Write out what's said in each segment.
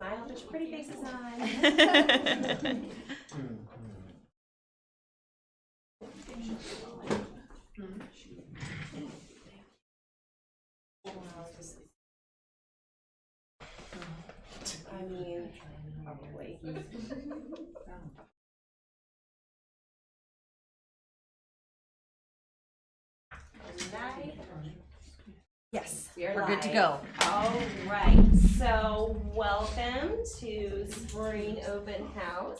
Smile, put your pretty faces on. I mean, probably. Yes, we're good to go. All right, so welcome to Spring Open House.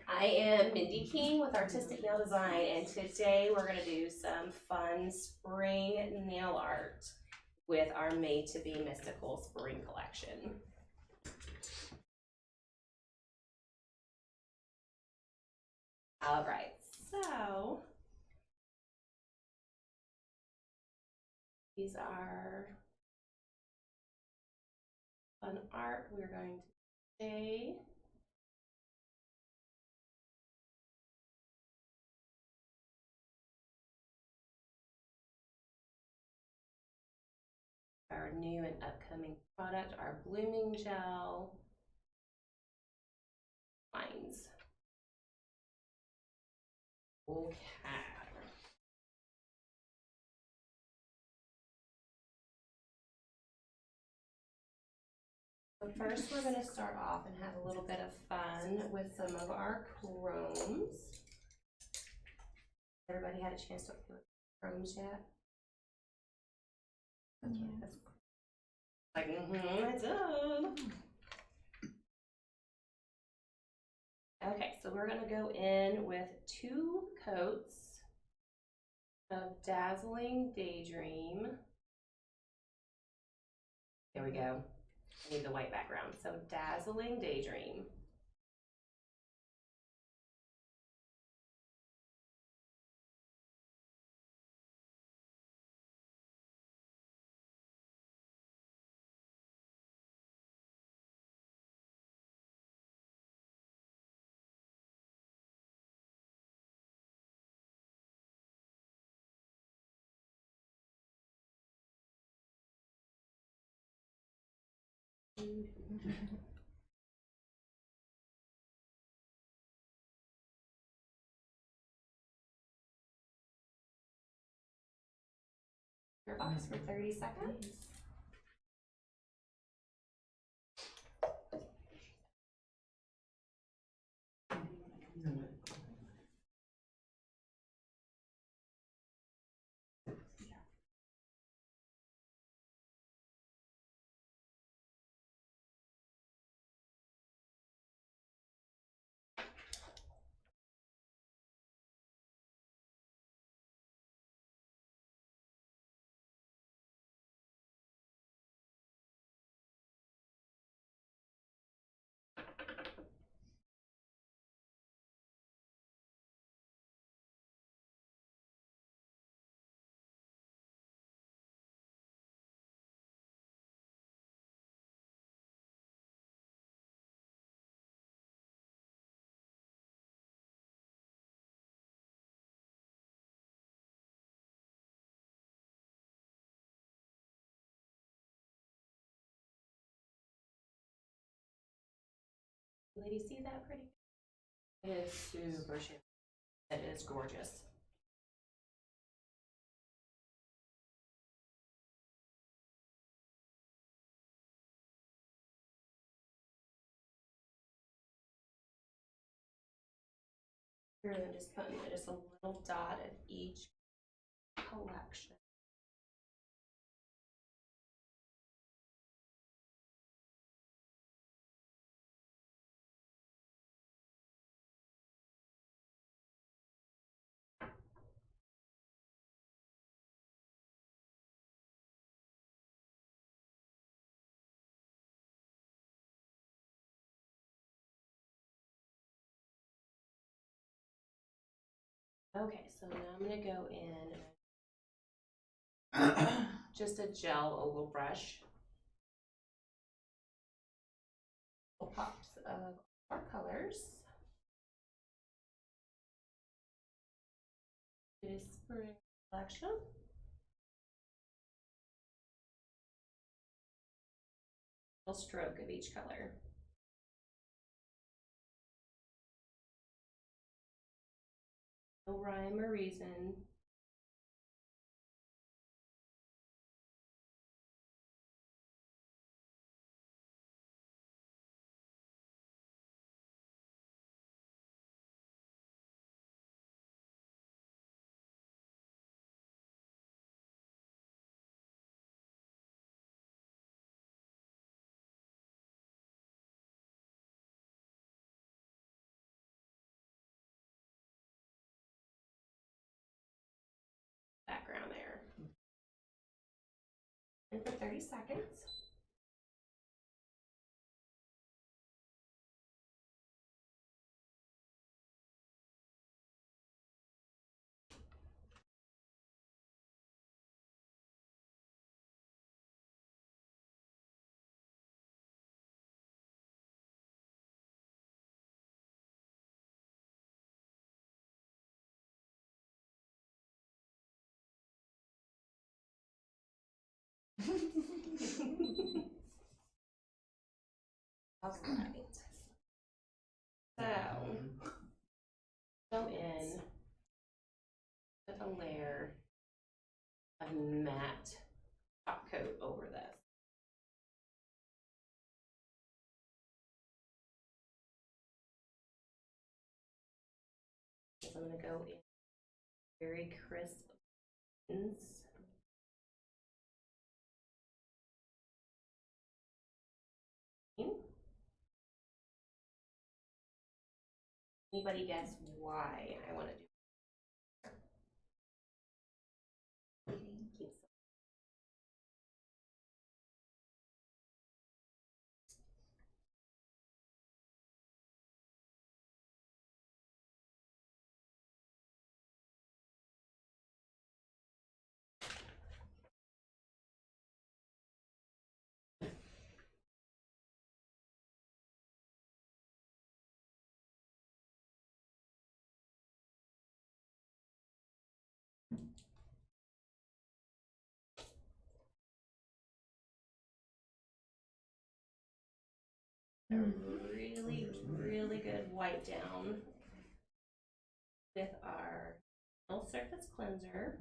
I am Mindy King with Artistic Nail Design, and today we're going to do some fun spring nail art with our Made to Be Mystical Spring Collection. All right, so these are fun art we're going to today. Our new and upcoming product, our blooming gel lines. Okay. So first we're going to start off and have a little bit of fun with some of our chromes. Everybody had a chance to play with chromes yet? Yes. Like, I did. Okay, so we're going to go in with 2 coats of Dazzling Daydream. There we go. I need the white background. So Dazzling Daydream. Your box for 30 seconds. Ladies, see that pretty? It is super shiny. It is gorgeous. Here, I'm just putting just a little dot of each collection. Okay, so now I'm going to go in and just a gel oval brush. Pops of our colors. It is spring collection. little stroke of each color. No rhyme or reason. Background there. And for 30 seconds. All right. So, go in with a layer of matte top coat over this. So I'm going to go in very crisp lines. Anybody guess why I want to do it? A really good wipe down with our nail surface cleanser.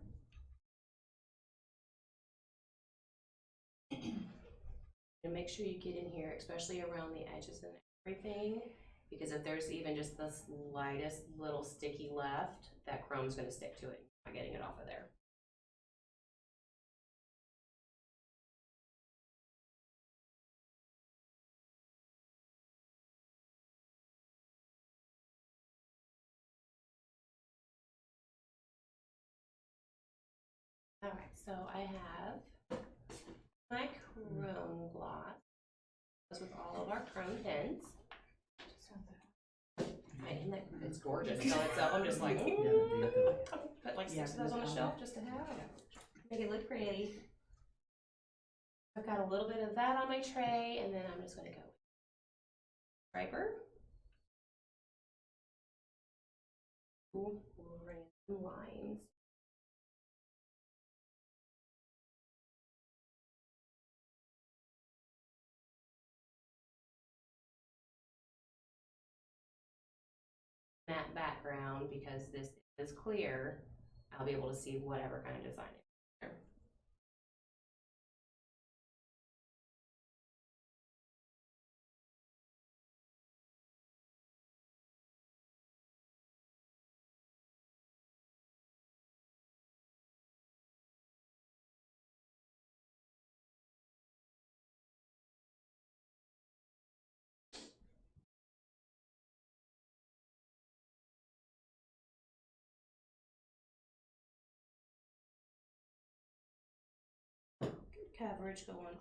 And make sure you get in here, especially around the edges and everything, because if there's even just the slightest little sticky left, that chrome's going to stick to it. Not getting it off of there. All right, so I have my chrome gloss. Goes with all of our chrome pins. And it's gorgeous by itself. I'm just like, put like 6 of those on the shelf just to have. Make it look pretty. I've got a little bit of that on my tray, and then I'm just going to go with striper. Ooh, random lines. Matte background, because this is clear, I'll be able to see whatever kind of design it is there. Coverage going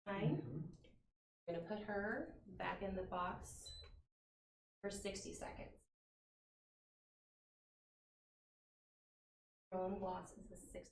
fine. I'm going to put her back in the box for 60 seconds. Chrome gloss is the 60.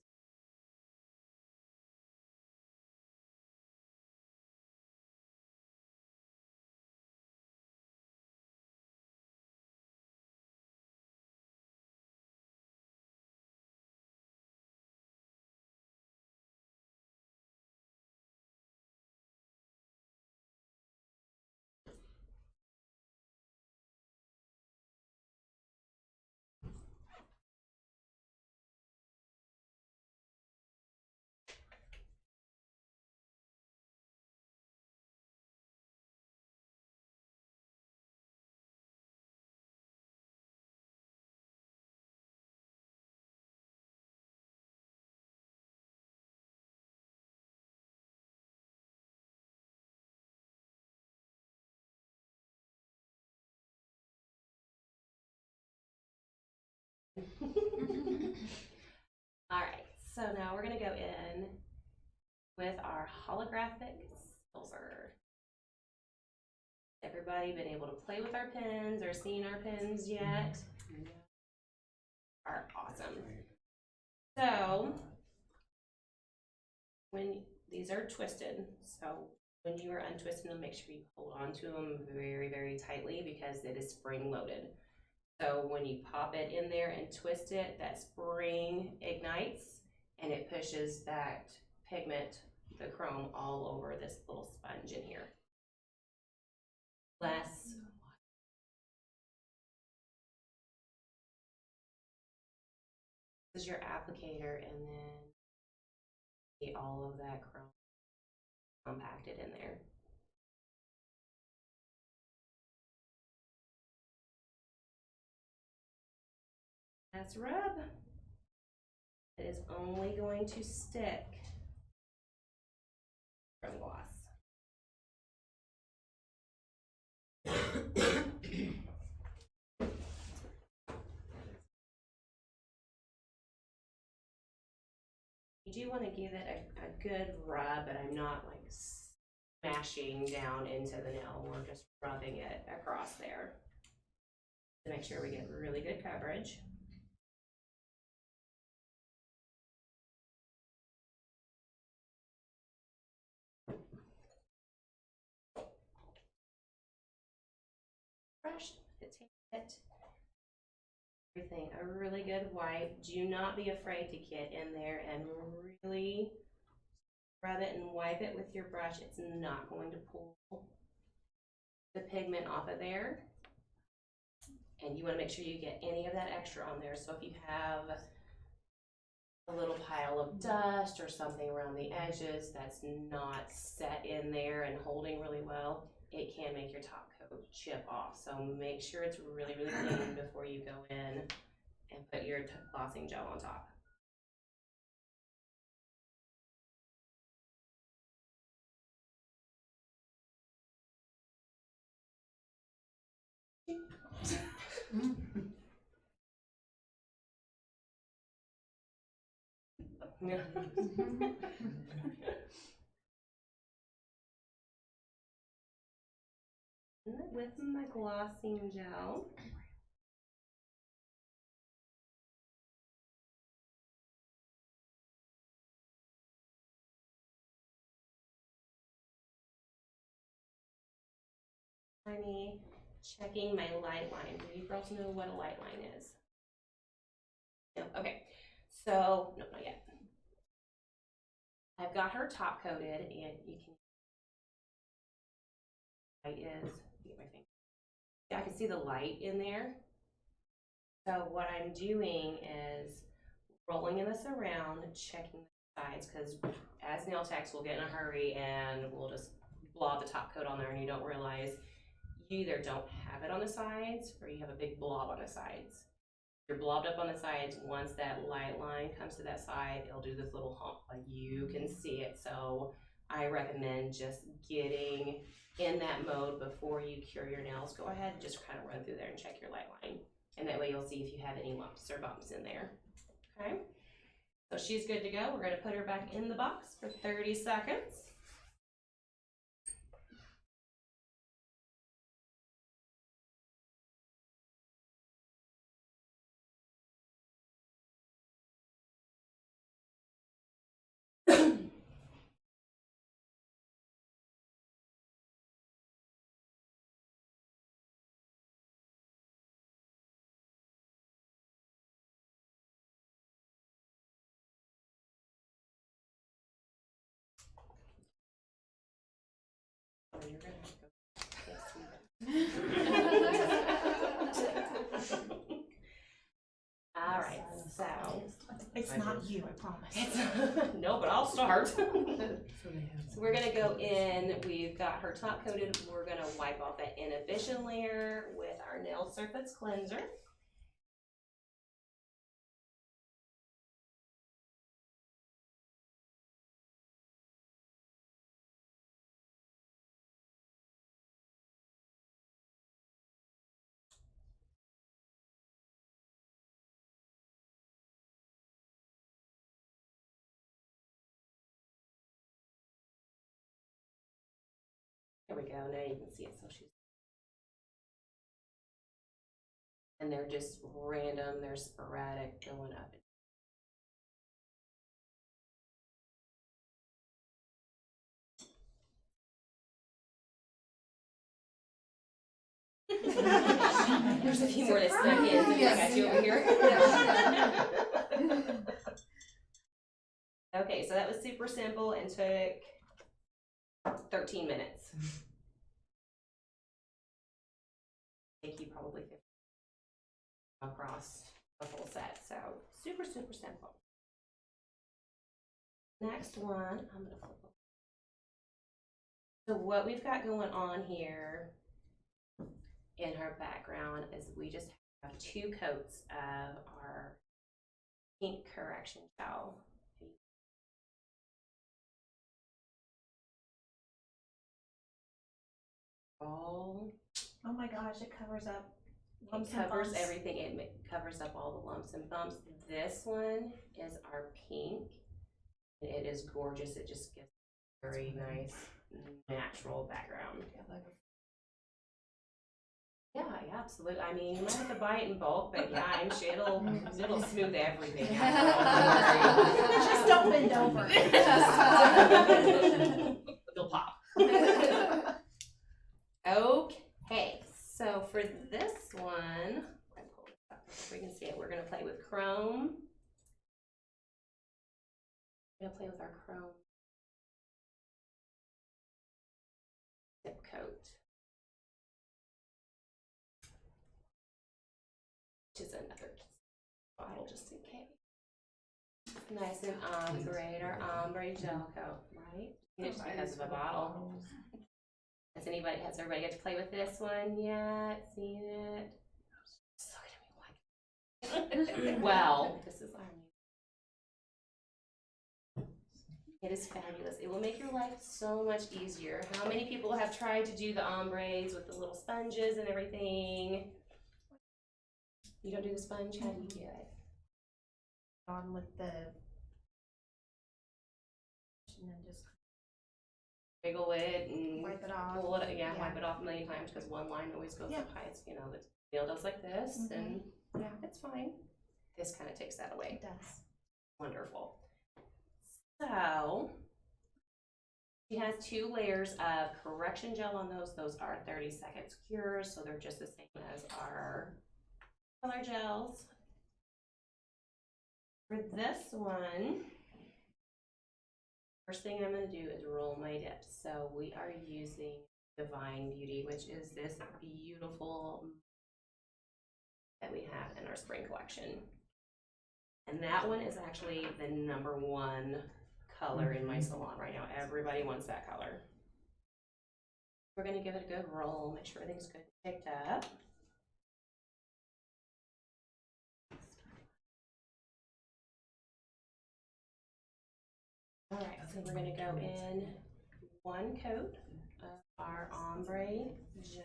Alright, so now we're gonna go in with our holographic silver. Everybody been able to play with our pens or seen our pens yet? Are awesome. So when these are twisted, so when you are untwisting them, make sure you hold on to them very, very tightly because it is spring loaded. So when you pop it in there and twist it, that spring ignites and it pushes that pigment, the chrome, all over this little sponge in here. This is your applicator, and then get all of that chrome compacted in there. That's rub. It is only going to stick from gloss. You do want to give it a good rub, but I'm not like smashing down into the nail. We're just rubbing it across there to make sure we get really good coverage. Brush, take it. Everything, a really good wipe. Do not be afraid to get in there and really rub it and wipe it with your brush. It's not going to pull the pigment off of there. And you want to make sure you get any of that extra on there. So if you have a little pile of dust or something around the edges that's not set in there and holding really well, it can make your top coat chip off. So make sure it's really, really clean before you go in and put your glossing gel on top. With my glossing gel. Checking my light line. Do you girls know what a light line is? No, okay. So, no, not yet. I've got her top coated, and you can. Light is. Get my finger. Yeah, I can see the light in there. So what I'm doing is rolling this around, checking the sides, because as nail techs, we'll get in a hurry and we'll just blob the top coat on there, and you don't realize you either don't have it on the sides or you have a big blob on the sides. You're blobbed up on the sides. Once that light line comes to that side, it'll do this little hump, like you can see it. So I recommend just getting in that mode before you cure your nails. Go ahead and just kind of run through there and check your light line. And that way you'll see if you have any lumps or bumps in there. Okay, so she's good to go. We're gonna put her back in the box for 30 seconds. Oh, you're gonna have to go. All right, so It's not you, I promise. no, but I'll start. So we're gonna go in. We've got her top coated. We're gonna wipe off that inhibition layer with our nail surface cleanser. There we go, now you can see it, so she's. And they're just random, they're sporadic, going up. There's a few more that snuck in since I got you over here. Okay, so that was super simple and took 13 minutes. Take you probably 50 across the full set, so super, super simple. Next one, I'm gonna flip over. So what we've got going on here in her background is we just have 2 coats of our pink correction gel. Oh my gosh, it covers up lumps It covers and bumps. everything. It covers up all the lumps and bumps. This one is our pink. It is gorgeous. It just gives a very nice natural background. Yeah, absolutely. I mean, you might have to buy it in bulk, but yeah, I'm sure it'll smooth everything out. Just don't bend over. It'll pop. Okay, so for this one, I pull it up so we can see it. We're gonna play with chrome. We're gonna play with our chrome tip coat, which is another bottle just in case. Nice and ombre, our ombre gel coat, right? Just because of a bottle. Has everybody got to play with this one yet? Seen it? Just look at me like. Well, this is our new. It is fabulous. It will make your life so much easier. How many people have tried to do the ombres with the little sponges and everything? You don't do the sponge? How do you do it? On with the, and then just Wiggle it and wipe it off. pull it, yeah, wipe it off a million times because one line always goes up high. It's, the nail does like this, and yeah, it's fine. This kind of takes that away. It does. Wonderful. So she has 2 layers of correction gel on those. Those are 30 seconds cures, so they're just the same as our color gels. For this one, first thing I'm going to do is roll my dips. So we are using Divine Beauty, which is this beautiful that we have in our spring collection. And that one is actually the #1 color in my salon right now. Everybody wants that color. We're going to give it a good roll, make sure everything's good picked up. All right, so we're going to go in 1 coat of our ombre gel.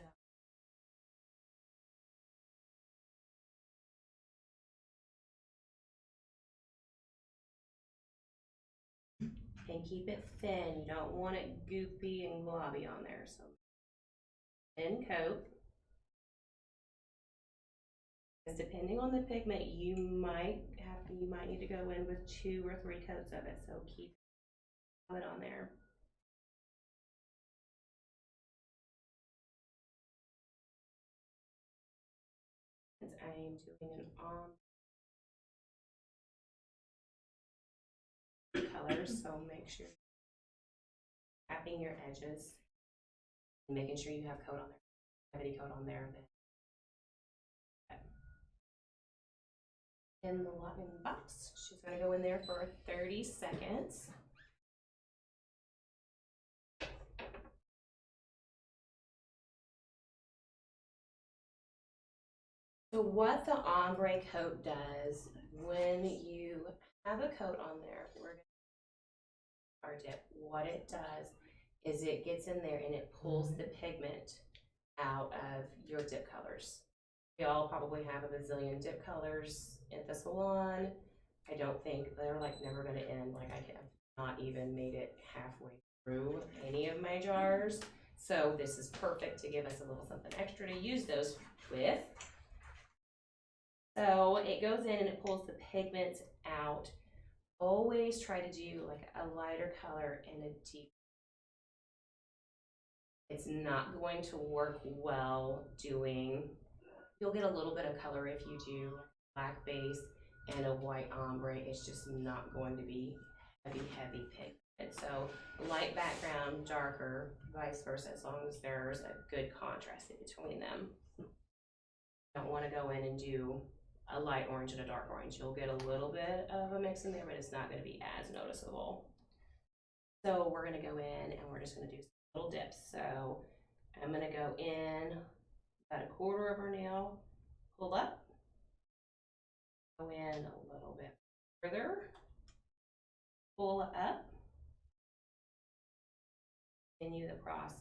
And keep it thin. You don't want it goopy and globby on there. So thin coat. Because depending on the pigment, you might need to go in with 2 or 3 coats of it. So keep it on there. Since I am doing an colors, so make sure tapping your edges and making sure you have coat on there. If you have any coat on there, then in the lock-in box, she's going to go in there for 30 seconds. So what the ombre coat does when you have a coat on there, we're going to our dip. What it does is it gets in there and it pulls the pigment out of your dip colors. We all probably have a bazillion dip colors at the salon. I don't think they're like never going to end. Like I have not even made it halfway through any of my jars So this is perfect to give us a little something extra to use those with. So it goes in and it pulls the pigments out. Always try to do like a lighter color and a deep. It's not going to work well doing, you'll get a little bit of color if you do black base and a white ombre. It's just not going to be heavy pigment. So light background, darker, vice versa, as long as there's a good contrast in between them. Don't want to go in and do a light orange and a dark orange. You'll get a little bit of a mix in there, but it's not going to be as noticeable. So we're going to go in and we're just going to do some little dips. So I'm going to go in about a quarter of her nail, pull up, go in a little bit further, pull up, continue the process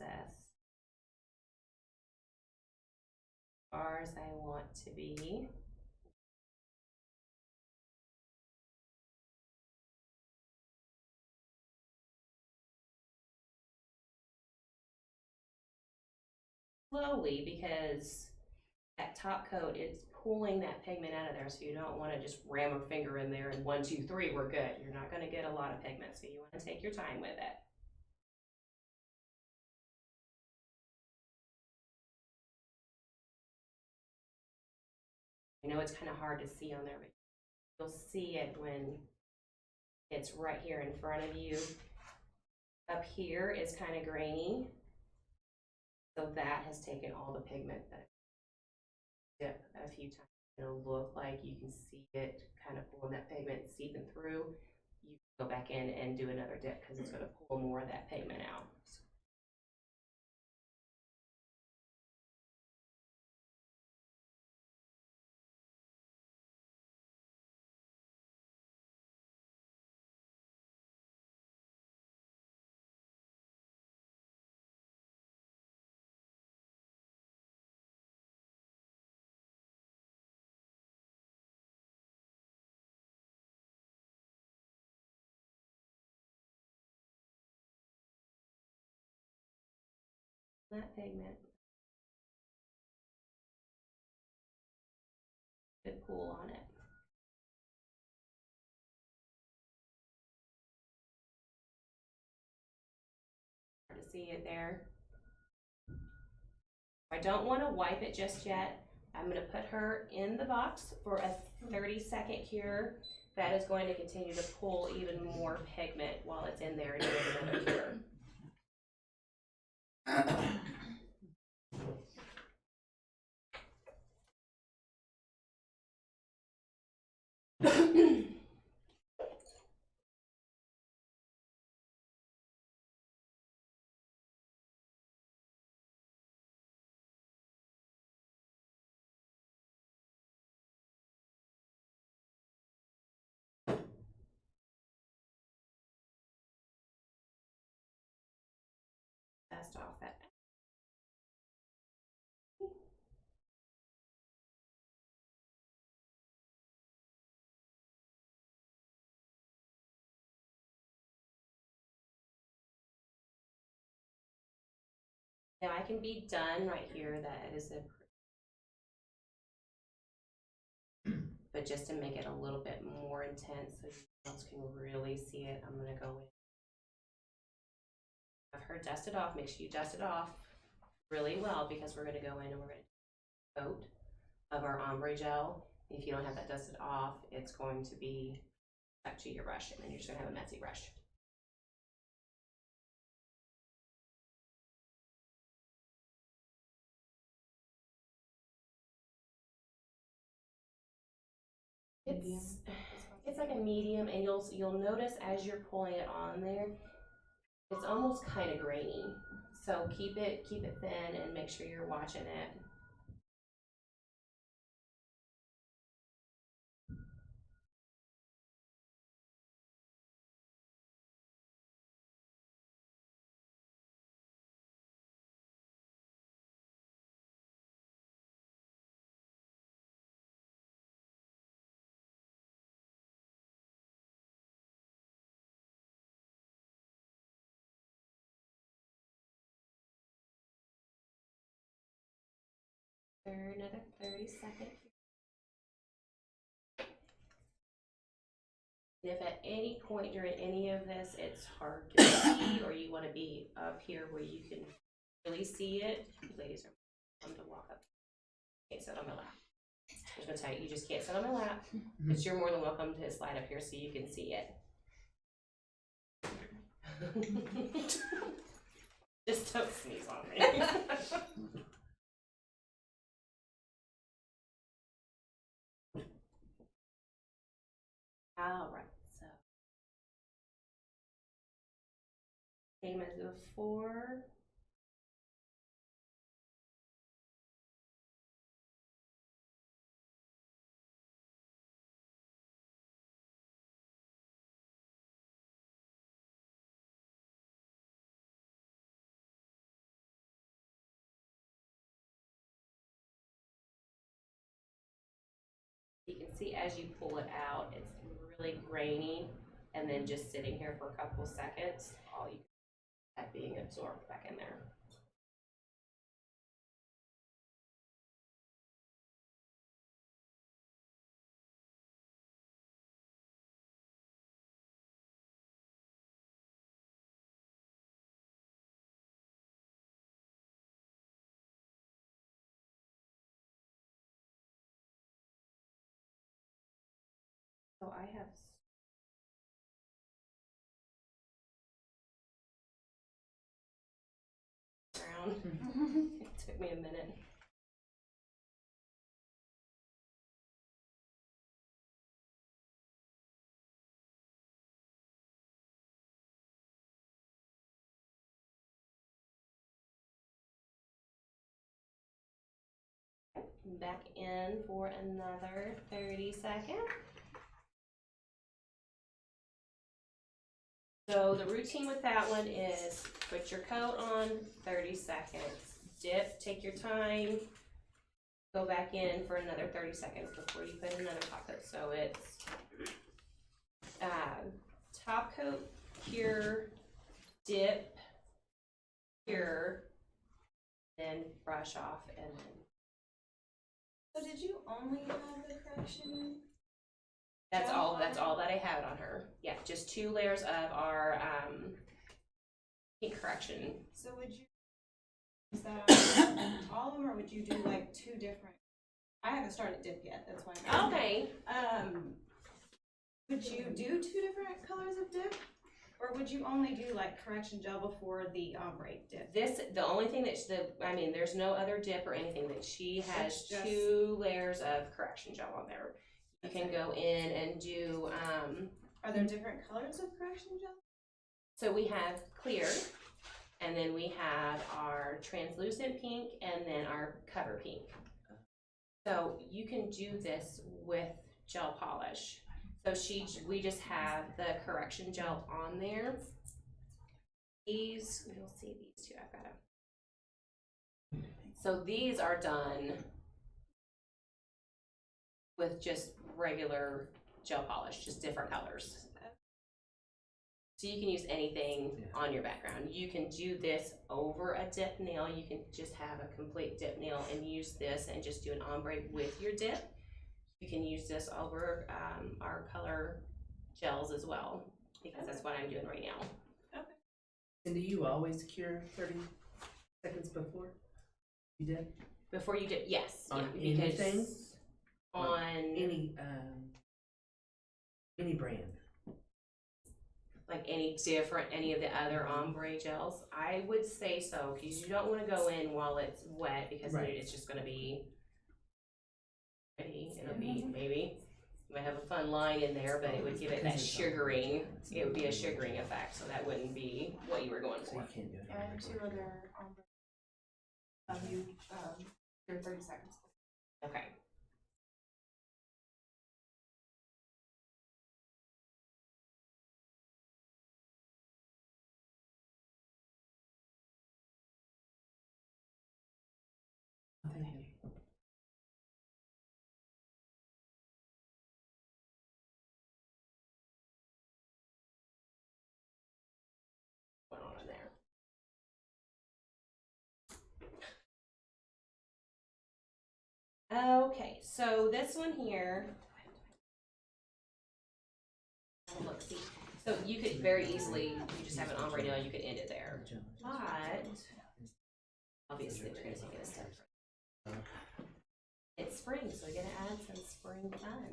as far as I want to be. Slowly, because that top coat is pulling that pigment out of there, so you don't want to just ram a finger in there and 1, 2, 3, we're good. You're not going to get a lot of pigment, so you want to take your time with it. I know it's kind of hard to see on there, but you'll see it when it's right here in front of you. Up here is kind of grainy, so that has taken all the pigment that I dip a few times. It'll look like you can see it kind of pulling that pigment, seeping through. You go back in and do another dip because it's going to pull more of that pigment out. That pigment, good pull on it. Hard to see it there. I don't want to wipe it just yet. I'm going to put her in the box for a 30-second cure. That is going to continue to pull even more pigment while it's in there and doing another cure. Dust off that. Now I can be done right here. That is a, but just to make it a little bit more intense so you else can really see it, I'm gonna go in. Have her dust it off. Make sure you dust it off really well because we're gonna go in and we're gonna coat of our ombre gel. If you don't have that dusted off, it's going to be stuck to your brush and then you're just gonna have a messy brush. It's like a medium, and you'll notice as you're pulling it on there, it's almost kind of grainy. So keep it thin and make sure you're watching it. Another 30 seconds. And if at any point during any of this it's hard to see, or you want to be up here where you can really see it, ladies are welcome to walk up. Can't sit on my lap. I'm just gonna tell you, you just can't sit on my lap, but you're more than welcome to slide up here so you can see it. Just don't sneeze on me. All right, so same as before. You can see as you pull it out, it's really grainy, and then just sitting here for a couple of seconds, all you that being absorbed back in there. So I have around. It took me a minute. Back in for another 30 seconds. So the routine with that one is put your coat on, 30 seconds, dip, take your time, go back in for another 30 seconds before you put another top coat. So it's top coat, cure, dip, cure, then brush off, and then. So did you only have the correction? That's all that I had on her. Yeah, just 2 layers of our pink correction. So would you use that on all of them, or would you do like 2 different? I haven't started dip yet, that's why I'm asking. Okay. Would you do 2 different colors of dip? Or would you only do like correction gel before the ombre dip? The only thing that there's no other dip or anything. That she has It's just 2 layers of correction gel on there. You can go in and do. Are there different colors of correction gel? So we have clear, and then we have our translucent pink, and then our cover pink. So you can do this with gel polish. So we just have the correction gel on there. These, you'll see these 2, I've got them. So these are done with just regular gel polish, just different colors. So you can use anything on your background. You can do this over a dip nail. You can just have a complete dip nail and use this and just do an ombre with your dip. You can use this over our color gels as well, because that's what I'm doing right now. Okay. And do you always cure 30 seconds before you dip? Before you dip, yes. On yeah, because anything? on any brand? like any of the other ombre gels, I would say so, because you don't want to go in while it's wet, because Right. it's just going to be ready. It'll be maybe you might have a fun line in there, but it would give it that sugaring. It would be a sugaring effect, so that wouldn't be what you were going So for. you can't do it. I have 2 other ombre. You your 30 seconds. Okay. Okay. Went on in there. Okay, so this one here. Look, see, so you could very easily, you just have an ombre nail, you could end it there. But obviously we're gonna take it a step further. It's spring, so we're gonna add some spring fun.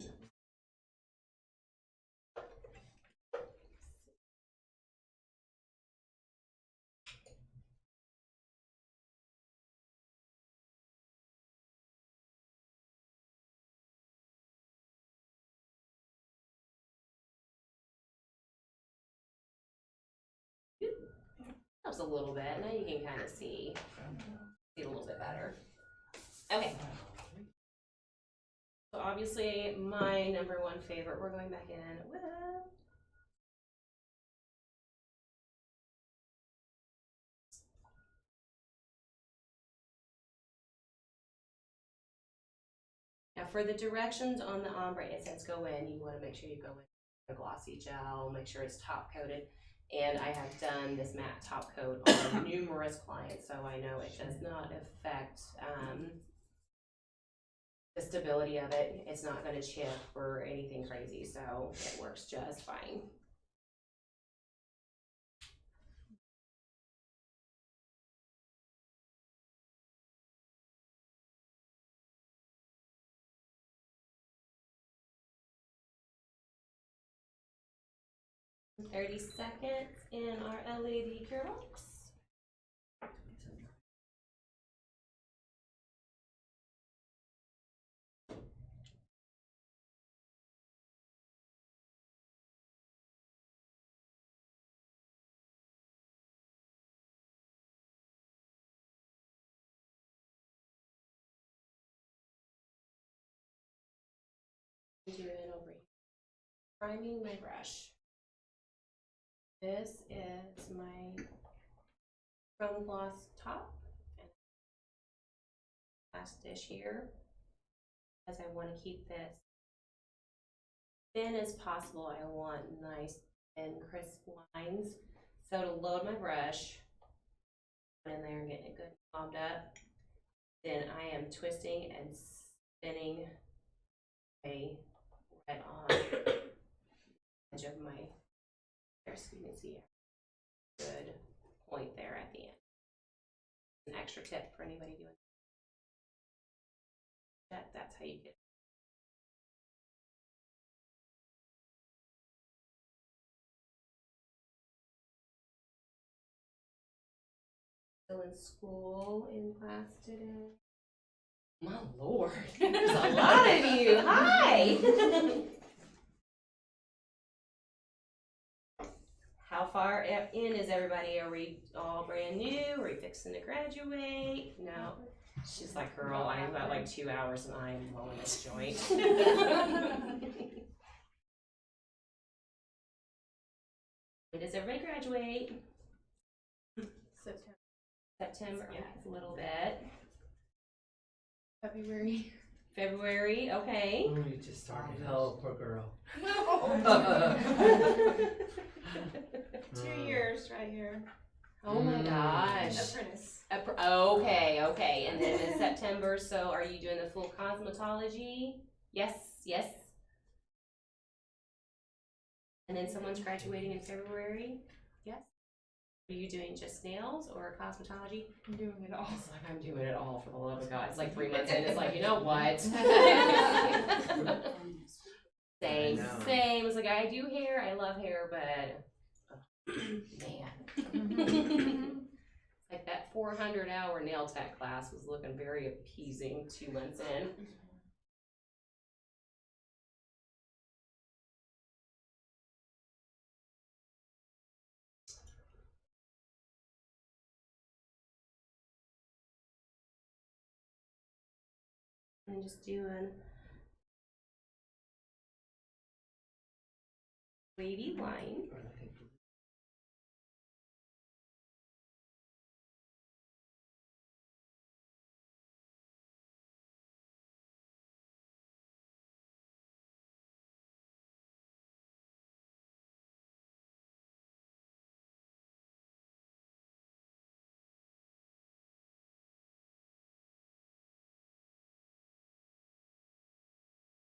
Helps a little bit. Now you can kind of see it a little bit better. Okay. So obviously my number one favorite, we're going back in with. Now for the directions on the ombre, it says go in. You want to make sure you go in a glossy gel, make sure it's top coated. And I have done this matte top coat on numerous clients, so I know it does not affect the stability of it. It's not going to chip or anything crazy, so it works just fine. And 30 seconds in our LED cure box. Do it over here. Priming my brush. This is my chrome gloss top and last dish here, as I want to keep this thin as possible. I want nice and crisp lines. So to load my brush, put in there and getting it good bobbed up, then I am twisting and spinning a right on edge of my hair, so you can see a good point there at the end. An extra tip for anybody doing that, that's how you get it. Still in school, in class today. My lord, there's a lot of you. Hi. How far in is everybody? Are we all brand new? Are we fixing to graduate? No. She's like, girl, I have got like 2 hours and I am blowing this joint. When does everybody graduate? September. September, yeah, a little bit. February. February, okay. Oh, you just started. Oh, poor girl. No. 2 years right here. Oh my gosh. Apprentice. Okay. And then in September, so are you doing the full cosmetology? Yes. And then someone's graduating in February? Yes. Are you doing just nails or cosmetology? I'm doing it all. It's like, I'm doing it all, for the love of God. It's like 3 months in, it's like, you know what? Same. It's like, I do hair, I love hair, but man. Like that 400-hour nail tech class was looking very appeasing 2 months in. I'm just doing wavy line.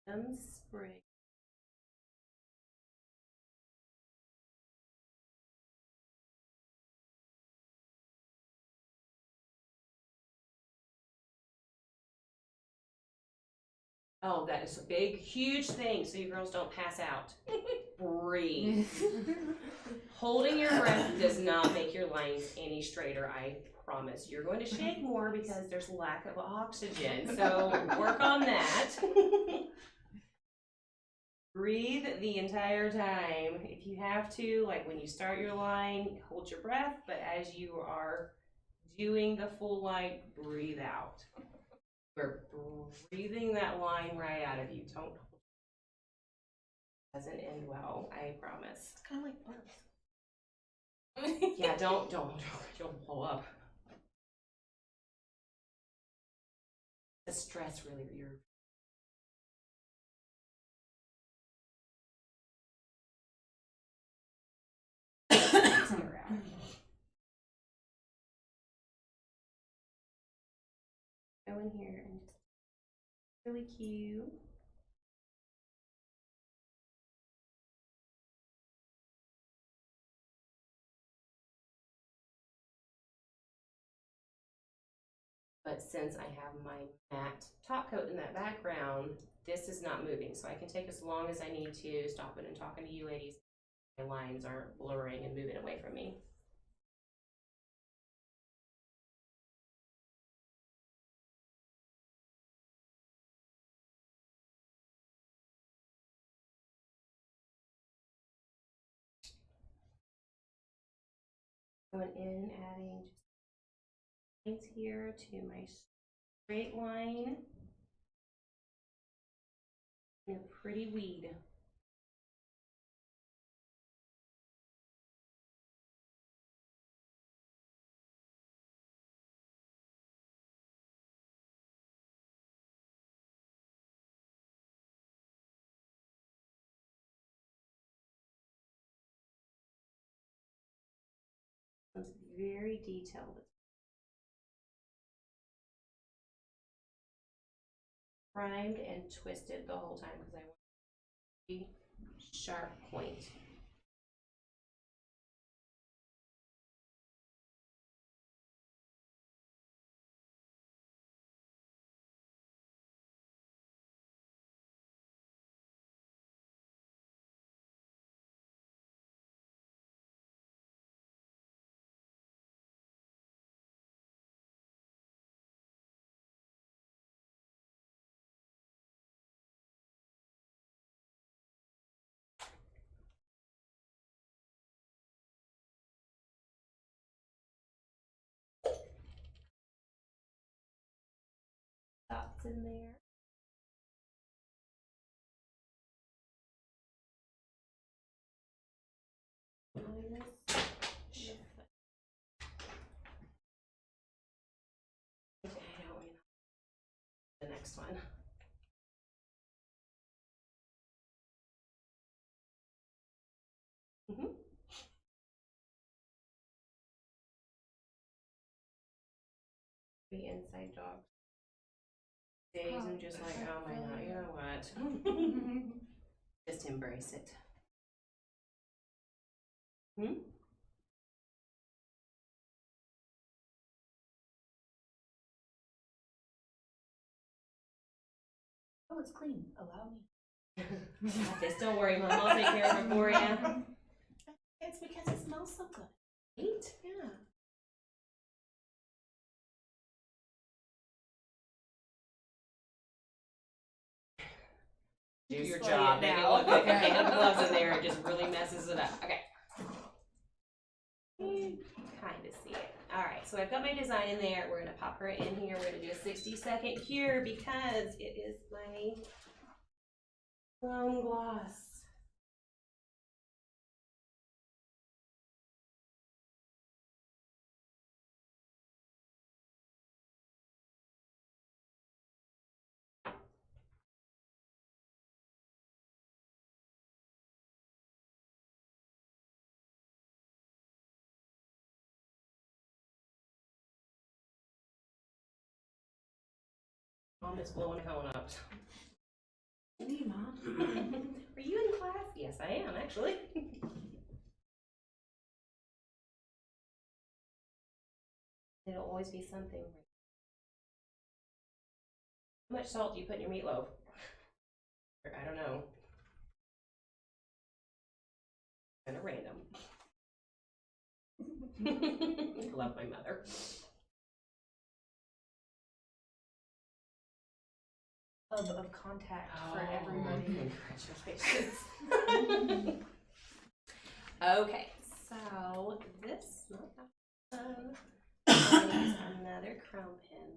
Spray. Oh, that is a big, huge thing so you girls don't pass out. Breathe. Holding your breath does not make your lines any straighter, I promise. You're going to shake more because there's lack of oxygen, so work on that. Breathe the entire time. If you have to, like when you start your line, hold your breath, but as you are doing the full line, breathe out. We're breathing that line right out of you. Don't. Doesn't end well, I promise. It's kind of like birth. Yeah, don't you'll blow up. The stress really your tear out. Go in here and just really cute. But since I have my matte top coat in that background, this is not moving. So I can take as long as I need to, stopping and talking to you ladies. My lines aren't blurring and moving away from me. Going in, adding just lines here to my straight line. And a pretty weed. It's very detailed. Primed and twisted the whole time because I want a very sharp point. Dots in there. The next one. The inside dog. Days I'm just like, oh my god, you know what? Just embrace it. Oh, it's clean. Allow me. Just don't worry, Mom. I'll take care of it for you. It's because it smells so good. Right? Yeah. Do your Display job. it Make it now. look good. If you have gloves in there, it just really messes it up. Okay. You kind of see it. All right, so I've got my design in there. We're gonna pop her in here. We're gonna do a 60-second cure because it is my chrome gloss. Mom is blowing a cone up. Hey, Mom. Are you in class? Yes, I am, actually. It'll always be something. How much salt do you put in your meatloaf? I don't know. Kind of random. I love my mother. Of contact for everybody. Congratulations. Okay, so this is another chrome pin.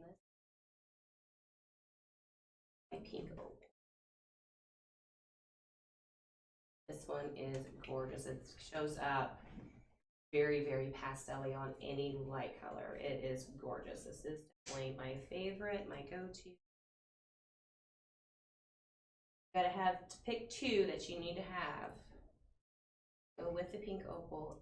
My pink opal. This one is gorgeous. It shows up very, very pastel-y on any light color. It is gorgeous. This is definitely my favorite, my go-to. You gotta have to pick two that you need to have. Go with the pink opal.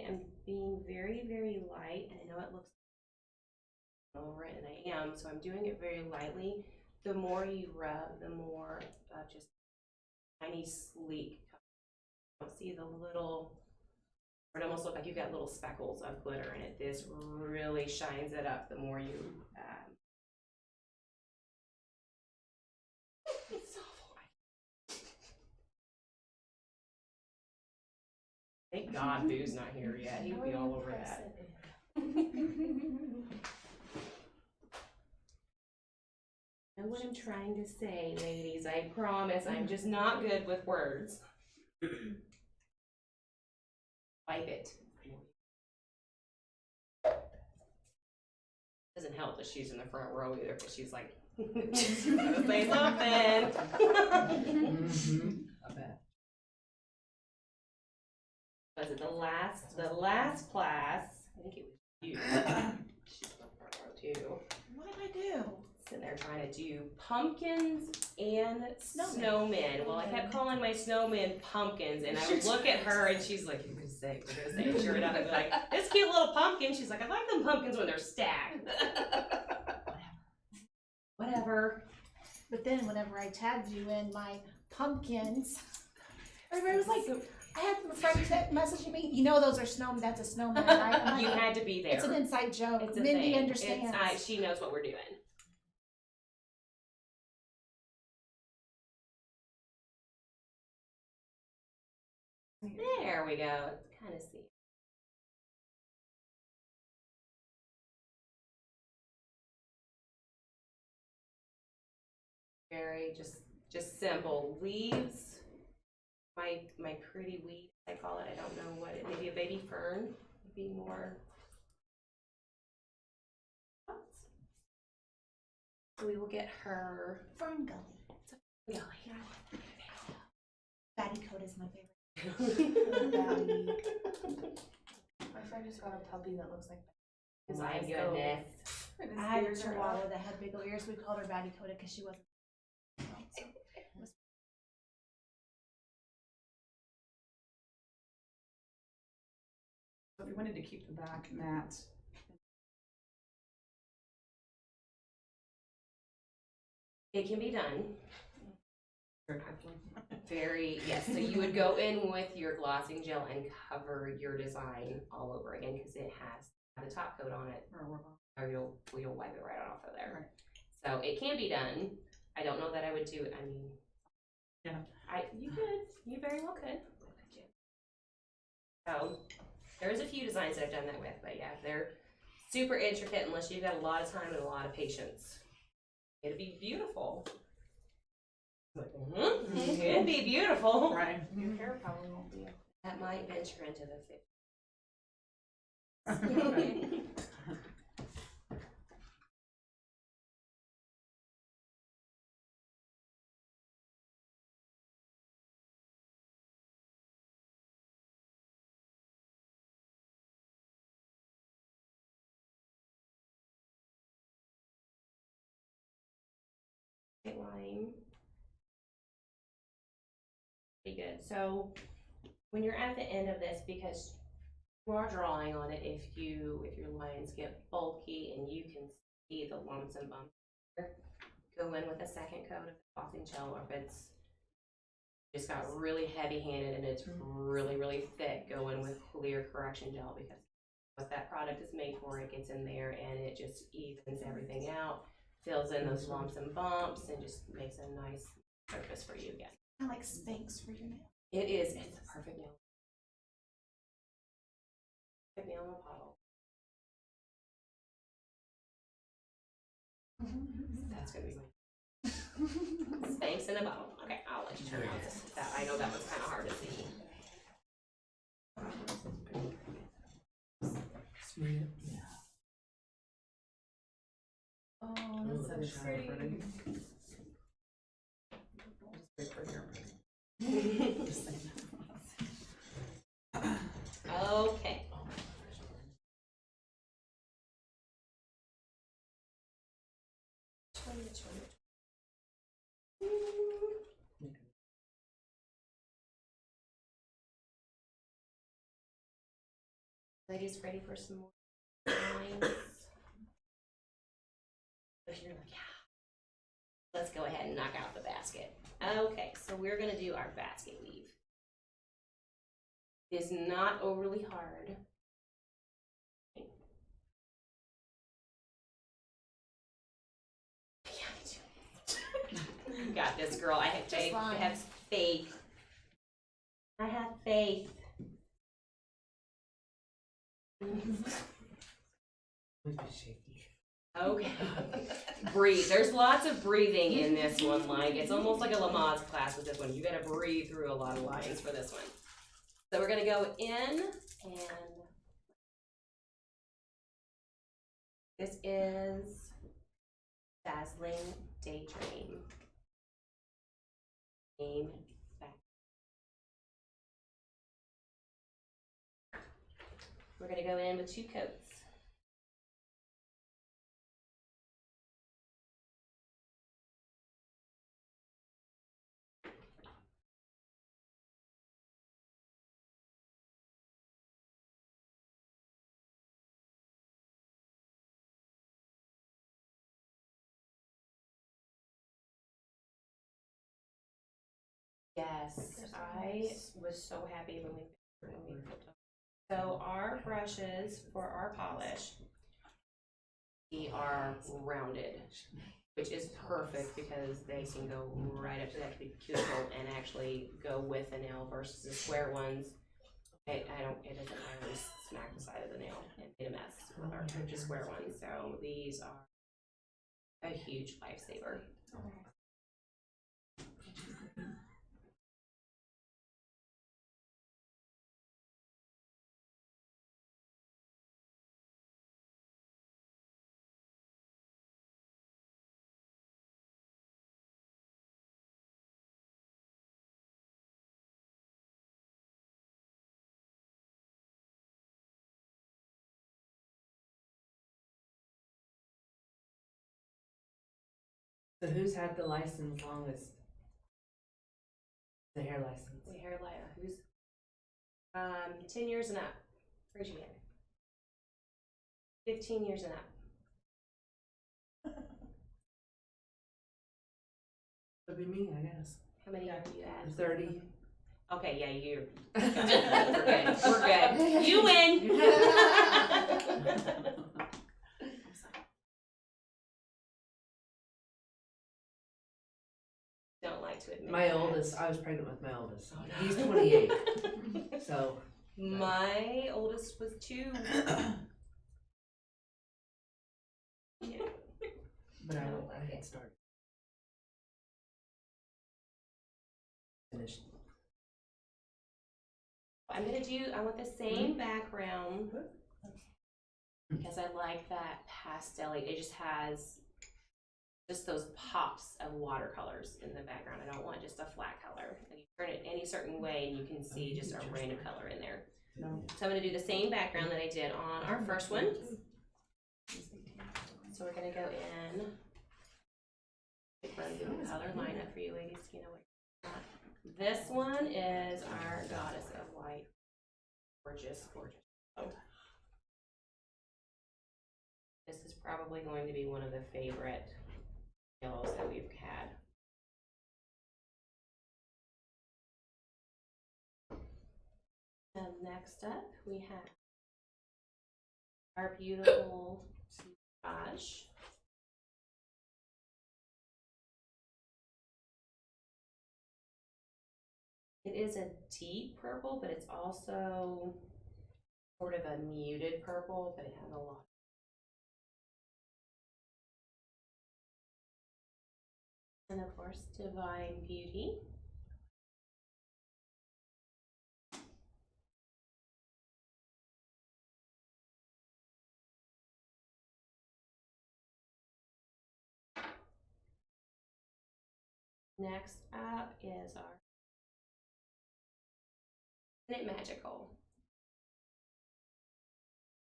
I'm being very, very light, and I know it looks over it, and I am, so I'm doing it very lightly. The more you rub, the more just tiny, sleek. You don't see the little, it almost looks like you've got little speckles of glitter in it. This really shines it up the more you. It's awful. Thank God Boo's not here yet. He'd be all over that. Know what I'm trying to say, ladies. I promise I'm just not good with words. Wipe it. Doesn't help that she's in the front row either, because she's like, she's gonna say something. I bet. Was it the last class? I think it was you. She's in the front row too. What did I do? Sitting there trying to do pumpkins and snowmen. Well, I kept calling my snowmen pumpkins, and I would look at her, and she's like, "You're gonna say it." Sure enough, I'd be like, "This cute little pumpkin." She's like, "I like them pumpkins when they're stacked." Whatever. But then whenever I tagged you in my pumpkins, everybody was like, I had some friends messaging me, you know those are snowmen, that's a snowman, right? I'm like, You had to be there. it's an inside joke. It's a Mindy thing. understands. She knows what we're doing. There we go. Let's kind of see. Very just simple leaves. My pretty weed, I call it. I don't know what it. Maybe a baby fern would be more. So we will get her Fern Gully. Gully. Batty coat is my favorite. My friend just got a puppy that looks like Oh my goodness. I had a chihuahua that had big old ears. We called her Batty coated because she wasn't. So if you wanted to keep the back matte, It can be done. Very, yes, so you would go in with your glossing gel and cover your design all over again, because it has the top coat on it, or you'll wipe it right off of there. Right. So it can be done. I don't know that I would do it. I mean, yeah, you could. You very well could. So there's a few designs that I've done that with, but yeah, they're super intricate unless you've got a lot of time and a lot of patience. It'd be beautiful. It'd be beautiful. Right. Your hair probably won't be. That might venture into the 50s. Line. Pretty good. So when you're at the end of this, because you are drawing on it, if your lines get bulky and you can see the lumps and bumps, go in with a second coat of embossing gel, or if it's just got really heavy handed and it's really thick, go in with clear correction gel, because what that product is made for, it gets in there and it just evens everything out, fills in those lumps and bumps, and just makes a nice surface for you again. I like Spanx for your nail. It's a perfect nail. Perfect nail in a bottle. That's gonna be my Spanx in a bottle. Okay, I'll let you turn around this. That, I know that was kind of hard to see. Sweet. Oh, Ooh, that's so shiny pretty. Just wait for your Okay. Ladies, ready for some more lines? If you're like, yeah, let's go ahead and knock out the basket. Okay, so we're gonna do our basket weave. It's not overly hard. You got this, girl. I have faith. I have faith. I have faith. Okay. Breathe. There's lots of breathing in this one. Like, it's almost like a Lamaze class with this one. You gotta breathe through a lot of lines for this one. So we're gonna go in, and this is Dazzling Daydream. Name back. We're gonna go in with 2 coats. Yes, I was so happy when we put them. So our brushes for our polish, we are rounded, which is perfect because they can go right up to that cuticle and actually go with the nail versus the square ones. It doesn't always smack the side of the nail and made a mess with our square ones. So these are a huge lifesaver. So who's had the license longest? The hair license. The hair lighter, who's 10 years and up. Raise your hand. 15 years and up. That'd be me, I guess. How many are you at? 30. Okay, yeah, you. We're good. We're good. You win. Don't like to admit My that. oldest, I was pregnant with my oldest. He's 28. So. My oldest was 2. Yeah. But I had started. I want the same background because I like that pastel. It just has just those pops of watercolors in the background. I don't want just a flat color. Like you turn it any certain way and you can see just a random color in there. So I'm gonna do the same background that I did on our first one. So we're gonna go in, run through the color lineup for you ladies, you know what. This one is our Goddess of White. Gorgeous, gorgeous. Oh. This is probably going to be one of the favorite yellows that we've had. And next up, we have our beautiful Raj. It is a deep purple, but it's also sort of a muted purple, but it has a lot. And of course, Divine Beauty. Next up is our Isn't It Magical?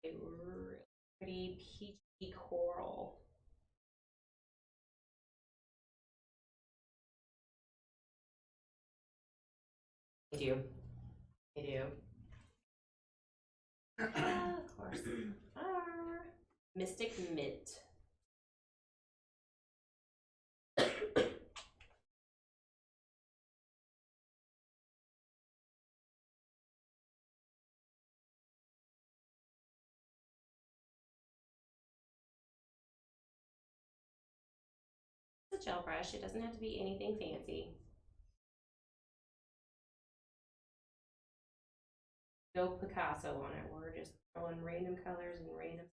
A really pretty peachy coral. I do. I do. Of course. Our Mystic Mint. It's a gel brush. It doesn't have to be anything fancy. No Picasso on it. We're just throwing random colors and random.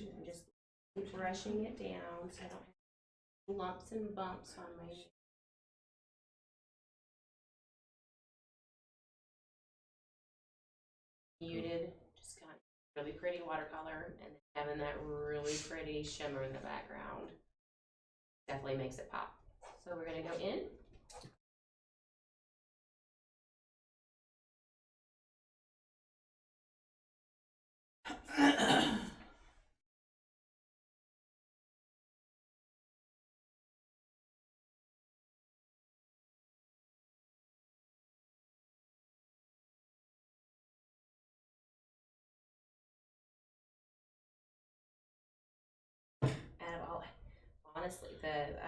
I'm just brushing it down so I don't have lumps and bumps on my muted, just kind of really pretty watercolor and having that really pretty shimmer in the background definitely makes it pop. So we're gonna go in. Out of all, honestly, the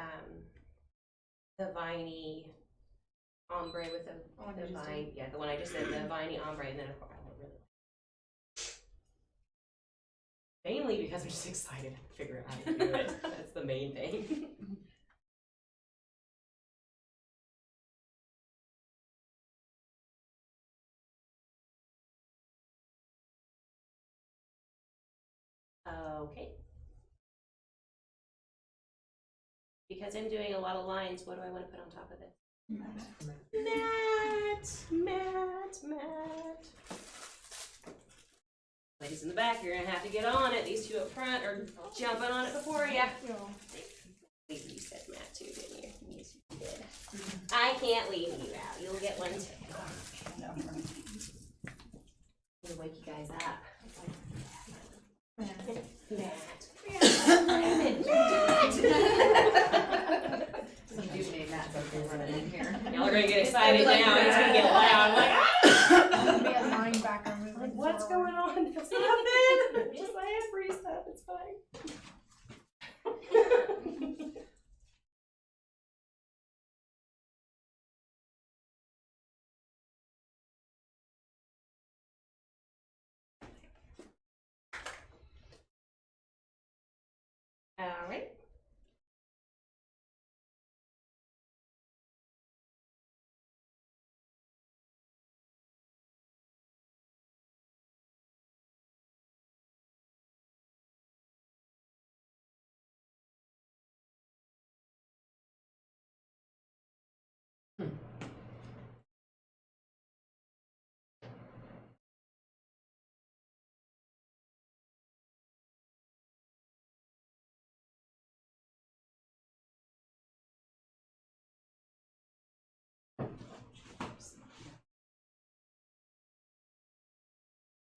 viney ombre with the vine, yeah, the one I just said, the viney ombre, and then of course I really mainly because I'm just excited to figure out how to do it. That's the main thing. Okay. Because I'm doing a lot of lines, what do I want to put on top of it? Matte. Ladies in the back, you're gonna have to get on it. These two up front are jumping on it before you. You said matte too, didn't you? Yes, you did. I can't leave you out. You'll get one too. It'll wake you guys up. Matte. Some dude named Matt's up there running in here. Y'all are gonna get excited now. It's gonna get loud. Like, ah! Be a line background. Like, what's going on? There's nothing. Just I have free stuff. It's fine.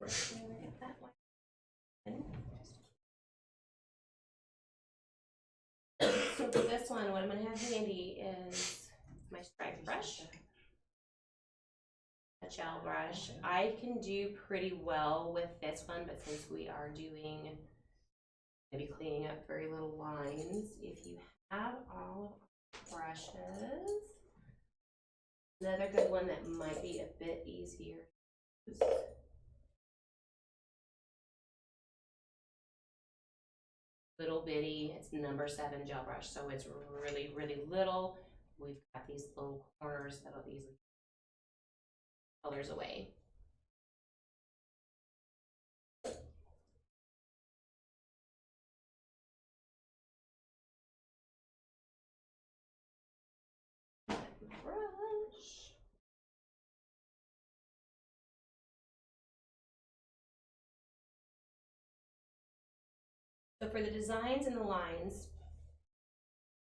Get that one in. So for this one, what I'm gonna have handy is my stripe brush, a gel brush. I can do pretty well with this one, but since we are doing, maybe cleaning up very little lines, if you have all brushes, another good one that might be a bit easier to use. Little bitty, it's number 7 gel brush, so it's really, really little. We've got these little corners that'll easily colors away. Brush. So for the designs and the lines,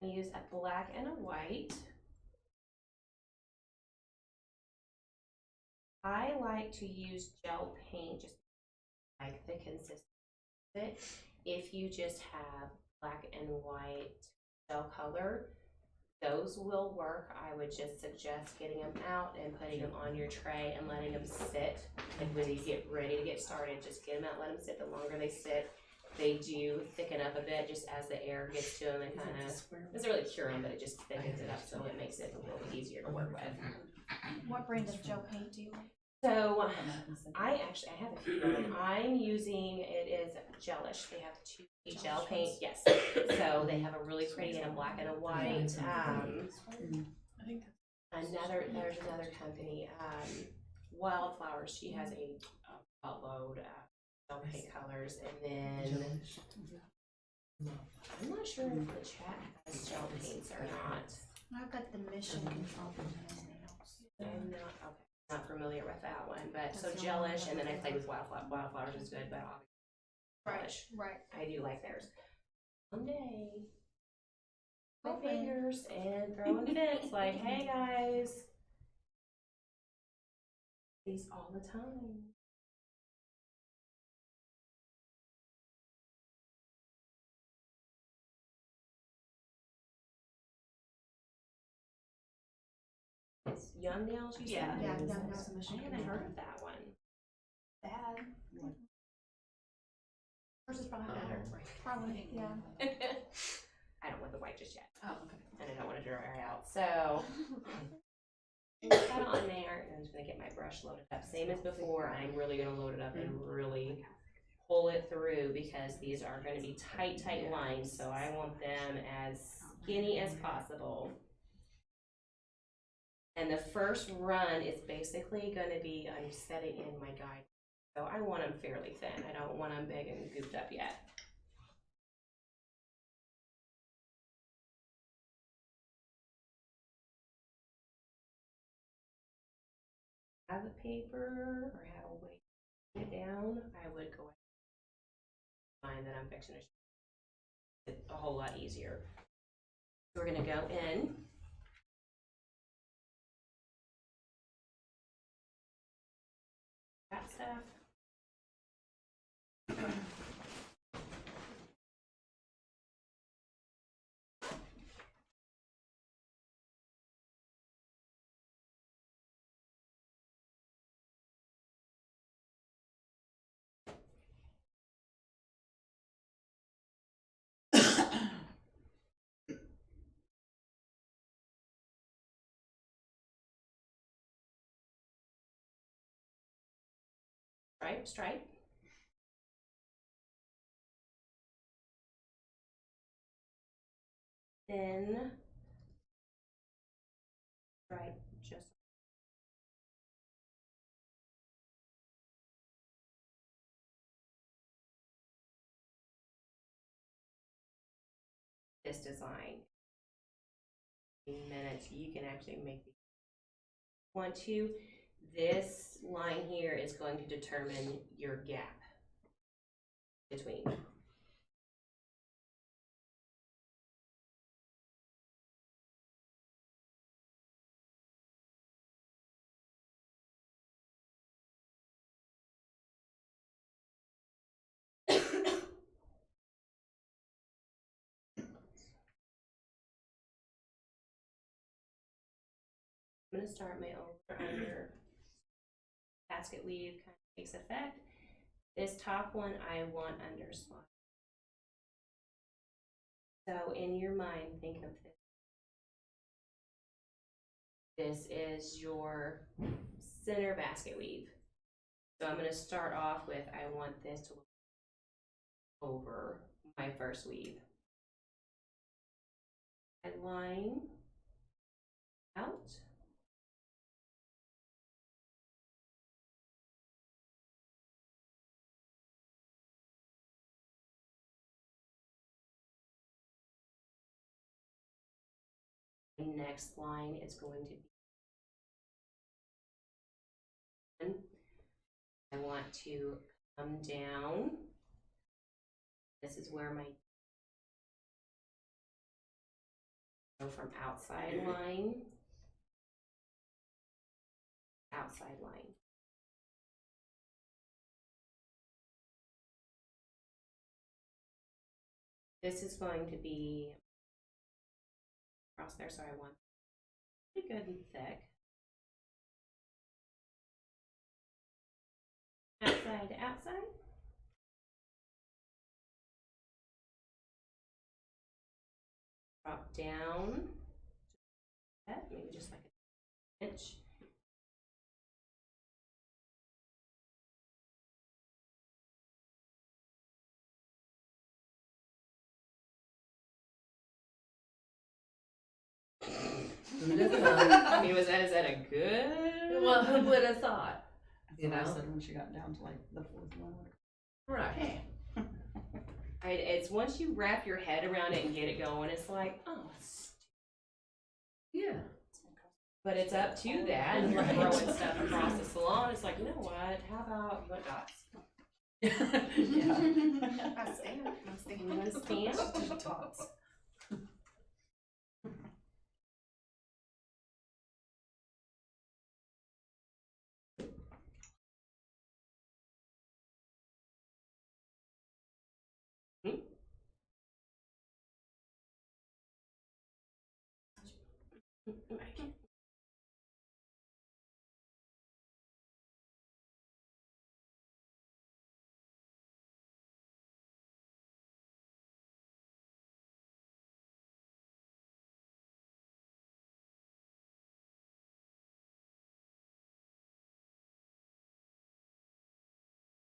I use a black and a white. I like to use gel paint, just like the consistency of it. If you just have black and white gel color, those will work. I would just suggest getting them out and putting them on your tray and letting them sit. And when you get ready to get started, just get them out, let them sit. The longer they sit, they do thicken up a bit just as the air gets to them and kind of, doesn't really cure them, but it just thickens it up so it makes it a little easier to work with. What brand of gel paint do you like? So I have a few of them. I'm using, it is Gelish. They have 2 gel paint, yes. So they have a really pretty and a black and a white. I think There's another company, Wildflowers. She has a buttload of gel paint colors, and then I'm not sure if LeChat has gel paints or not. I've got the Mission Control from nails. I'm not familiar with that one, but so Gelish, and then I played with Wildflowers is good, but obviously Right. I do like theirs. Someday, my fingers and throwing fits like, hey guys, these all the time. It's Young Nails, you said? Yeah, Young Nails. I haven't heard of that one. Bad. Yours is probably better. Probably, yeah. I don't want the white just yet, Oh, okay. and I don't want to dry out, so. Put that on there, and I'm just gonna get my brush loaded up. Same as before, I'm really gonna load it up and really pull it through because these are gonna be tight lines, so I want them as skinny as possible. And the first run is basically gonna be, I'm setting in my guide. So I want them fairly thin. I don't want them big and gooped up yet. Have a paper or have a way to get it down, I would go find that I'm fixing it. It's a whole lot easier. We're gonna go in. That stuff. Stripe. Then stripe just this design. In minutes, you can actually make the want to. This line here is going to determine your gap between. I'm gonna start my over under basket weave kind of takes effect. This top one I want underslot. So in your mind, think of this. This is your center basket weave. So I'm gonna start off with, I want this to look over my first weave. I line out. The next line is going to be, I want to come down. This is where my, go from outside line, outside line. This is going to be across there, so I want pretty good and thick. Outside to outside. Drop down, maybe just like an inch. Who does that? I mean, is that a good? Well, who would have thought? That's You what I know? said when she got down to like the fourth one. Right. It's once you wrap your head around it and get it going, it's like, oh, Yeah. but it's up to that. And you're Right. throwing stuff across the salon. It's like, you know what? How about you want dots? Yeah. I stand, I stand. You want to stand? Tots.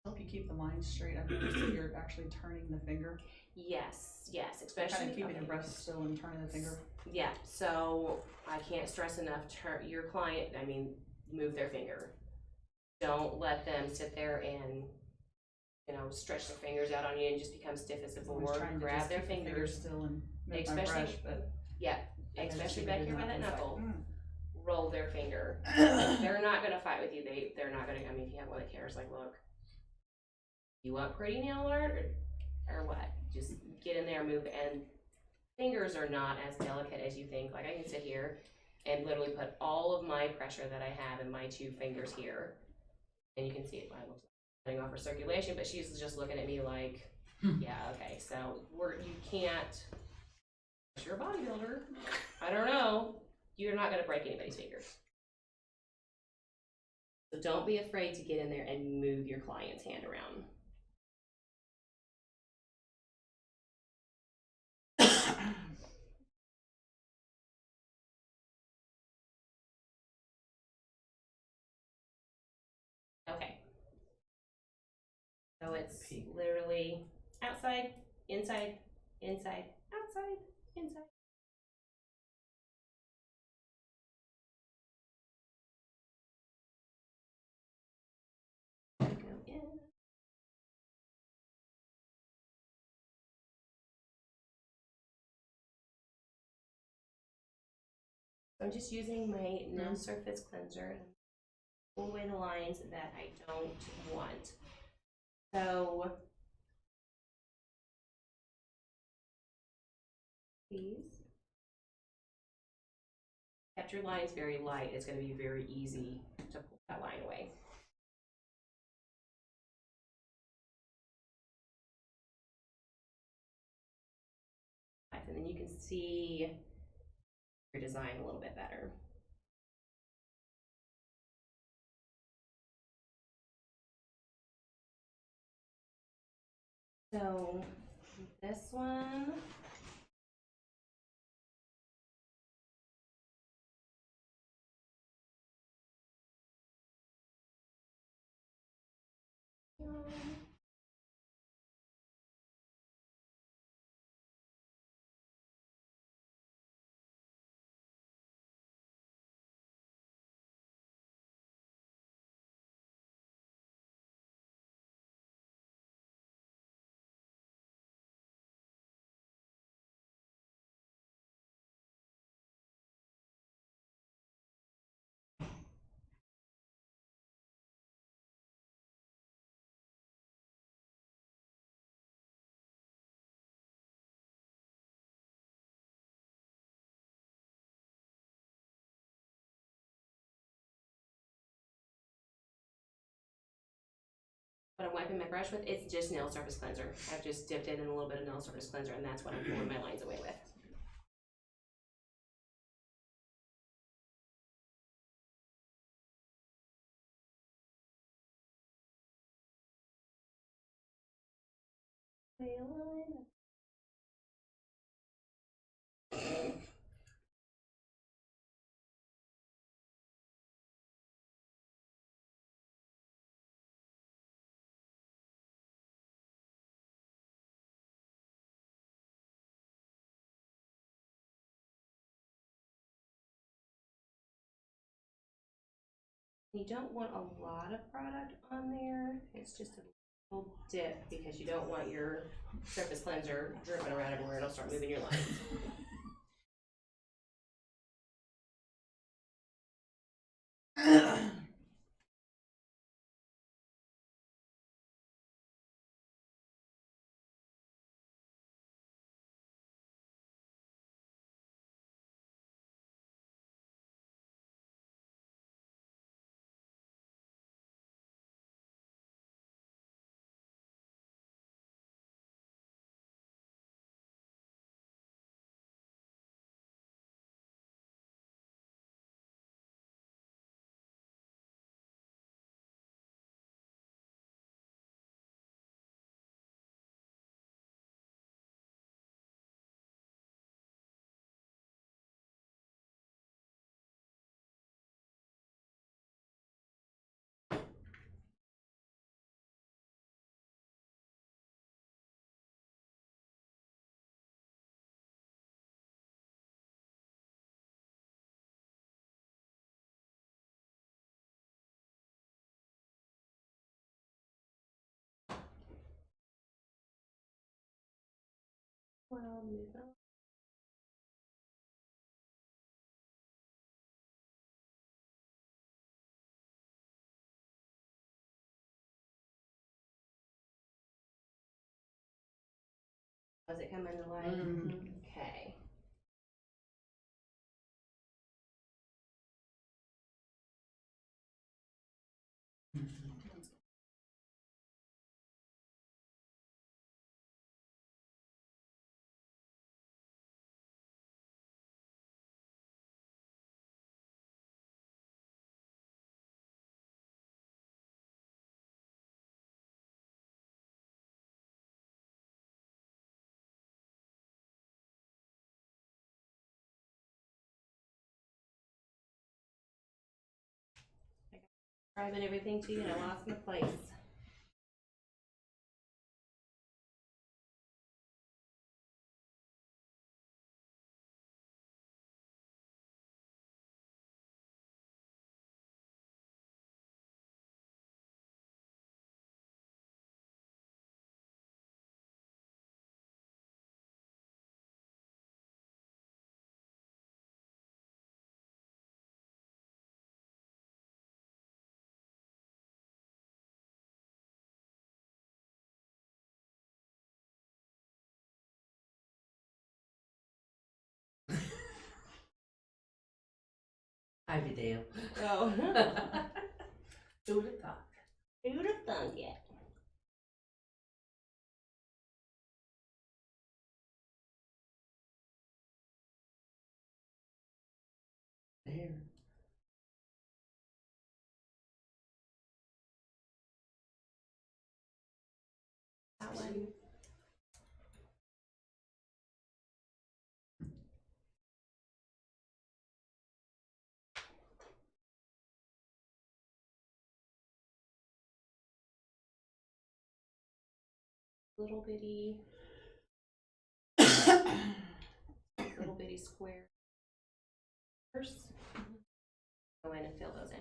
Help you keep the lines straight. I've noticed that you're actually turning the finger, Yes, especially kind of keeping okay. your breath still and turning the finger. Yeah, so I can't stress enough, your client, I mean, move their finger. Don't let them sit there and, you know, stretch their fingers out on you and just become stiff as a I'm always board. trying to Grab just their keep the finger fingers, still and move my especially- brush, but I just especially keep back doing here by that It's like, knuckle. Roll their finger. They're not gonna fight with you. They're not gonna, I mean, if you have one that cares, like, look, you want pretty nail art or what? Just get in there, move, and fingers are not as delicate as you think. Like, I can sit here and literally put all of my pressure that I have in my two fingers here, and you can see it. It looks like cutting off her circulation, but she's just looking at me like, yeah, okay. So you can't. You're a bodybuilder. I don't know. You're not gonna break anybody's fingers. So don't be afraid to get in there and move your client's hand around. Okay. So it's literally outside, inside, inside, outside, inside. Go in. I'm just using my no surface cleanser and pull away the lines that I don't want. So please. Kept your lines very light, it's going to be very easy to pull that line away. And then you can see your design a little bit better. So this one. What I'm wiping my brush with, it's just nail surface cleanser. I've just dipped it in a little bit of nail surface cleanser, and that's what I'm pulling my lines away with. You don't want a lot of product on there. It's just a little dip because you don't want your surface cleanser dripping around everywhere. It'll start moving your lines. Well, move on. Does it come into light? Okay. Describing everything to you, and I lost my place. I'd be damned. Oh. Who'd have thought? Who'd have thunk it? There. That one. little bitty squares. Go in and fill those in.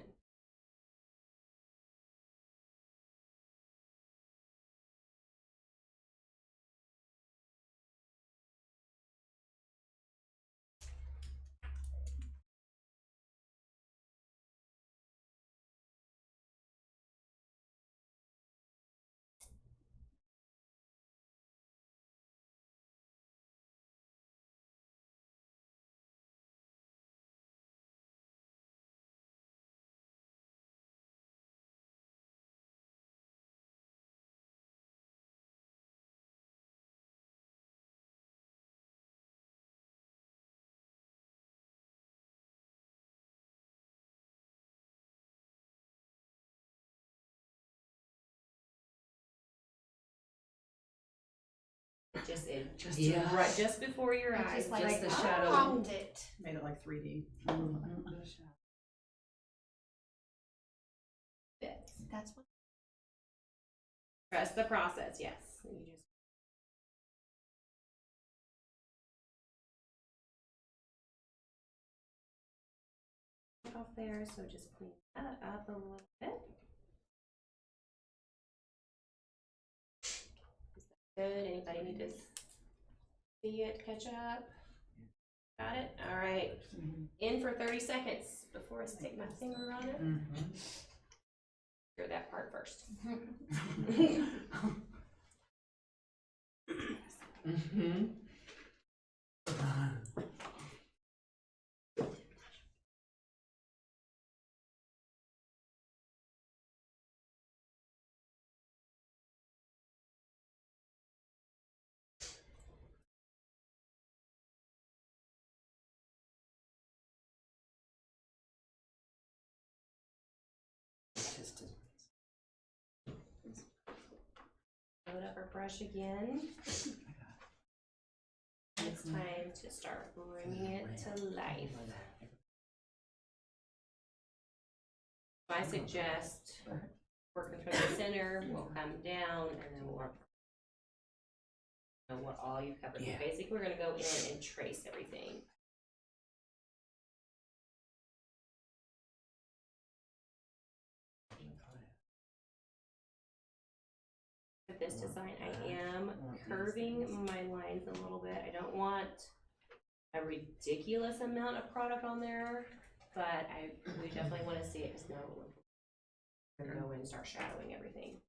Just before your I eyes, just like just the I shadow. found it. Made it like 3D. Bits. That's what. Trust the process, yes. You just off there, so just clean that up a little bit. Is that good? Anybody need to see it catch up? Got it? All right. In for 30 seconds before I stick my finger on it. Hear that part first. Load up our brush again. It's time to start bringing it to life. I suggest working from the center, we'll come down, and then we'll work on what all you've covered. So basically, we're going to go in and trace everything. With this design, I am curving my lines a little bit. I don't want a ridiculous amount of product on there, but we definitely want to see it because now we're going to go in and start shadowing everything.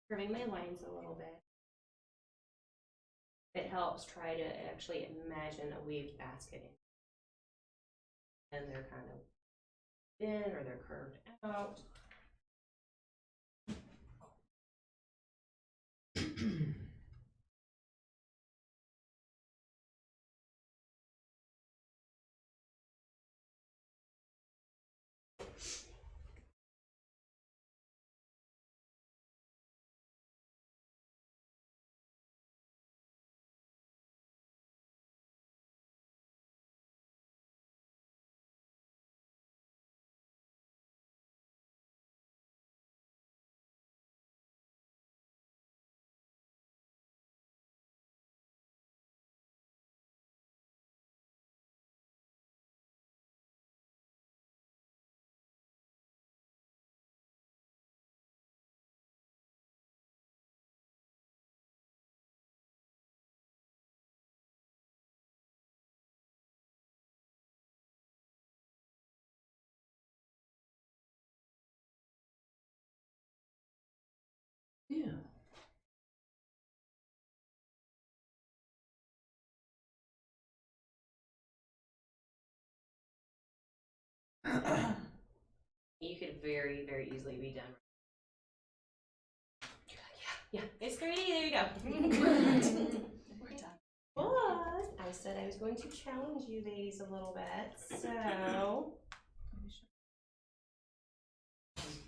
Curving my lines a little bit. It helps try to actually imagine a weaved basket. And they're kind of thin or they're curved out. Yeah. You could very, very easily be done. Yeah, it's 3D, there you go. We're done. But I said I was going to challenge you ladies a little bit, so.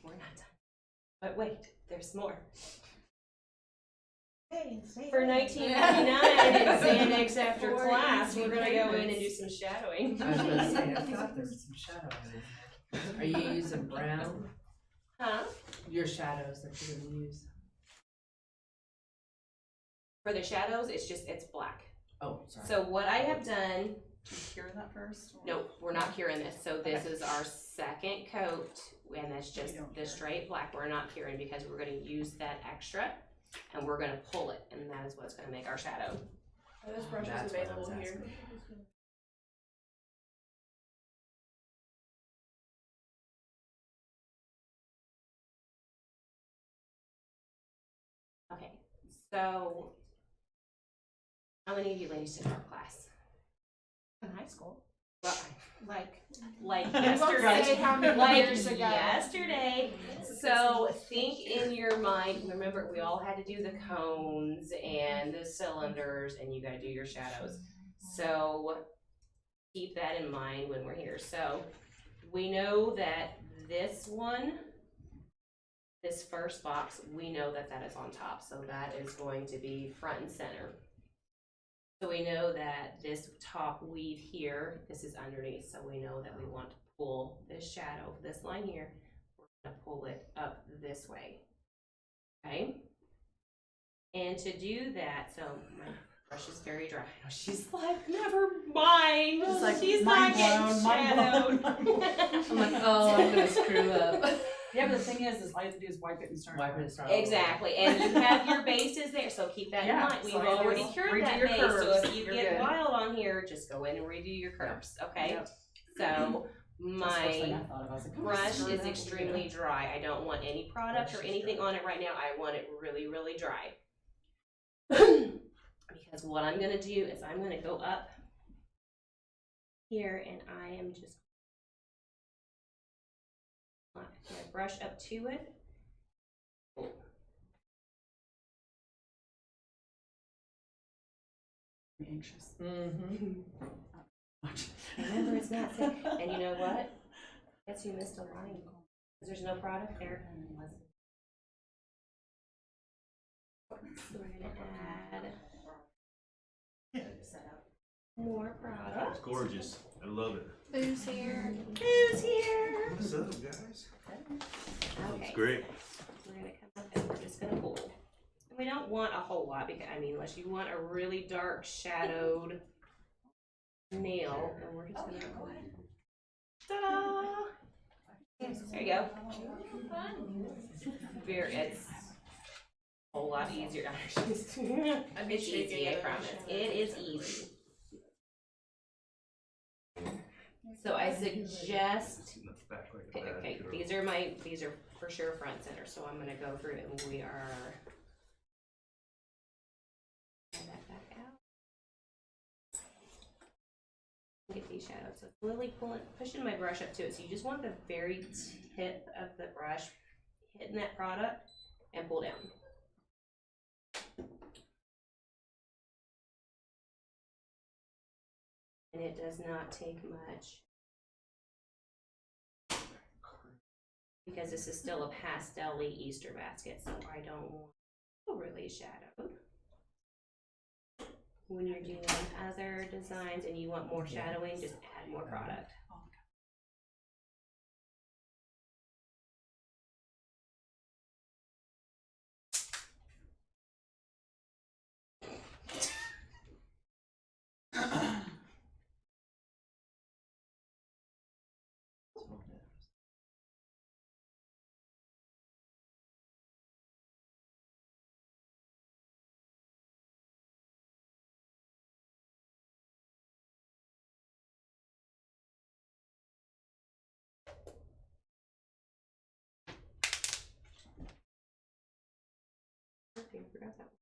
We're not done. But wait, there's more. For $19.99 in Xanax after class, we're gonna go in and do some shadowing. I was gonna say, I thought there was some shadowing in there. Are you using brown? Huh? Your shadows that you're gonna use? For the shadows, it's black. Oh, sorry. So what I have done, Do you cure that first? or- nope, we're not curing this. So this Okay. is our second coat, and that's just We don't the cure. straight black. We're not curing because we're gonna use that extra, and we're gonna pull it, and that is what's gonna make our shadow. Are those brushes That's what I was available here? asking. Okay, so how many of you ladies took art class? In high school, Well, like, like I won't yesterday. say how many Like years ago. yesterday. So think in your mind, remember we all had to do the cones and the cylinders and you gotta do your shadows. So keep that in mind when we're here. So we know that this one, this first box, we know that that is on top. So that is going to be front and center. So we know that this top weave here, this is underneath. So we know that we want to pull this shadow, this line here, we're gonna pull it up this way, okay? And to do that, so my brush is very dry. I know she's like, never mind, It's like, she's not mind getting blown, mind shadowed. blown, mind blown. I'm like, oh, I'm gonna screw up. Yeah, but the thing is all you have to do is wipe it and start. Wipe it and start. Exactly, and you have your bases there, so keep that in Yeah, mind. We've so already just cured redo that your base, so curves. if you You're get good. wild on here, just go in and redo your curves, okay? Yep. So That's the first thing my I thought of. I was like, brush screw is that. extremely dry. I don't want any product or Brush is anything dry. on it right now. I want it really, really dry. Because what I'm gonna do is I'm gonna go up here and I am just gonna brush up to it. I'm anxious. Mm-hmm. Remember, it's not thick. And you know what? Guess you missed a line. Because there's no product there. So we're gonna add more product. It's gorgeous. I love it. Who's here? Who's here? What's up, guys? Okay. It's great. We're gonna come up and we're just gonna pull. And we don't want a whole lot because, I mean, unless you want a really dark shadowed nail, and we're just gonna go ahead. Ta-da! There you go. It's a whole lot easier. It's easy, I promise. It is easy. So I suggest, Back like a okay, bad these are for sure front center, so I'm gonna go through and we are. Pull that back out. Get these shadows. So slowly pushing my brush up to it. So you just want the very tip of the brush hitting that product and pull down. And it does not take much. Because this is still a pastel-y Easter basket, so I don't want overly shadowed. When you're doing other designs and you want more shadowing, just add more product. Okay, I forgot that one.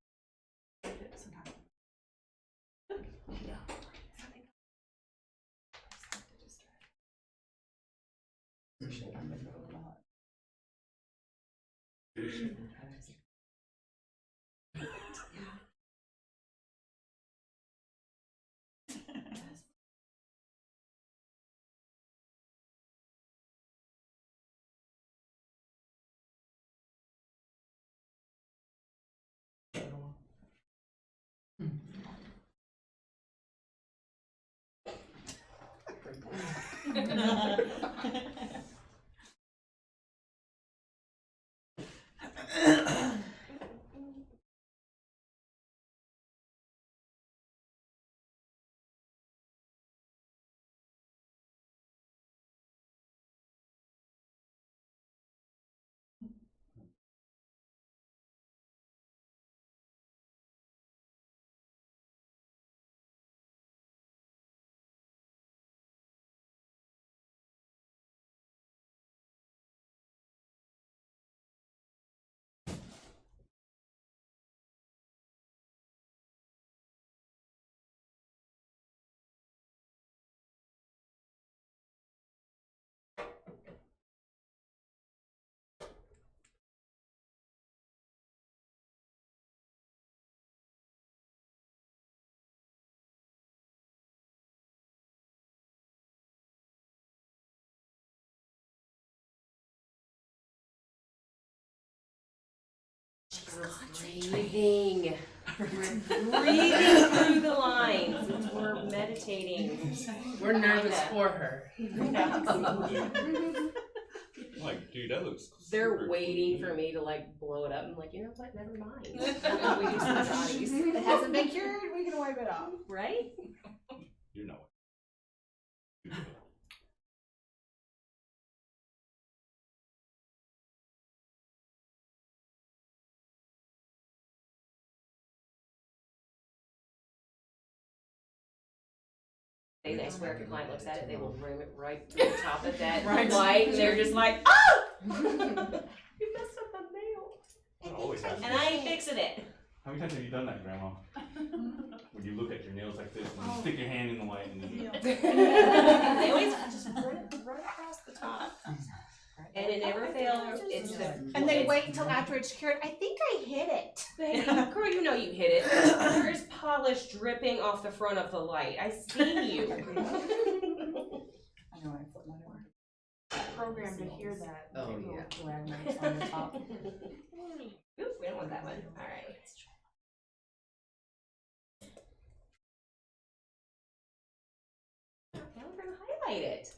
Breathing. We're breathing through the lines. We're meditating. We're nervous Kinda. for her. Like, dude, that looks. They're super waiting cool. for me to like blow it up. I'm like, you know what? Never mind. We do some bodies, It hasn't been cured, we can wipe it off. right? You know it. I swear, if a client looks at it, they will room it right through the top of that Right. light, and they're just like, oh! You messed up my nail. It always happens. And I ain't fixing it. How many times have you done that, Grandma? When you look at your nails like this and you stick your hand in the light and then you. They always just run across the top. And it never fails. It's the And they wait until after it's cured, I think I hit it. Girl, you know you hit it. There is polish dripping off the front of the light. I seen you. I know, I flipped mine over. Programmed to hear that. Oh, little yeah. drag marks on the top. Oops, we don't want that one. All right. Now we're gonna highlight it.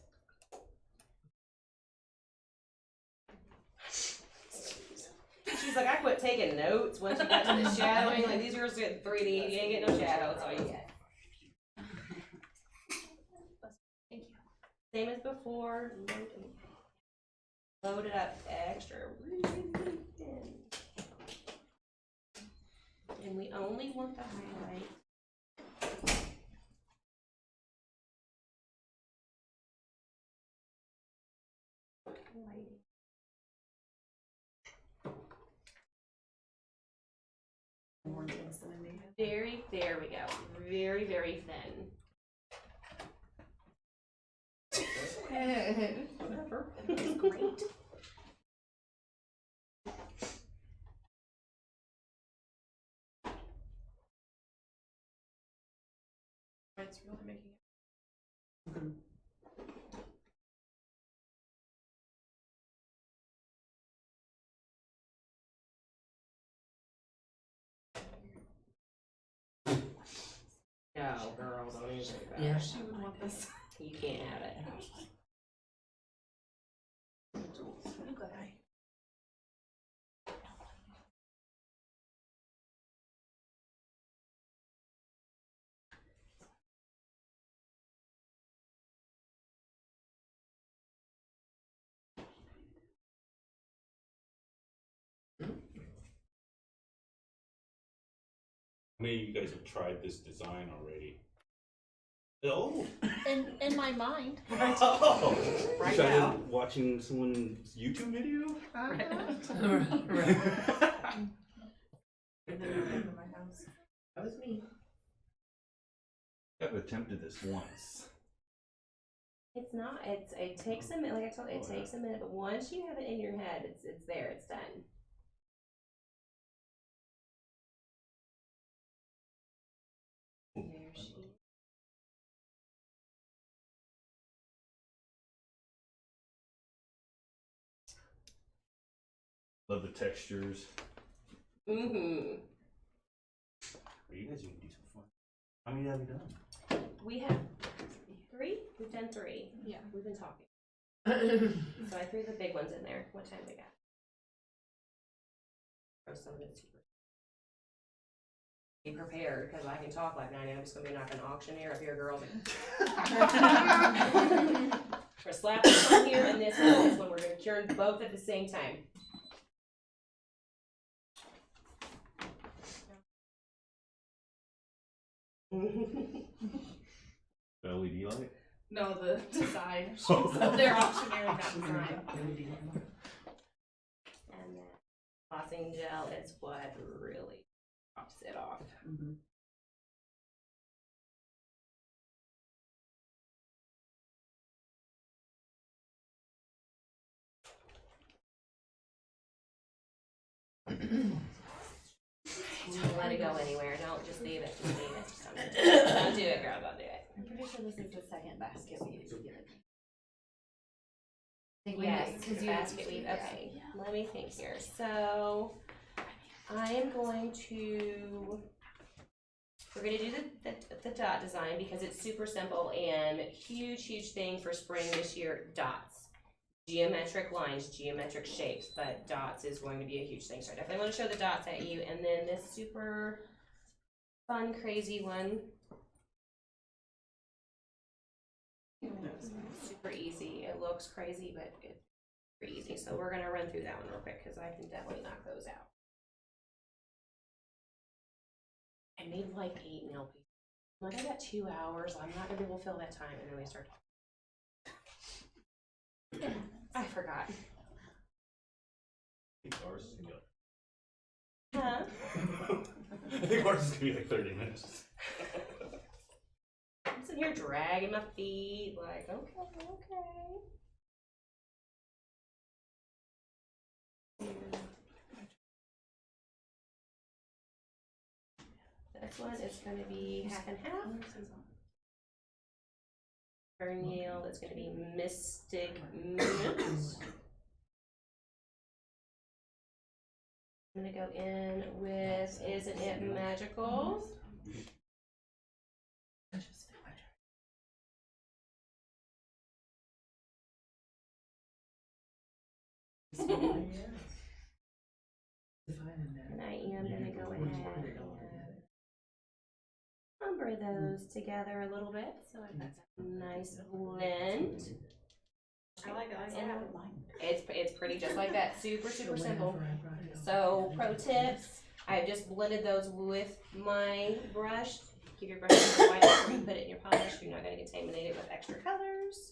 She's like, I quit taking notes once you got to the shadowing. Like, these girls get 3D, you ain't get no shadow, that's all you get. Thank you. Same as before. Load it up extra, really thin. And we only want the highlight. Lighting. More intense than I need. Very, there we go. Very, very thin. Whatever. It's great. It's really making it. No, girl, don't even think about Yeah, it. she would want this. You can't have it. How many of you guys have tried this design already? Oh! In my mind. Oh! Right You started now. watching someone's YouTube video? Right. And then you came to my house. That was me. I've attempted this once. It's not, it takes a minute, like I told you, it takes a minute, but once you have it in your head, it's there, it's done. There she is. Love the textures. Mm-hmm. You guys need to do some fun. How many have you done? We have 3. We've done 3. Yeah. We've been talking. So I threw the big ones in there. What time we got? Throw some of it super. Be prepared, because I can talk like I know I'm just gonna be knocking an auctioneer up here, girls. We're slapping this one here and this one. We're gonna cure both at the same time. The LED light? No, the design. So they're auctioneering that design. And then flossing gel is what really tops it off. Mhm. Don't let it go anywhere. Don't just leave it. Just leave it. Don't do it, girl. Don't do it. I'm pretty sure this is the second basket we've given. Yes, basket weave. Okay, let me think here. So I am going to. We're gonna do the dot design because it's super simple and huge thing for spring this year. Dots, geometric lines, geometric shapes, but dots is going to be a huge thing. So I definitely want to show the dots at you, and then this super fun, crazy one. Super easy. It looks crazy, but it's super easy. So we're gonna run through that one real quick because I can definitely knock those out. I made like 8 nail pieces. I'm like, I got 2 hours. I'm not gonna be able to fill that time, and then we start talking. I forgot. I think ours is gonna be Huh? I think ours is gonna be like 30 minutes. I'm sitting here dragging my feet, like, okay. This one is going to be half and half. Her nail is going to be Mystic Minutes. I'm going to go in with Isn't It Magical? And I am going to go ahead and umber those together a little bit so I've got that nice blend. I like it. And it's pretty just like that. Super simple. So pro tips, I've just blended those with my brush. Keep your brush white before you put it in your polish. You're not going to contaminate it with extra colors.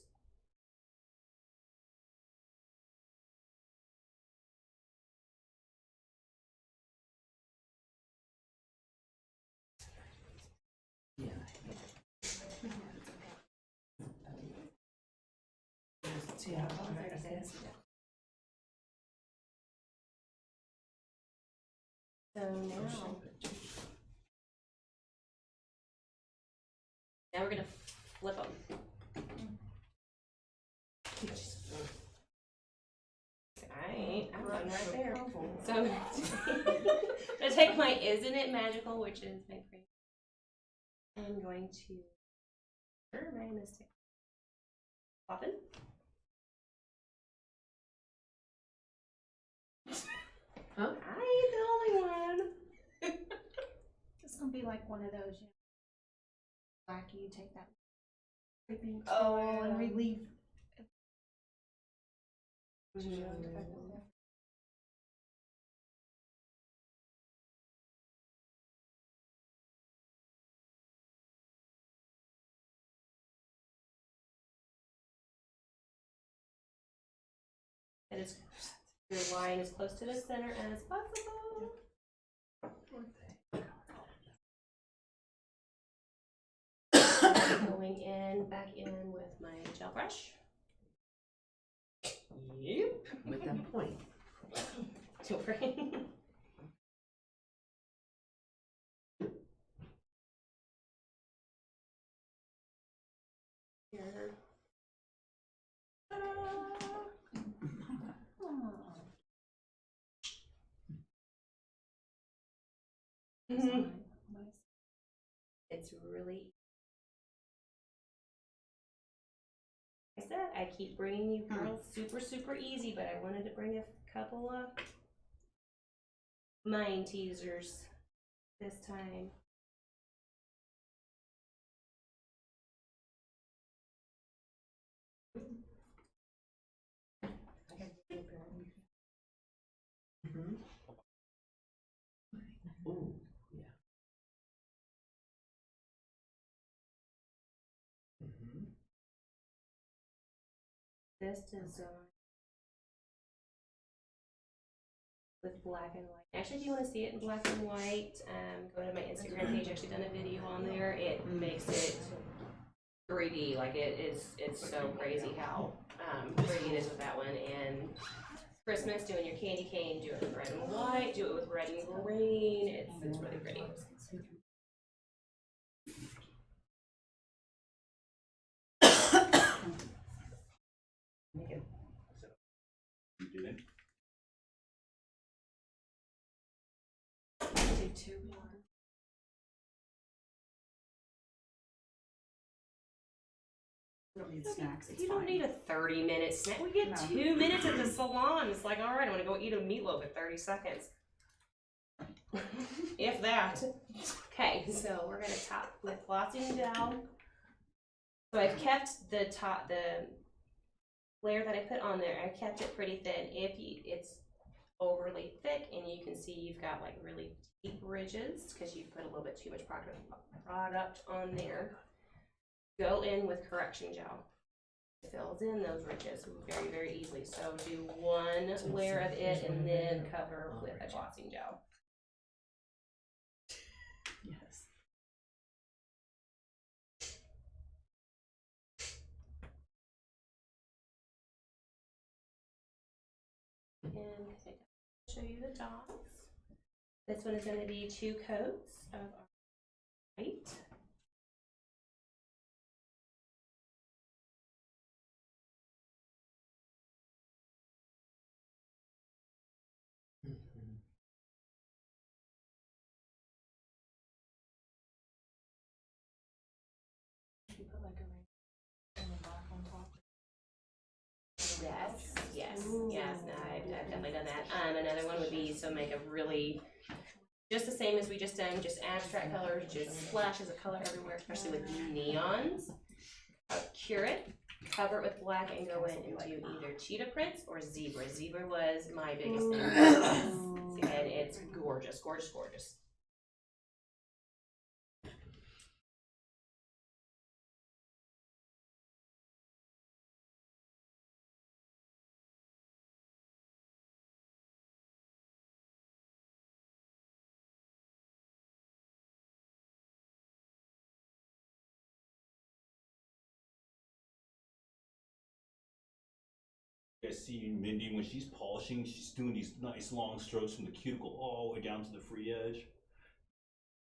So now we're gonna flip them. I'm done right there. So I'm gonna take my Isn't It Magical, which is my cream. I'm going to my Mystic Poppin'. Huh? I ain't the only one. It's gonna be like one of those, you know, wacky, you take that creeping Oh, and relieve. It is your line as close to the center as possible. Going in, back in with my gel brush. Yep. With that point. Don't worry. Here. It's really I keep bringing you girls super easy, but I wanted to bring a couple of mind teasers this time. Mhm. Ooh, yeah. Mhm. This design with black and white. Actually, if you want to see it in black and white, go to my Instagram page. I've actually done a video on there. It makes it 3D. Like it's so crazy how pretty it is with that one. And Christmas, doing your candy cane, do it with red and white, do it with red and green. It's really pretty. You didn't? Do 2 more. We don't need snacks, it's You don't fine. need a 30-minute snack. We get No. 2 minutes at the salon. It's like, all right, I'm gonna go eat a meatloaf in 30 seconds. If that. Okay, so we're gonna top with flossing gel. So I've kept the layer that I put on there, I kept it pretty thin. It's overly thick and you can see you've got like really deep ridges because you put a little bit too much product on there. Go in with correction gel. It fills in those ridges very easily. So do one layer of it and then cover with a glossing gel. Yes. And show you the dots. This one is going to be 2 coats of white. Mhm. You put like a ring and then black on top. Yes. No, I've definitely done that. Another one would be make a really just the same as we just done, just abstract colors, just splashes of color everywhere, especially with neons. Cure it, cover it with black, and go in and do either cheetah prints or zebra. Zebra was my biggest thing, and it's gorgeous. You guys see Mindy when she's polishing, she's doing these nice long strokes from the cuticle all the way down to the free edge.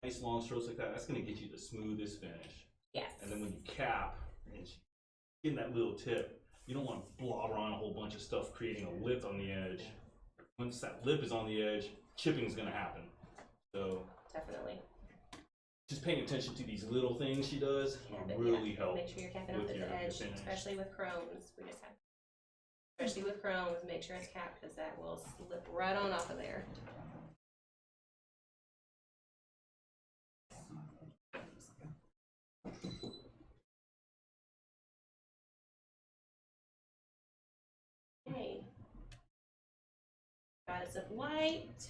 Nice long strokes like that, that's gonna get you the smoothest finish. Yes. And then when you cap, and she's getting that little tip, you don't want to blobber on a whole bunch of stuff, creating a lip on the edge. Once that lip is on the edge, chipping is gonna happen. So Definitely. just paying attention to these little things she does But really yeah, help. make sure you're capping off with at your the edge, finish. especially with chromes. Especially with chromes, make sure it's capped because that will slip right on off of there. Okay. Got us some white.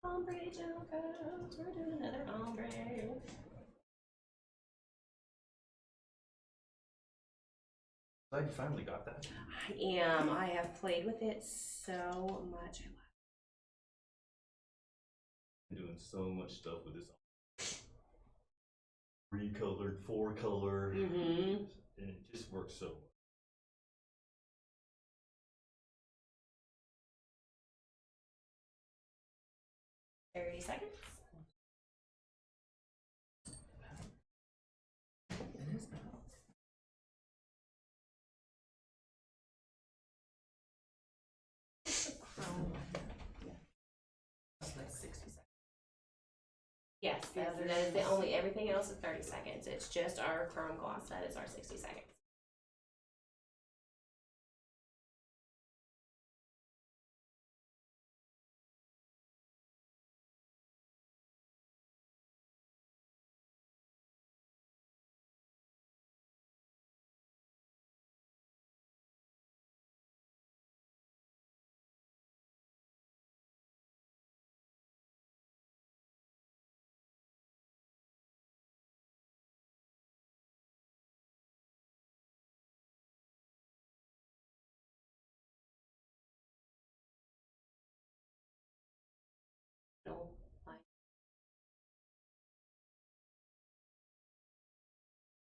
Ombre gel coats. We're doing another ombre. Glad you finally got that. I am. I have played with it so much. I'm doing so much stuff with this. 3-colored, 4-color, Mm-hmm. and it just works so well. 30 seconds. It is now. That's like 60 seconds. Yes, that is the only, everything else is 30 seconds. It's just our chrome gloss that is our 60 seconds.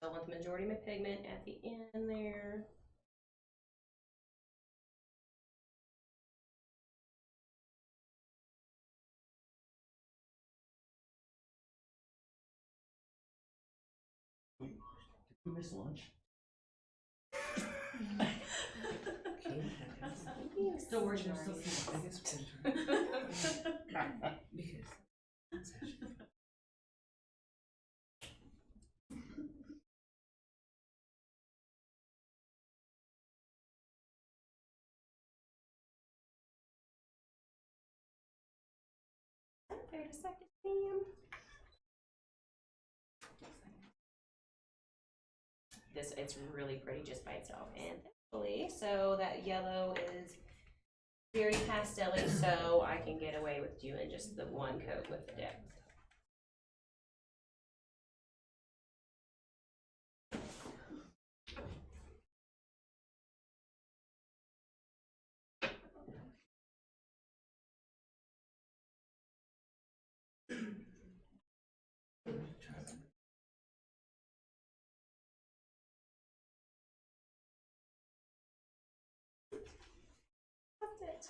I want the majority of my pigment at the end there. Did we miss lunch? Don't worry, there's still some. Biggest printer. Because. Wait a second, Sam. This, it's really pretty just by itself. And thankfully, so that yellow is very pastel-y, so I can get away with doing just the one coat with the dip. That's it.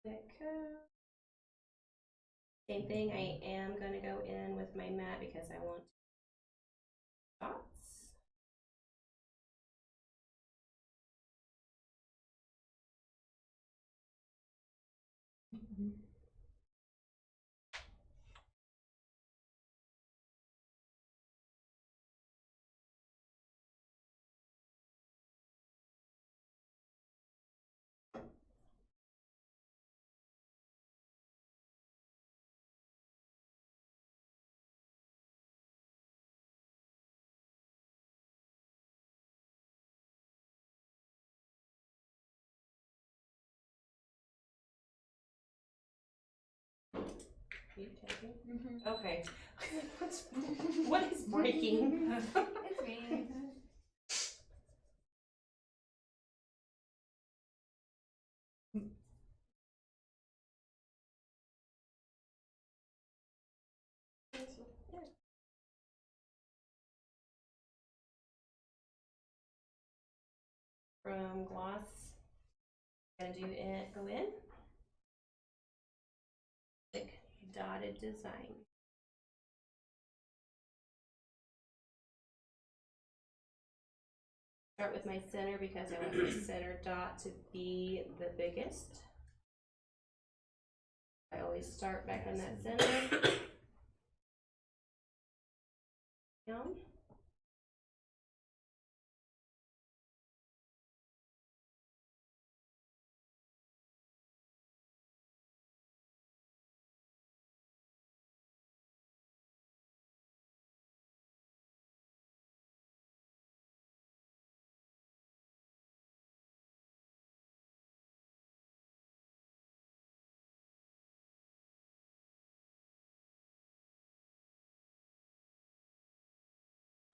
That coat. Same thing, I am gonna go in with my matte because I want dots. You taking? Okay. What is breaking? It's me. From gloss, gonna do it, go in. Thick dotted design. Start with my center because I want the center dot to be the biggest. I always start back in that center. Down.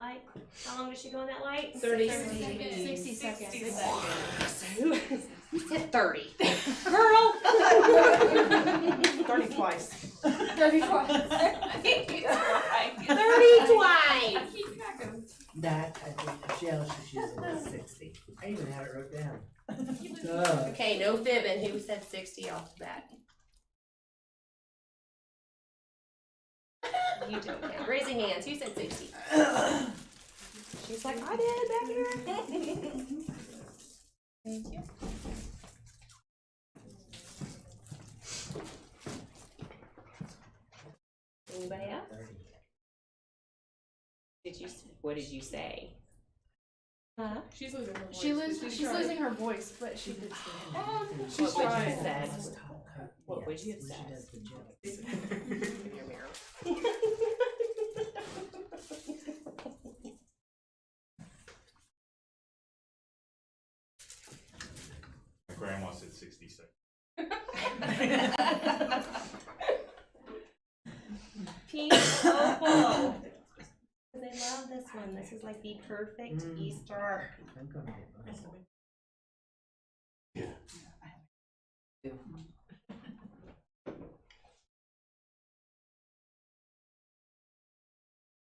Light. How long does she go on that light? 60 seconds. You said 30. Girl! 30 twice. 30 twice. 30 twice! That, I think, Gelish is using 60. I even had it wrote down. Okay, no fibbing. Who said 60 off the bat? You don't count. Raising hands. Who said 60? She's like, I did back here. Thank you. Anybody else? What did you say? Huh? She's losing her voice. She's losing her voice, but she did She's What would you trying. have said? What would you have said? In your mirror. My grandma said 66. Pink opal. Does anybody love this one. This is like the perfect Mm. Easter. I'm gonna get mine.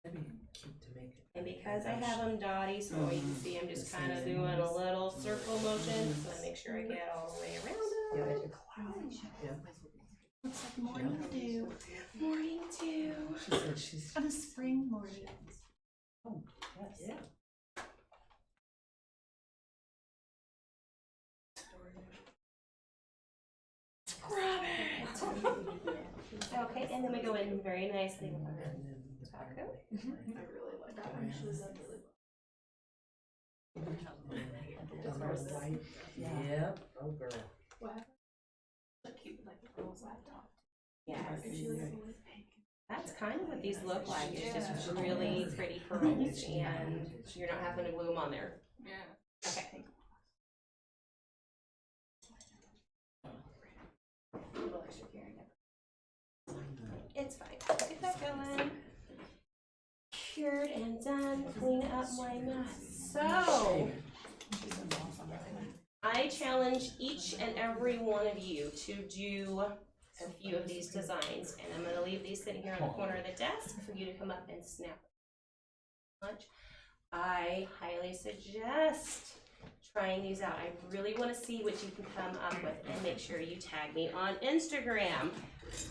That'd be cute to make it. And because I have them dotty, so you can see I'm just kind of doing a little circle motion, so I make sure I get all the way around Yeah, them. like a cloud. Yeah. Looks like morning dew Morning dew. She said she's. on a spring morning. Oh, yes. Yeah. Grab it. Okay, and then we go in very nicely with our And then the taco. part I really like that one. She was done really Double white. Yep. Oh, girl. well. Look cute, like a girl's laptop. Yes. If she was always pink. That's kind of what these look like. It's just really pretty pearls, and you're not having to glue them on there. Yeah. Okay. It's fine. Get that going. Cured and done. Clean up my mess. So, I challenge each and every one of you to do a few of these designs, and I'm gonna leave these sitting here on the corner of the desk for you to come up and snap. I highly suggest trying these out. I really want to see what you can come up with, and make sure you tag me on Instagram,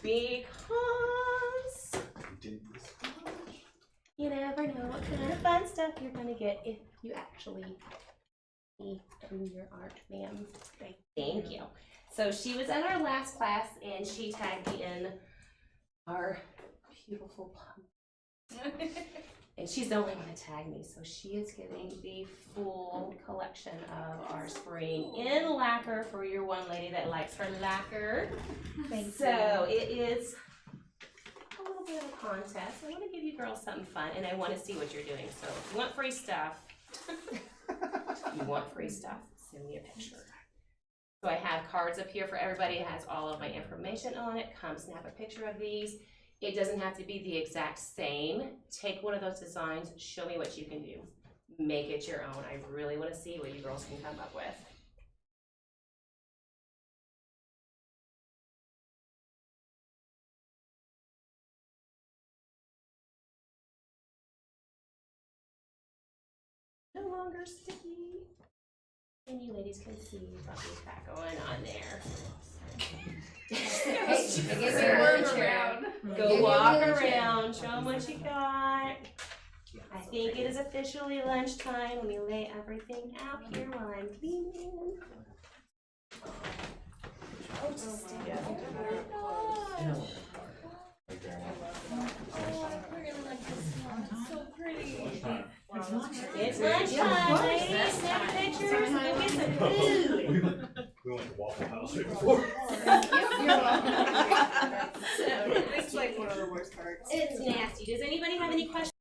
because you never know what kind of fun stuff you're gonna get if you actually do your art, ma'am. Thank you. So she was at our last class, and she tagged me in our beautiful pumpkin. And she's the only one to tag me, so she is getting the full collection of our spring in lacquer for your one lady that likes her lacquer. So it is a little bit of a contest. I want to give you girls something fun, and I want to see what you're doing. So if you want free stuff, send me a picture. So I have cards up here for everybody. It has all of my information on it. Come snap a picture of these. It doesn't have to be the exact same. Take one of those designs, show me what you can do. Make it your own. I really want to see what you girls can come up with. No longer sticky. And you ladies can see what we've got going on there. Go walk around, show them what you got. I think it is officially lunchtime. Let me lay everything out here while I'm cleaning. Oh, stay. No. It's lunchtime, ladies. Snap pictures. Go get some food. We went to Waffle House right before. It's like one of the worst parts. It's nasty. Does anybody have any questions?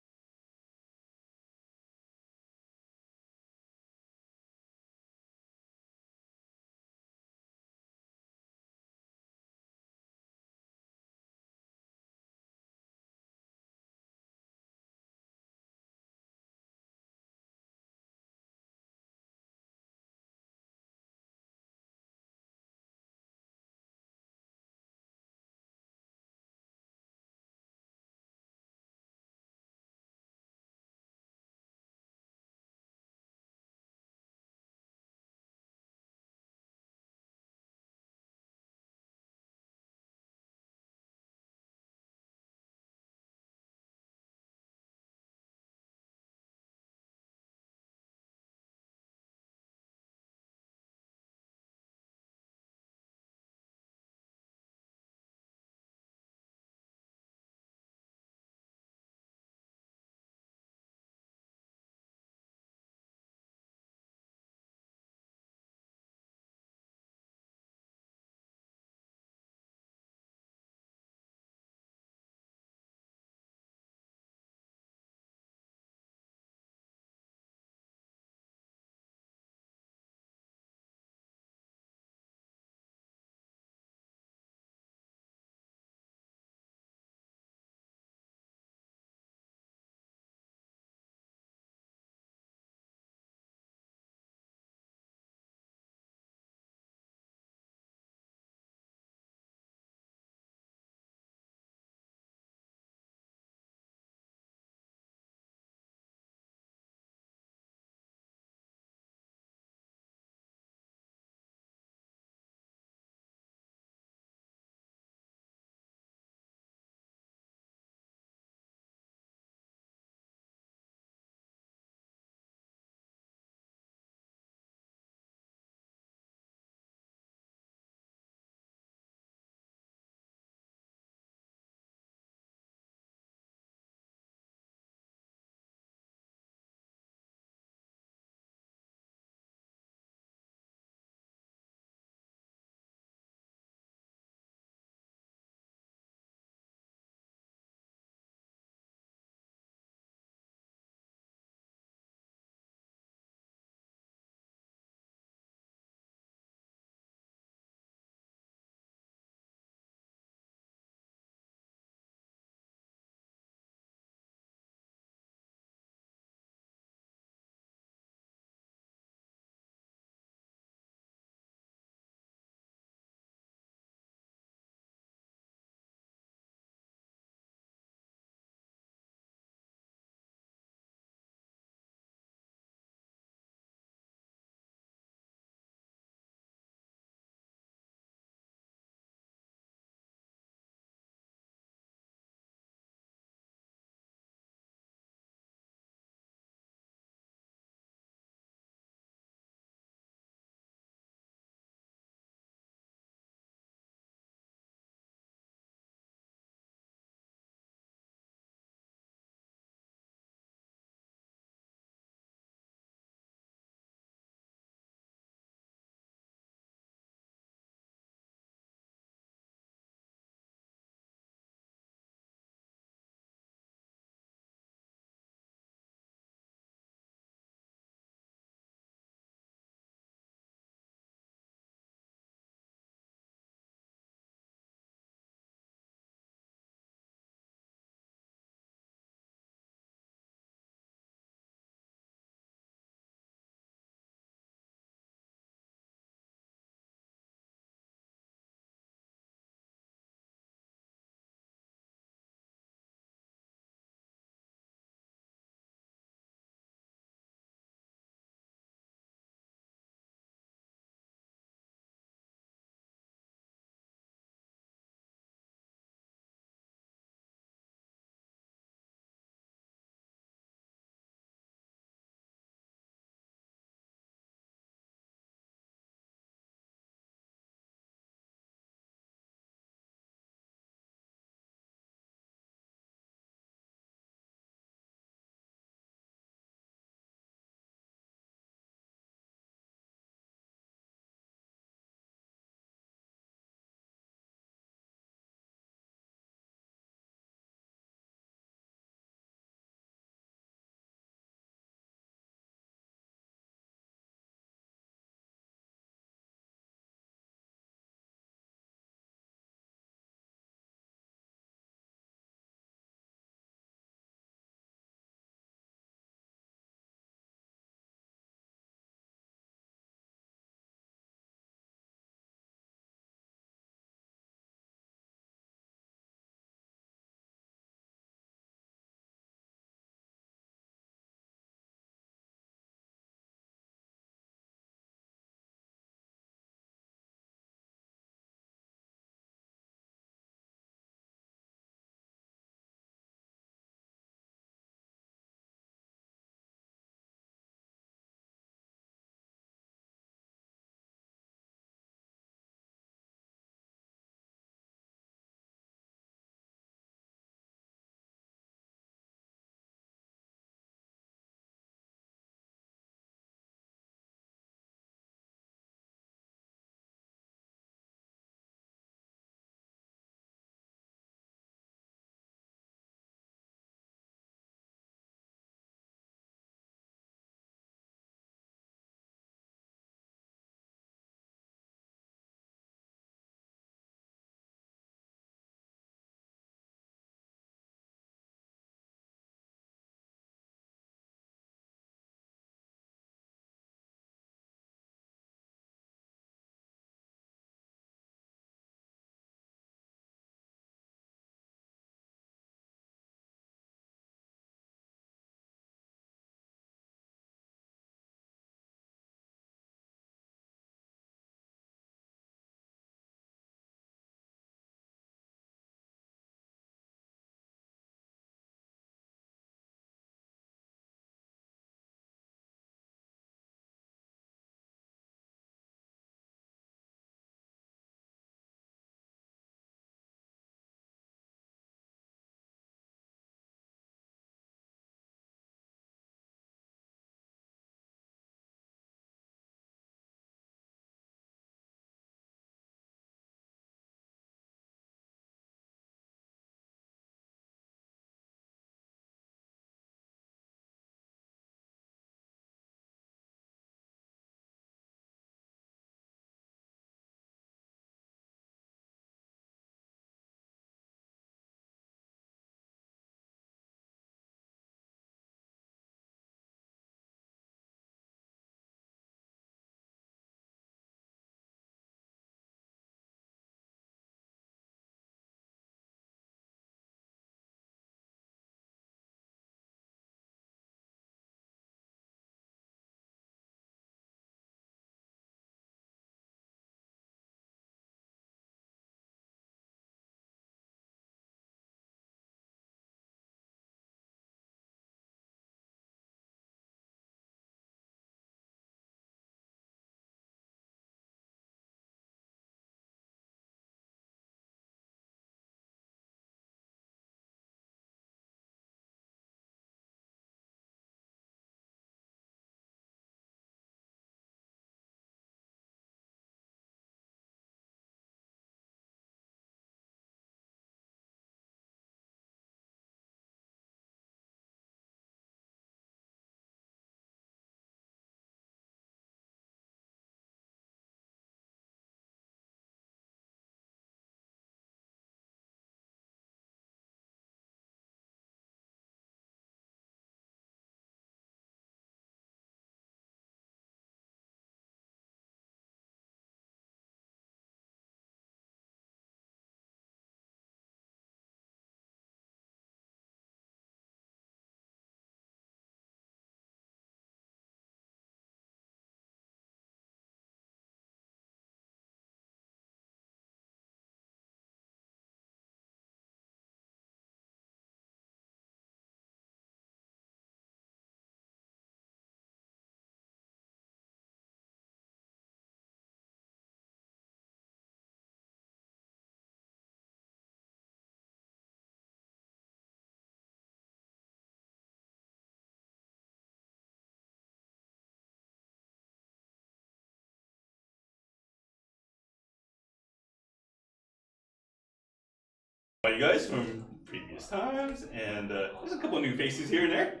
You guys from previous times, and there's a couple new faces here and there.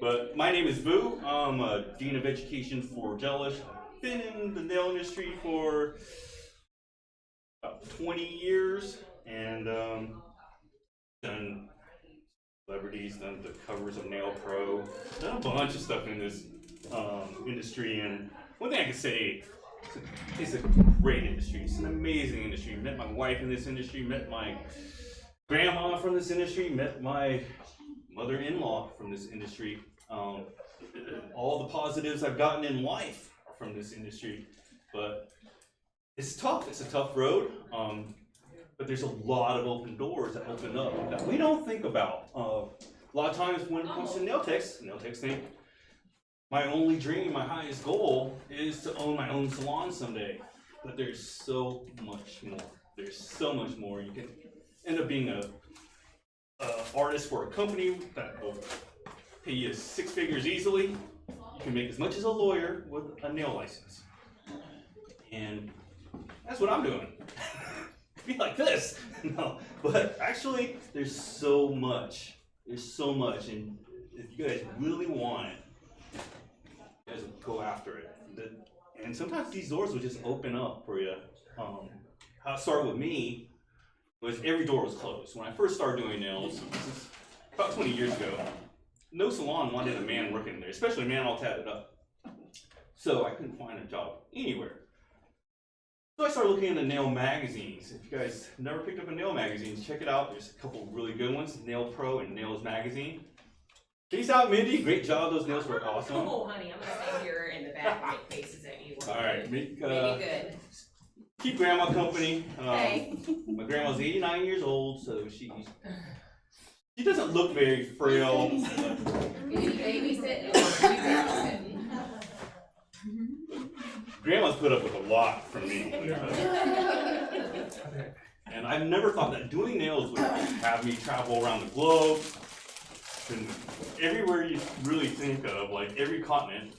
But my name is Vu. I'm a Dean of Education for Gelish. I've been in the nail industry for about 20 years, and done celebrities, done the covers of NailPro, done a bunch of stuff in this industry. And one thing I can say, it's a great industry. It's an amazing industry. Met my wife in this industry, met my grandma from this industry, met my mother-in-law from this industry. All the positives I've gotten in life are from this industry, but it's tough. It's a tough road, but there's a lot of open doors that open up that we don't think about. A lot of times when it comes to nail techs think my only dream, my highest goal is to own my own salon someday. But there's so much more. There's so much more. You can end up being a artist for a company that will pay you 6 figures easily. You can make as much as a lawyer with a nail license. And that's what I'm doing. Be like this. No, but actually there's so much. There's so much, and if you guys really want it, you guys will go after it. And sometimes these doors will just open up for you. How it started with me was every door was closed. When I first started doing nails, this is about 20 years ago, no salon wanted a man working there, especially a man all tatted up. So I couldn't find a job anywhere. So I started looking into nail magazines. If you guys never picked up a nail magazine, check it out. There's a couple really good ones, NailPro and Nails Magazine. Peace out, Mindy. Great job. Those nails were awesome. Oh, honey, I'm gonna stay here in the back and make faces at you. All right, Maybe good. keep grandma company. Okay. My grandma's 89 years old, so she doesn't look very frail. You babysitting? You babysitting? Grandma's put up with a lot from me. And I've never thought that doing nails would have me travel around the globe. And everywhere you really think of, like every continent,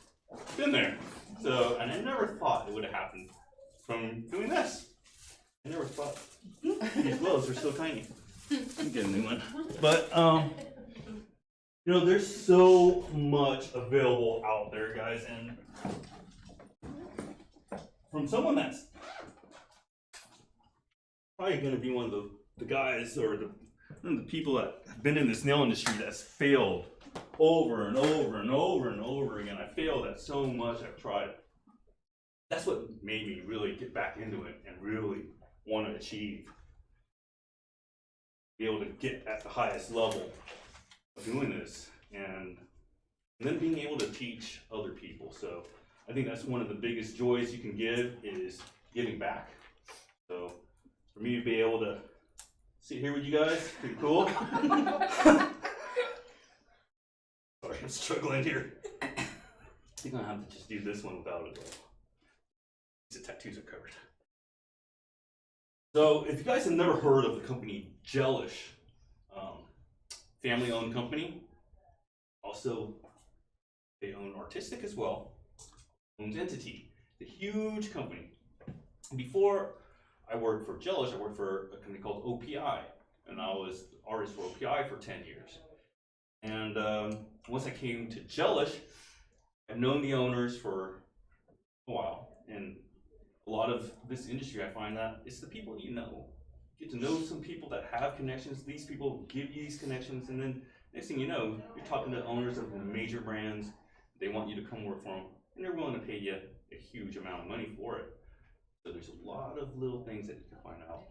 been there. So, and I never thought it would have happened from doing this. I never thought these gloves are so tiny. I'm getting a new one. But you know, there's so much available out there, guys, and from someone that's probably going to be one of the guys or one of the people that have been in this nail industry that's failed over and over and over and over again. I failed at so much. I've tried. That's what made me really get back into it and really want to achieve, be able to get at the highest level of doing this, and then being able to teach other people. So I think that's one of the biggest joys you can give is giving back. So for me to be able to sit here with you guys, pretty cool. Sorry, I'm struggling here. I think I'm gonna have to just do this one without it. The tattoos are covered. So if you guys have never heard of the company Gelish, family-owned company, also they own Artistic as well, owns Entity, the huge company. Before I worked for Gelish, I worked for a company called OPI, and I was the artist for OPI for 10 years. And once I came to Gelish, I've known the owners for a while, and a lot of this industry, I find that it's the people you know. Get to know some people that have connections. These people give you these connections, and then next thing you know, you're talking to owners of major brands. They want you to come work for them, and they're willing to pay you a huge amount of money for it. So there's a lot of little things that you can find out.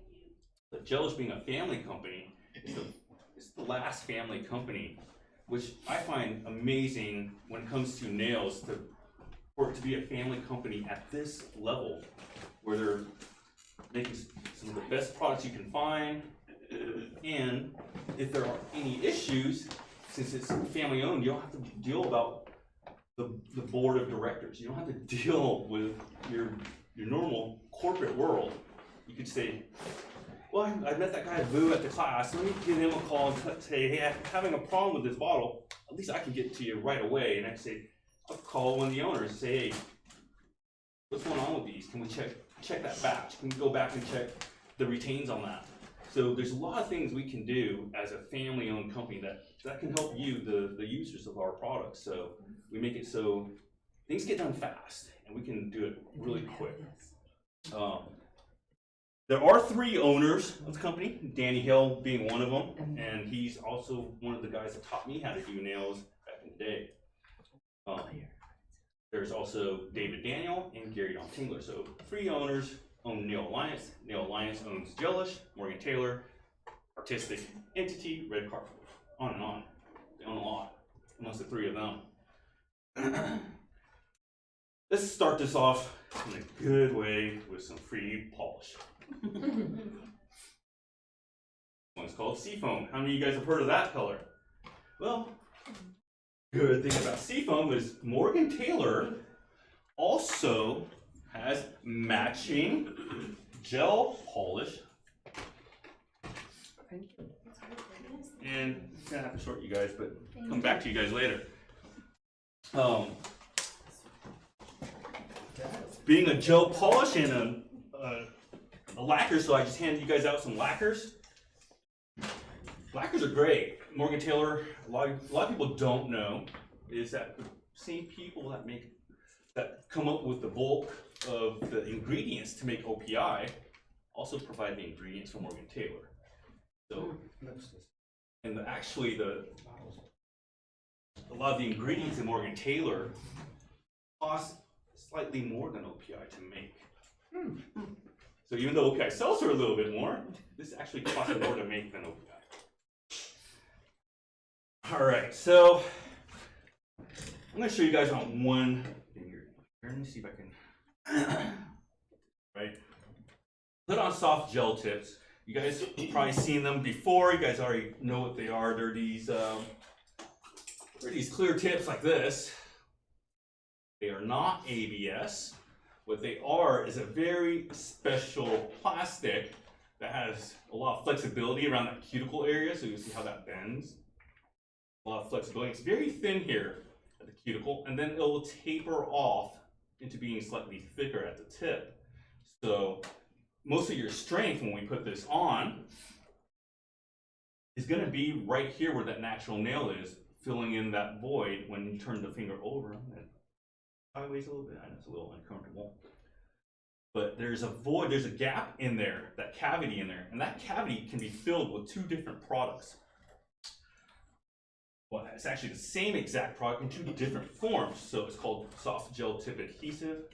But Gelish being a family company, it's the last family company, which I find amazing when it comes to nails, for it to be a family company at this level, where they're making some of the best products you can find, and if there are any issues, since it's family owned, you don't have to deal about the board of directors. You don't have to deal with your normal corporate world. You could say, well, I met that guy Vu at the class. Let me give him a call and say, hey, I'm having a problem with this bottle. At least I can get to you right away. And I say, I'll call one of the owners and say, hey, what's going on with these? Can we check that batch? Can we go back and check the retains on that? So there's a lot of things we can do as a family-owned company that can help you, the users of our products. So we make it so things get done fast and we can do it really quick. There are 3 owners of the company, Danny Hill being one of them, and he's also one of the guys that taught me how to do nails back in the day. There's also David Daniel and Gary Don Tingler. So 3 owners own Nail Alliance. Nail Alliance owns Gelish, Morgan Taylor, Artistic Entity, Red Carpet, on and on. They own a lot, amongst the 3 of them. Let's start this off in a good way with some free polish. One's called Seafoam. How many of you guys have heard of that color? Well, good thing about Seafoam is Morgan Taylor also has matching gel polish. And I'm gonna have to short you guys, but come back to you guys later. Being a gel polish and a lacquer, so I just handed you guys out some lacquers. Lacquers are great. Morgan Taylor, a lot of people don't know, is that the same people that come up with the bulk of the ingredients to make OPI also provide the ingredients for Morgan Taylor. So, and actually a lot of the ingredients in Morgan Taylor cost slightly more than OPI to make. So even though OPI sells for a little bit more, this actually costs more to make than OPI. All right, so I'm going to show you guys on one finger. Here, let me see if I can. Right, put on soft gel tips. You guys have probably seen them before. You guys already know what they are. They're these clear tips like this. They are not ABS. What they are is a very special plastic that has a lot of flexibility around that cuticle area. So you see how that bends. A lot of flexibility. It's very thin here at the cuticle, and then it will taper off into being slightly thicker at the tip. So most of your strength when we put this on is going to be right here where that natural nail is, filling in that void when you turn the finger over. And sideways a little bit. I know it's a little uncomfortable. But there's a void, there's a gap in there, that cavity in there, and that cavity can be filled with 2 different products. Well, it's actually the same exact product in 2 different forms. So it's called soft gel tip adhesive.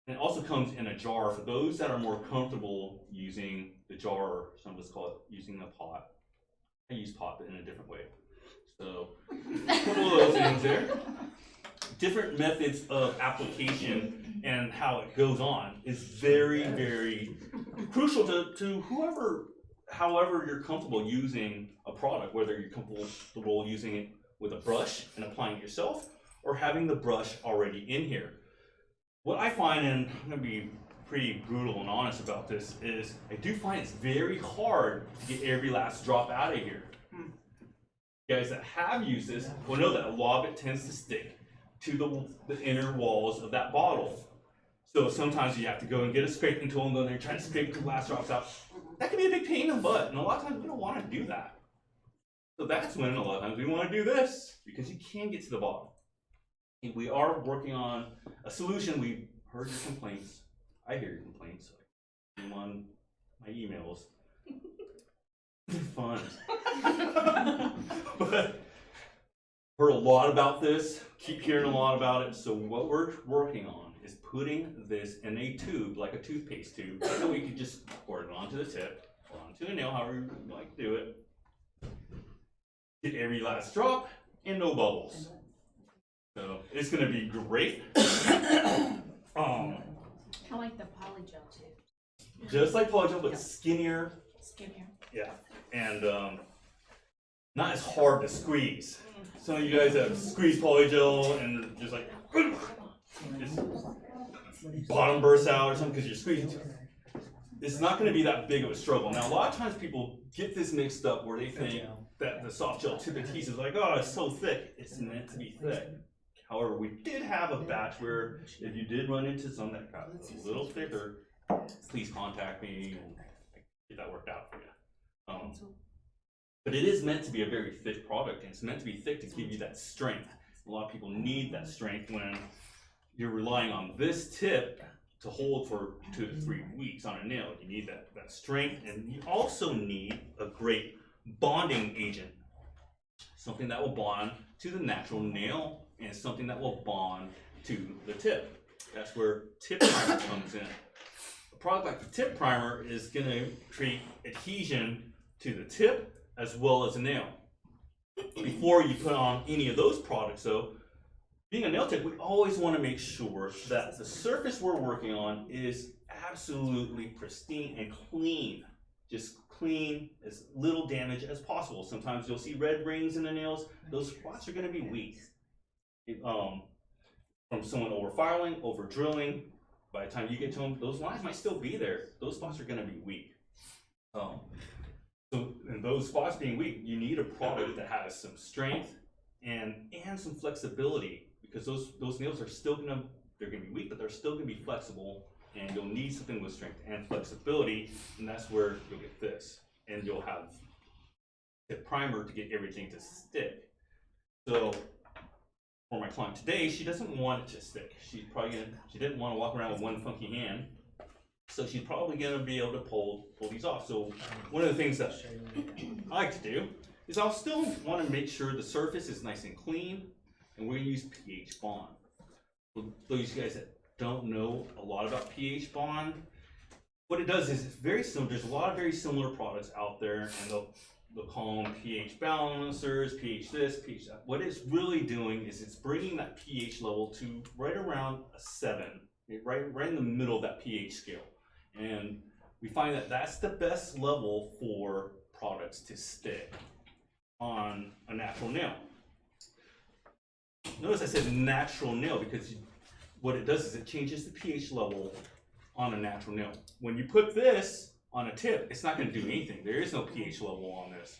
And it also comes in a jar for those that are more comfortable using the jar, or some of us call it using a pot. I use pot, but in a different way. So a couple of those things there. Different methods of application and how it goes on is very, very crucial to however you're comfortable using a product, whether you're comfortable using it with a brush and applying it yourself, or having the brush already in here. What I find, and I'm going to be pretty brutal and honest about this, is I do find it's very hard to get every last drop out of here. You guys that have used this will know that a lot of it tends to stick to the inner walls of that bottle. So sometimes you have to go and get a scraping tool and go in there and try to scrape the last drops out. That can be a big pain in the butt, and a lot of times we don't want to do that. So that's when a lot of times we want to do this, because you can get to the bottom. And we are working on a solution. We've heard your complaints. I hear your complaints. I'm on my emails. They're fun. But heard a lot about this, keep hearing a lot about it. So what we're working on is putting this in a tube, like a toothpaste tube, so we could just pour it onto the tip, or onto the nail, however you like to do it. Get every last drop and no bubbles. So it's gonna be great. I like the polygel too. Just like polygel, but skinnier. Skinnier. Yeah, and not as hard to squeeze. Some of you guys have squeezed polygel and just like just bottom bursts out or something because you're squeezing too. It's not going to be that big of a struggle. Now, a lot of times people get this mixed up where they think that the soft gel tip adhesive is like, oh, it's so thick. It's meant to be thick. However, we did have a batch where if you did run into some that got a little thicker, please contact me and get that worked out for you. But it is meant to be a very thick product, and it's meant to be thick to give you that strength. A lot of people need that strength when you're relying on this tip to hold for 2 to 3 weeks on a nail. You need that strength, and you also need a great bonding agent. Something that will bond to the natural nail, and something that will bond to the tip. That's where tip primer comes in. A product like the tip primer is gonna create adhesion to the tip as well as the nail. Before you put on any of those products though, being a nail tech, we always want to make sure that the surface we're working on is absolutely pristine and clean. Just clean, as little damage as possible. Sometimes you'll see red rings in the nails. Those spots are going to be weak. From someone over filing, over drilling, by the time you get to them, those lines might still be there. Those spots are going to be weak. So in those spots being weak, you need a product that has some strength and some flexibility, because those nails are still gonna be weak, but they're still gonna be flexible, and you'll need something with strength and flexibility, and that's where you'll get this, and you'll have the primer to get everything to stick. So for my client today, she doesn't want it to stick. She didn't want to walk around with one funky hand. So she's probably going to be able to pull these off. So one of the things that I like to do is I'll still want to make sure the surface is nice and clean, and we're going to use pH bond. For those of you guys that don't know a lot about pH bond, what it does is it's very similar. There's a lot of very similar products out there, and they'll call them pH balancers, pH this, pH that. What it's really doing is it's bringing that pH level to right around a 7, right in the middle of that pH scale. And we find that that's the best level for products to stick on a natural nail. Notice I said natural nail because what it does is it changes the pH level on a natural nail. When you put this on a tip, it's not going to do anything. There is no pH level on this.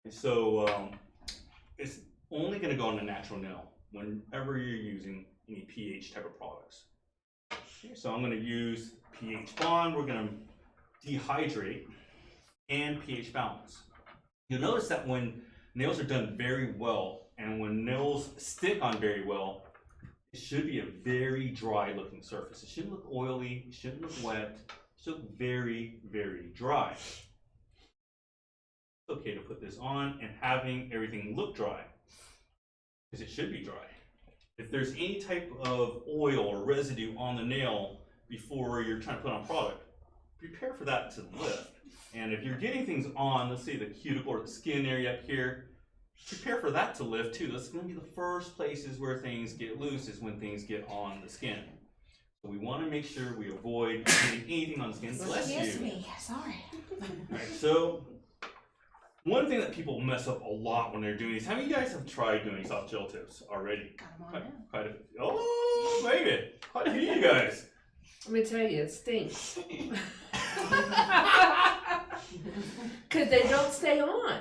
And so it's only going to go on a natural nail whenever you're using any pH type of products. So I'm going to use pH bond, we're going to dehydrate, and pH balance. You'll notice that when nails are done very well, and when nails stick on very well, it should be a very dry looking surface. It shouldn't look oily, it shouldn't look wet, it should look very, very dry. It's okay to put this on and having everything look dry, because it should be dry. If there's any type of oil or residue on the nail before you're trying to put on product, prepare for that to lift. And if you're getting things on, let's say the cuticle or the skin area up here, prepare for that to lift too. That's going to be the first places where things get loose, is when things get on the skin. So we want to make sure we avoid getting anything on the skin. Bless you. Excuse me, sorry. Alright, so one thing that people mess up a lot when they're doing these, how many of you guys have tried doing soft gel tips already? Got them on now. Quite a few. Oh, maybe. Quite a few of you guys. Let me tell you, it stinks. Because they don't stay on.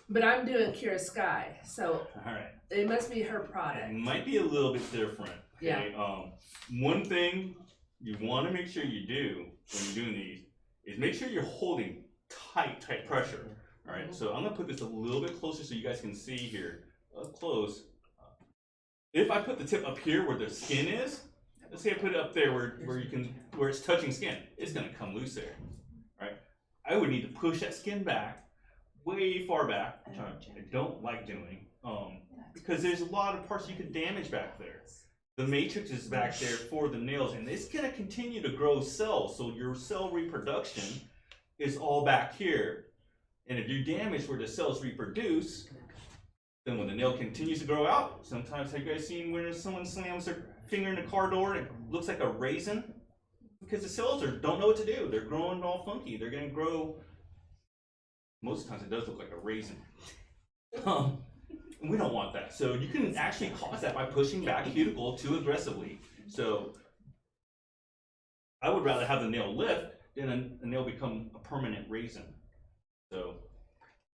But I'm doing Kira Sky, so Alright. it must be her It product. might be a little bit different. Okay? One thing you want to make sure you do when you're doing these is make sure you're holding tight pressure. Alright, so I'm going to put this a little bit closer so you guys can see here. Up close. If I put the tip up here where the skin is, let's say I put it up there where it's touching skin, it's going to come loose there. Right? I would need to push that skin back, way far back, which I don't like doing, because there's a lot of parts you could damage back there. The matrix is back there for the nails, and it's going to continue to grow cells, so your cell reproduction is all back here. And if you damage where the cells reproduce, then when the nail continues to grow out, sometimes have you guys seen when someone slams their finger in the car door and it looks like a raisin? Because the cells don't know what to do. They're growing all funky. They're going to grow. Most of the times it does look like a raisin. We don't want that. So you can actually cause that by pushing back cuticle too aggressively. So I would rather have the nail lift than a nail become a permanent raisin. So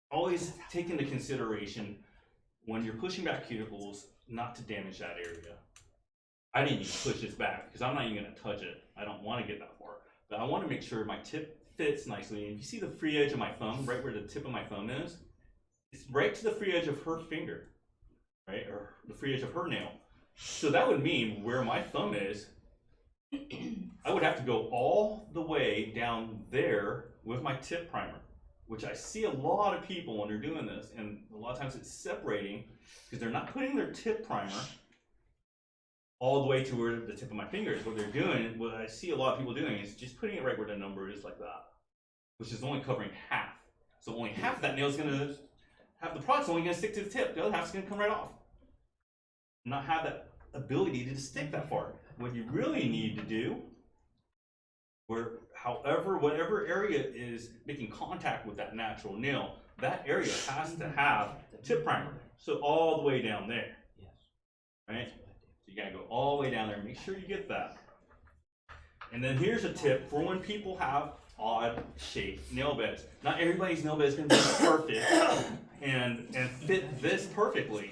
always take into consideration when you're pushing back cuticles not to damage that area. I didn't even push this back because I'm not even going to touch it. I don't want to get that far. but I want to make sure my tip fits nicely. And if you see the free edge of my thumb, right where the tip of my thumb is, it's right to the free edge of her finger, right, or the free edge of her nail. So that would mean where my thumb is, I would have to go all the way down there with my tip primer, which I see a lot of people when they're doing this, and a lot of times it's separating because they're not putting their tip primer all the way to where the tip of my finger is. What they're doing, what I see a lot of people doing, is just putting it right where the number is like that, which is only covering half. So only half of that nail is going to have the product's only going to stick to the tip. The other half's going to come right off. Not have that ability to stick that far. What you really need to do, whatever area is making contact with that natural nail, that area has to have tip primer. So all the way down there, right? So you gotta go all the way down there. Make sure you get that. And then here's a tip for when people have odd shaped nail beds. Not everybody's nail bed is gonna be perfect and fit this perfectly,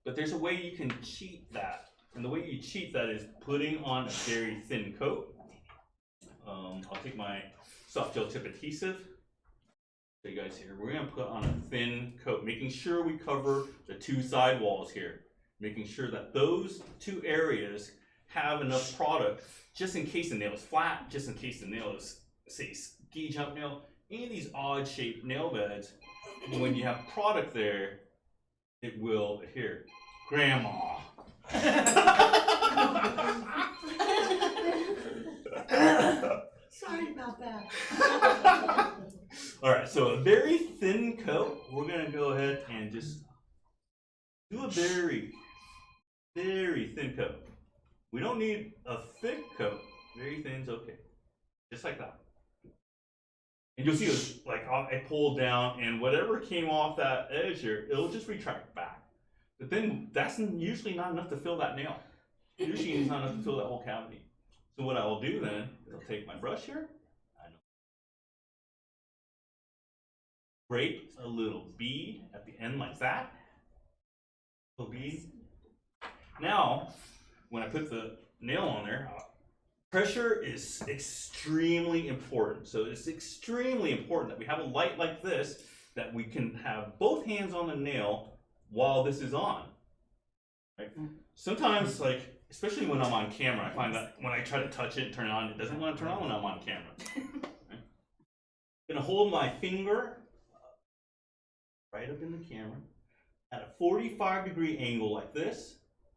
but there's a way you can cheat that. And the way you cheat that is putting on a very thin coat. I'll take my soft gel tip adhesive. So you guys here, we're gonna put on a thin coat, making sure we cover the two side walls here, making sure that those two areas have enough product just in case the nail is flat, just in case the nail is, say, ski jump nail, any of these odd shaped nail beds. When you have product there, it will adhere. Grandma. Sorry about that. All right, so a very thin coat. We're gonna go ahead and just do a very, very thin coat. We don't need a thick coat. Very thin's okay, just like that. And you'll see it's like I pulled down, and whatever came off that edge here, it'll just retract back. But then that's usually not enough to fill that nail. Usually it's not enough to fill that whole cavity. So what I will do then is I'll take my brush here, scrape a little bead at the end like that. Little bead. Now, when I put the nail on there, pressure is extremely important. So it's extremely important that we have a light like this, that we can have both hands on the nail while this is on. Right? Sometimes, like, especially when I'm on camera, I find that when I try to touch it and turn it on, it doesn't want to turn on when I'm on camera. Right? I'm gonna hold my finger right up in the camera at a 45-degree angle like this.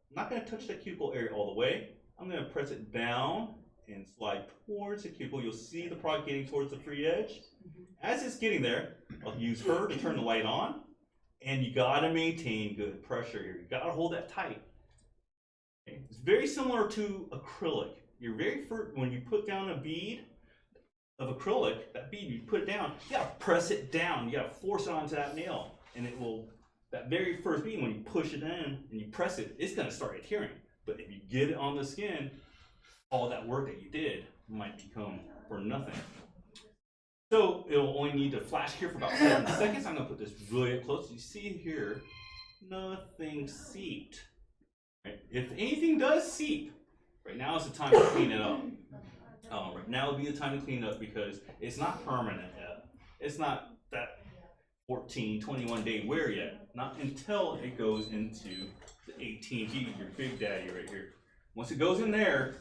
I'm not gonna touch that cuticle area all the way. I'm gonna press it down and slide towards the cuticle. You'll see the product getting towards the free edge. As it's getting there, I'll use her to turn the light on, and you gotta maintain good pressure here. You gotta hold that tight. Okay? It's very similar to acrylic. Your very first, when you put down a bead of acrylic, that bead, you put it down, you gotta press it down. You gotta force it onto that nail, and it will, that very first bead, when you push it in and you press it, it's gonna start adhering. But if you get it on the skin, all that work that you did might become for nothing. So it'll only need to flash here for about 7 seconds. I'm gonna put this really up close. You see here, nothing seeped. Right? If anything does seep, right now is the time to clean it up. Right now would be the time to clean it up because it's not permanent yet. It's not that 14, 21 day wear yet. Not until it goes into the 18G, your big daddy right here. Once it goes in there,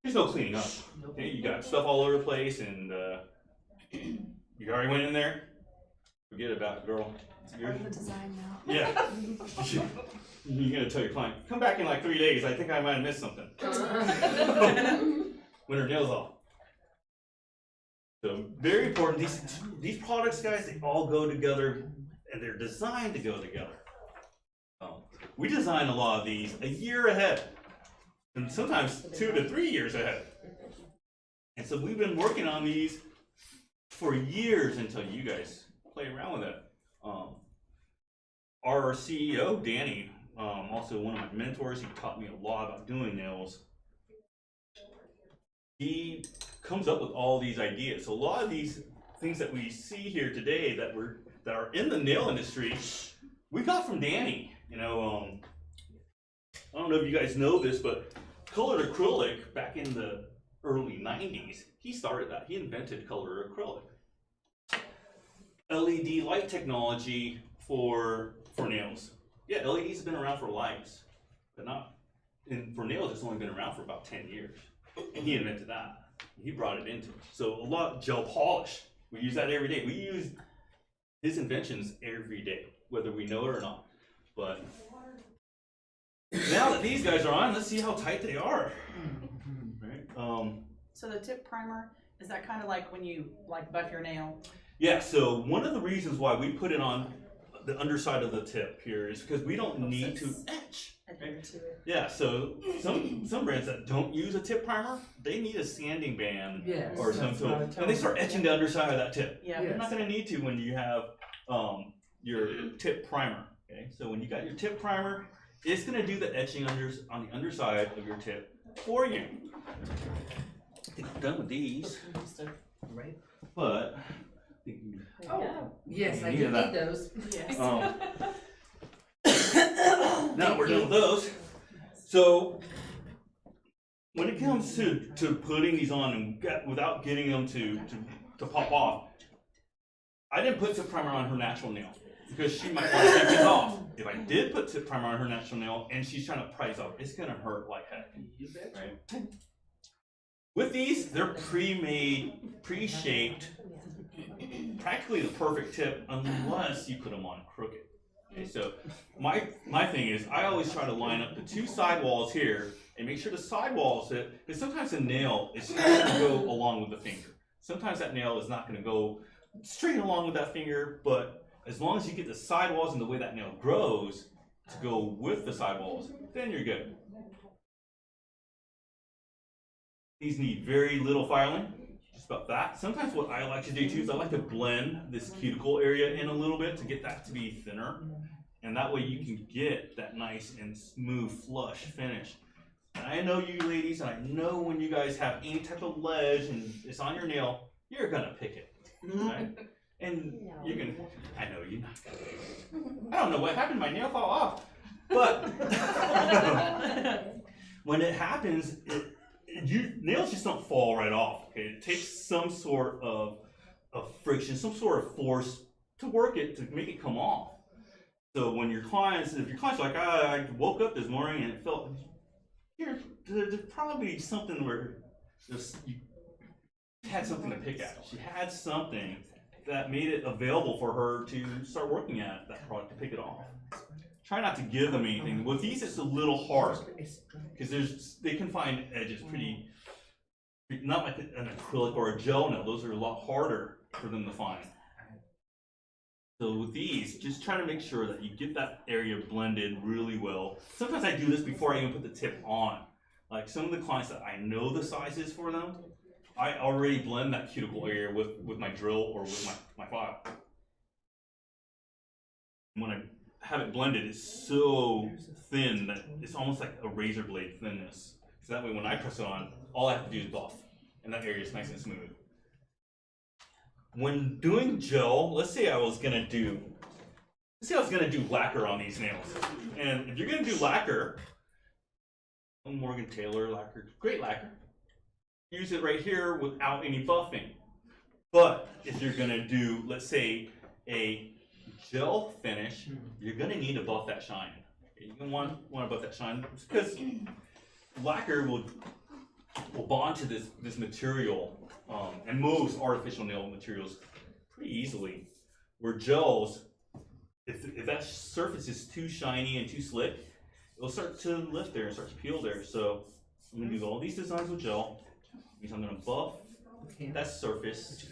there's no cleaning up. Okay? You got stuff all over the place, and you already went in there. Forget about it, girl. Part of the design now. Yeah. You're gonna tell your client, come back in like 3 days. I think I might have missed something. When her nails off. So very important. These products, guys, they all go together, and they're designed to go together. We design a lot of these a year ahead, and sometimes 2 to 3 years ahead. And so we've been working on these for years until you guys play around with it. Our CEO, Danny, also one of my mentors, he taught me a lot about doing nails. He comes up with all these ideas. So a lot of these things that we see here today that are in the nail industry, we got from Danny. You know, I don't know if you guys know this, but colored acrylic back in the early 90s, he started that. He invented color acrylic. LED light technology for nails. Yeah, LEDs have been around for lights, but not, and for nails it's only been around for about 10 years. And he invented that. He brought it into it. So a lot, gel polish, we use that every day. We use his inventions every day, whether we know it or not. But now that these guys are on, let's see how tight they are. Right? So the tip primer, is that kind of like when you like buff your nail? Yeah, so one of the reasons why we put it on the underside of the tip here is because we don't need to etch. Adhere to it. Yeah, so some brands that don't use a tip primer, they need a sanding band Yes. or some that's tool, what I and told they them. start etching the underside of that tip. Yeah. You're not going to need to when you have your tip primer. Okay, so when you got your tip primer, it's going to do the etching on the underside of your tip for you. I think I'm done with these, Right? but I think you- Oh, yes, I You do need that. need those. Yes. Now we're done with those. So when it comes to putting these on and without getting them to pop off, I didn't put tip primer on her natural nail because she might want to take these off. If I did put tip primer on her natural nail and she's trying to prise off, it's gonna hurt like heck. Right? With these, they're pre-made, pre-shaped, practically the perfect tip unless you put them on crooked. Okay, so my thing is I always try to line up the two sidewalls here and make sure the sidewalls fit, because sometimes the nail is not going to go along with the finger. Sometimes that nail is not going to go straight along with that finger, but as long as you get the sidewalls and the way that nail grows to go with the sidewalls, then you're good. These need very little filing, just about that. Sometimes what I like to do too is I like to blend this cuticle area in a little bit to get that to be thinner. And that way you can get that nice and smooth flush finish. And I know you ladies, and I know when you guys have any type of ledge and it's on your nail, you're gonna pick it, right? And you're gonna, I know you're not gonna. I don't know what happened, my nail fell off. But when it happens, nails just don't fall right off. Okay, it takes some sort of friction, some sort of force to work it to make it come off. So when if your client's like, I woke up this morning and it felt, there's probably something where you had something to pick at. She had something that made it available for her to start working at that product to pick it off. Try not to give them anything. With these, it's a little hard because they can find edges pretty, not like an acrylic or a gel nail. Those are a lot harder for them to find. So with these, just try to make sure that you get that area blended really well. Sometimes I do this before I even put the tip on. Like some of the clients that I know the sizes for them, I already blend that cuticle area with my drill or with my file. And when I have it blended, it's so thin that it's almost like a razor blade thinness. So that way when I press it on, all I have to do is buff, and that area is nice and smooth. When doing gel, let's say I was gonna do lacquer on these nails. And if you're gonna do lacquer, Morgan Taylor lacquer, great lacquer. Use it right here without any buffing. But if you're gonna do, let's say, a gel finish, you're gonna need to buff that shine. You're gonna want to buff that shine because lacquer will bond to this material, and most artificial nail materials pretty easily. Where gels, if that surface is too shiny and too slick, it'll start to lift there and start to peel there. So I'm gonna do all these designs with gel. Means I'm gonna buff that surface.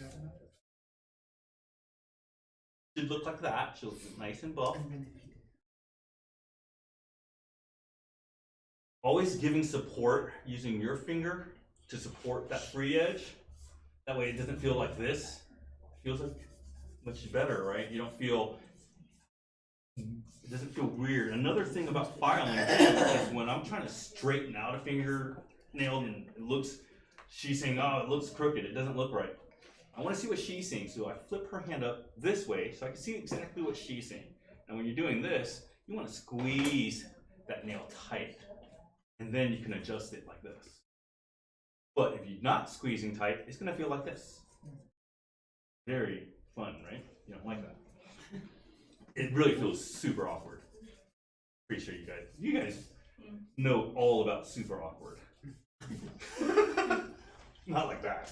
Should look like that. Should look nice and buff. Always giving support using your finger to support that free edge. That way it doesn't feel like this. It feels like much better, right? You don't feel, it doesn't feel weird. Another thing about filing is when I'm trying to straighten out a fingernail and it looks, she's saying, oh, it looks crooked, it doesn't look right. I want to see what she's seeing, so I flip her hand up this way so I can see exactly what she's seeing. And when you're doing this, you want to squeeze that nail tight, and then you can adjust it like this. But if you're not squeezing tight, it's gonna feel like this. Very fun, right? You don't like that. It really feels super awkward. Pretty sure you guys know all about super awkward. Not like that.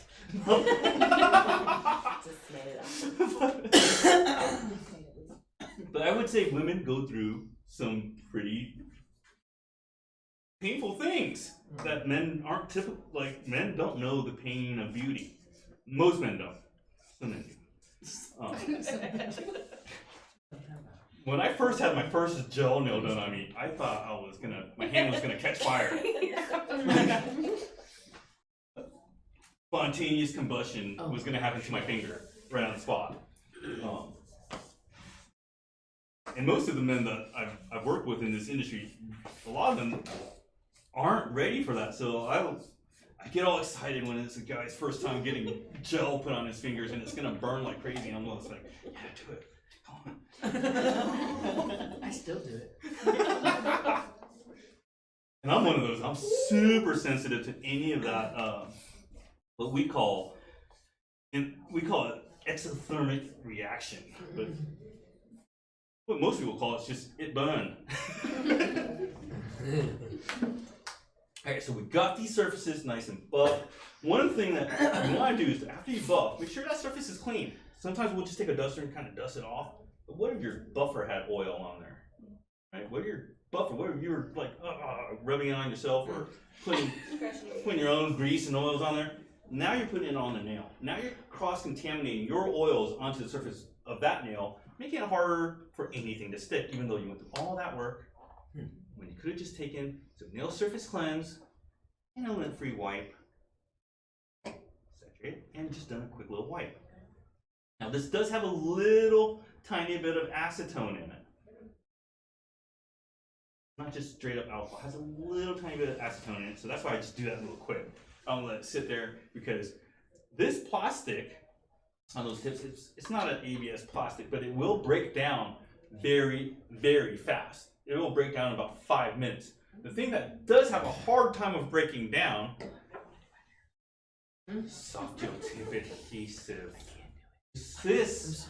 Just made it up. But I would say women go through some pretty painful things that men aren't typical. Like, men don't know the pain of beauty. Most men don't. Some men do. When I first had my first gel nail done on me, I thought my hand was gonna catch fire. Spontaneous combustion was gonna happen to my finger right on the spot. And most of the men that I've worked with in this industry, a lot of them aren't ready for that. So I get all excited when it's a guy's first time getting gel put on his fingers and it's gonna burn like crazy. I'm almost like, yeah, do it. I still do it. And I'm one of those. I'm super sensitive to any of that. What we call it exothermic reaction, but what most people call it's just it burned. Alright, so we got these surfaces nice and buff. One thing that you want to do is after you buff, make sure that surface is clean. Sometimes we'll just take a duster and kind of dust it off. But what if your buffer had oil on there? Right? What if your buffer? What if you were like rubbing it on yourself or putting your own grease and oils on there? Now you're putting it on the nail. Now you're cross-contaminating your oils onto the surface of that nail, making it harder for anything to stick, even though you went through all that work when you could have just taken some nail surface cleanse and a lint-free wipe, saturate, and just done a quick little wipe. Now this does have a little tiny bit of acetone in it. Not just straight up alcohol, it has a little tiny bit of acetone in it, so that's why I just do that real quick. I don't let it sit there because this plastic on those tips, it's not an ABS plastic, but it will break down very, very fast. It will break down in about 5 minutes. The thing that does have a hard time of breaking down, soft gel tip adhesive. This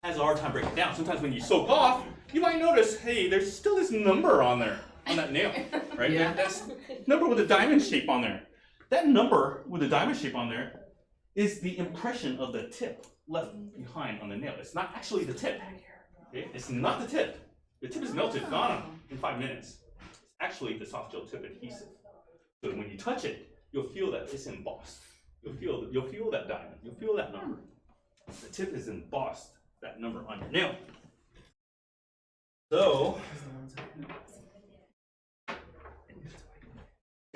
has a hard time breaking down. Sometimes when you soak off, you might notice, hey, there's still this number on there, on that nail, right? Yeah. That's number with a diamond shape on there. That number with a diamond shape on there is the impression of the tip left behind on the nail. It's not actually the tip. Okay? It's not the tip. The tip is melted, gone in 5 minutes. It's actually the soft gel tip adhesive. So when you touch it, you'll feel that it's embossed. You'll feel that diamond. You'll feel that number. The tip is embossed, that number on your nail. So, I'm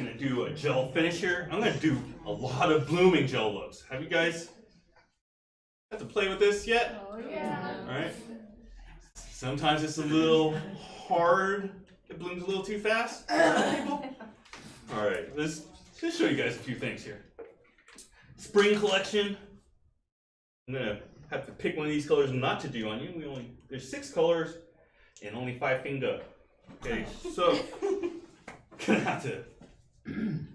gonna do a gel finish here. I'm gonna do a lot of blooming gel looks. Have you guys had to play with this yet? Oh, yeah. All right. Sometimes it's a little hard. It blooms a little too fast. All right, let's show you guys a few things here. Spring collection. I'm gonna have to pick one of these colors not to do on you. There's 6 colors and only 5 finger. Okay, so gonna have to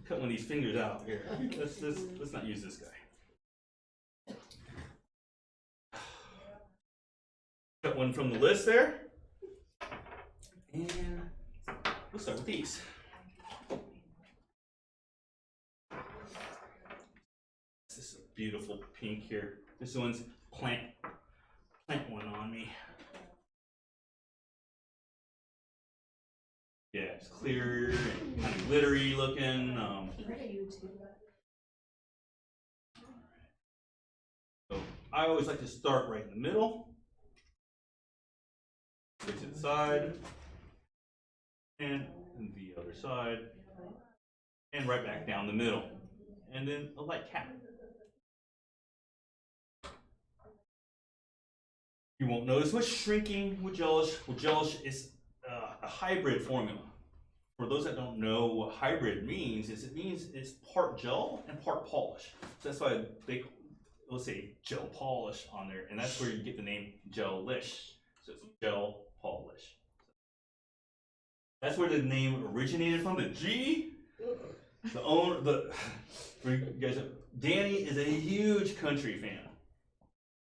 cut one of these fingers out here. Let's not use this guy. Cut one from the list there. And we'll start with these. This is a beautiful pink here. This one's plant one on me. Yeah, it's clear and kind of glittery looking. So I always like to start right in the middle. Go to the side, and the other side, and right back down the middle, and then a light cap. You won't notice much shrinking with Gelish. Well, Gelish is a hybrid formula. For those that don't know what hybrid means, it means it's part gel and part polish. So that's why they'll say gel polish on there, and that's where you get the name Gelish. So it's gel polish. That's where the name originated from. The G For you guys, Danny is a huge country fan.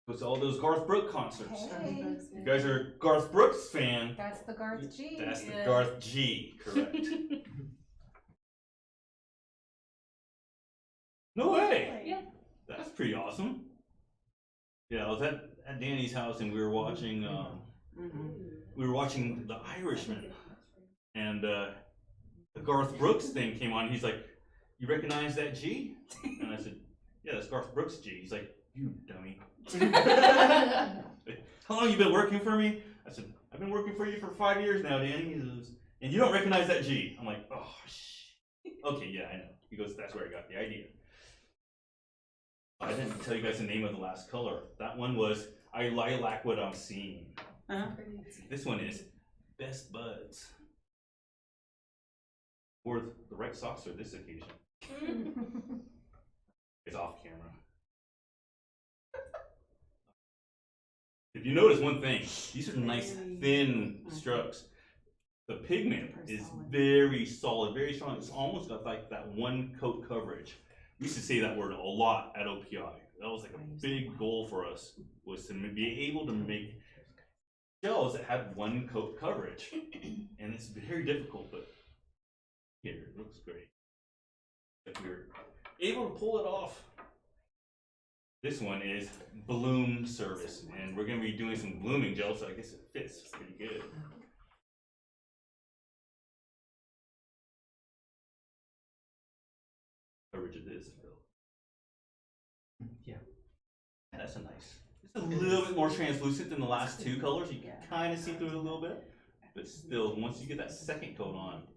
Goes to all those Garth Brooks concerts. Hey, You guys are a Garth Brooks fan. that's the Garth G. That's the Garth G, correct. No way. Yeah. That's pretty awesome. Yeah, I was at Danny's house and we were watching The Irishman, and the Garth Brooks thing came on. He's like, "You recognize that G?" And I said, "Yeah, that's Garth Brooks G." He's like, "You dummy." "How long you been working for me?" I said, "I've been working for you for 5 years now, Danny." He goes, "And you don't recognize that G?" I'm like, "Oh, okay, yeah, I know." He goes, "That's where I got the idea." I didn't tell you guys the name of the last color. That one was I Lilac What I'm Seeing. This one is Best Buds. Or the right socks for this occasion. It's off camera. If you notice one thing, these are nice thin strokes. The pigment is very solid, very strong. It's almost got like that one coat coverage. We used to say that word a lot at OPI. That was like a big goal for us, was to be able to make gels that had one coat coverage. And it's very difficult, but here, it looks great. If you're able to pull it off. This one is Bloom Service, and we're gonna be doing some blooming gel, so I guess it fits pretty good. Coverage of this, Yeah. that's a nice. It's a little bit more translucent than the last two colors. You can kind of see through it a little bit, but still, once you get that second coat on,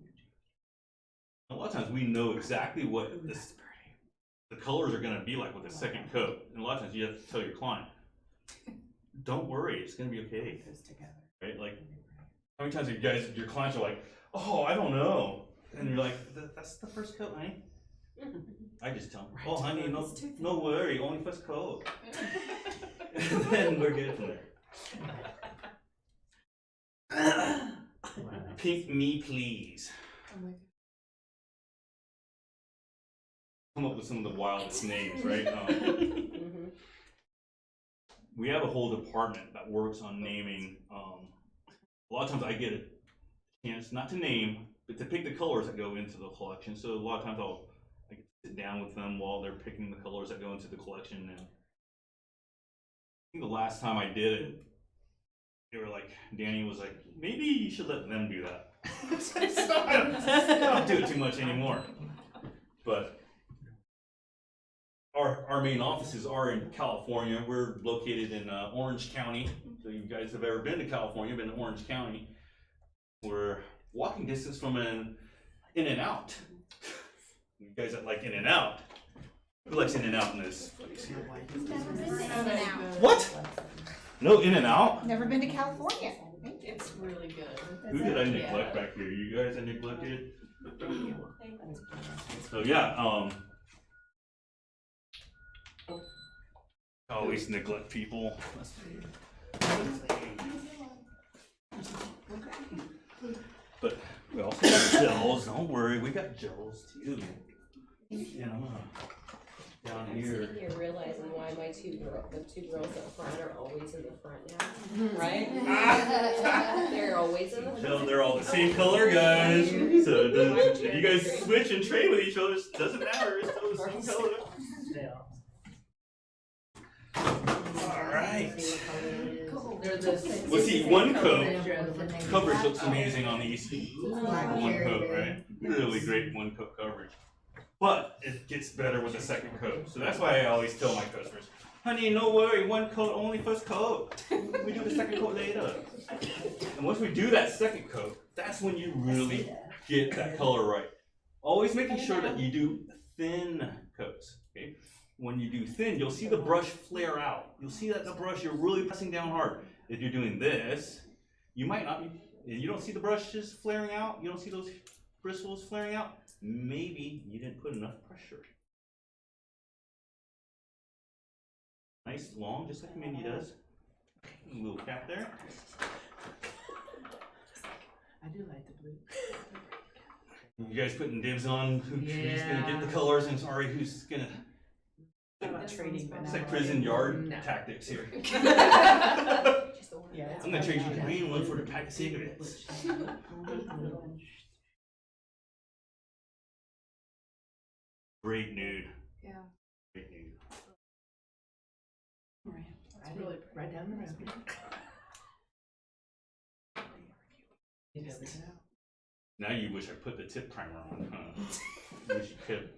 a lot of times we know exactly what the colors are going to be like with the second coat, and a lot of times you have to tell your client, "Don't worry, it's going to be okay." Right? Like, how many times have your clients are like, "Oh, I don't know," and you're like, "That's the first coat, honey." I just tell them, "Oh, honey, no worry, only first coat." And then we're good from there. Pink Me Please. Come up with some of the wildest names, right? We have a whole department that works on naming. A lot of times I get a chance not to name, but to pick the colors that go into the collection. So a lot of times I get to sit down with them while they're picking the colors that go into the collection. And I think the last time I did it, they were like, Danny was like, "Maybe you should let them do that." So I don't do it too much anymore. But our main offices are in California. We're located in Orange County. So you guys have ever been to California, been to Orange County. We're walking distance from an In-N-Out. You guys that like In-N-Out? Who likes In-N-Out in this place here? Never been to In-N-Out. What? No In-N-Out? Never been to California. It's really good. Who did I neglect back here? You guys I neglected? So yeah, always neglect people. But we also got gels, don't worry, we got gels too. You know, down I'm here. sitting here realizing why the two girls up front are always in the front now, right? They're always in the front. No, they're all the same color, guys. So if you guys switch and trade with each other, it doesn't matter, it's still the same color. Alright. They're the Well, see, one coat coverage looks amazing on these. One coat, right? Really great one coat coverage. But it gets better with the second coat. So that's why I always tell my customers, "Honey, no worry, one coat, only first coat. We do the second coat later." And once we do that second coat, that's when you really get that color right. Always making sure that you do thin coats, okay? When you do thin, you'll see the brush flare out. You'll see that the brush, you're really pressing down hard. If you're doing this, you might not be, you don't see the brushes flaring out, you don't see those bristles flaring out, maybe you didn't put enough pressure. Nice, long, just like Mindy does. A little cap there. I do like the blue. You guys putting dibs on who's gonna get the colors and sorry who's gonna. I'm not trading, but It's now like prison yard No. tactics here. Yeah, it's I'm gonna trade you bad. green one for the pack of cigarettes. Great nude. Yeah. Great nude. Right. That's really right down the road. Now you wish I put the tip primer on, huh? Wish you could.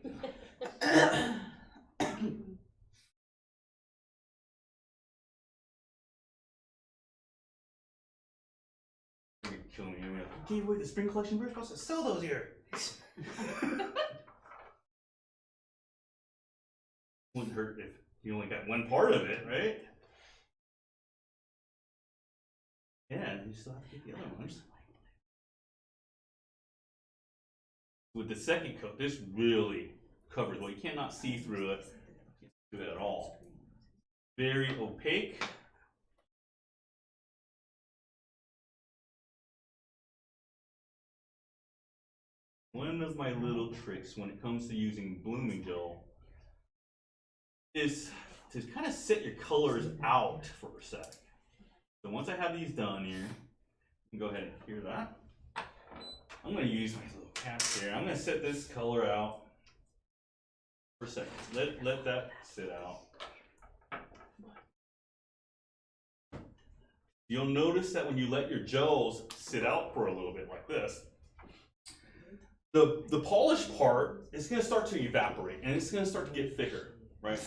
You're killing me. You're like, you gave away the spring collection brush, I'll sell those here. Wouldn't hurt if you only got one part of it, right? Yeah, and you still have to get the other ones. With the second coat, this really covers well. You cannot see through it. Do it at all. Very opaque. One of my little tricks when it comes to using blooming gel is to kind of set your colors out for a sec. So once I have these done here, you can go ahead and hear that. I'm going to use my little caps here. I'm going to set this color out for a second. Let that sit out. You'll notice that when you let your gels sit out for a little bit like this, the polished part is going to start to evaporate and it's going to start to get thicker, right?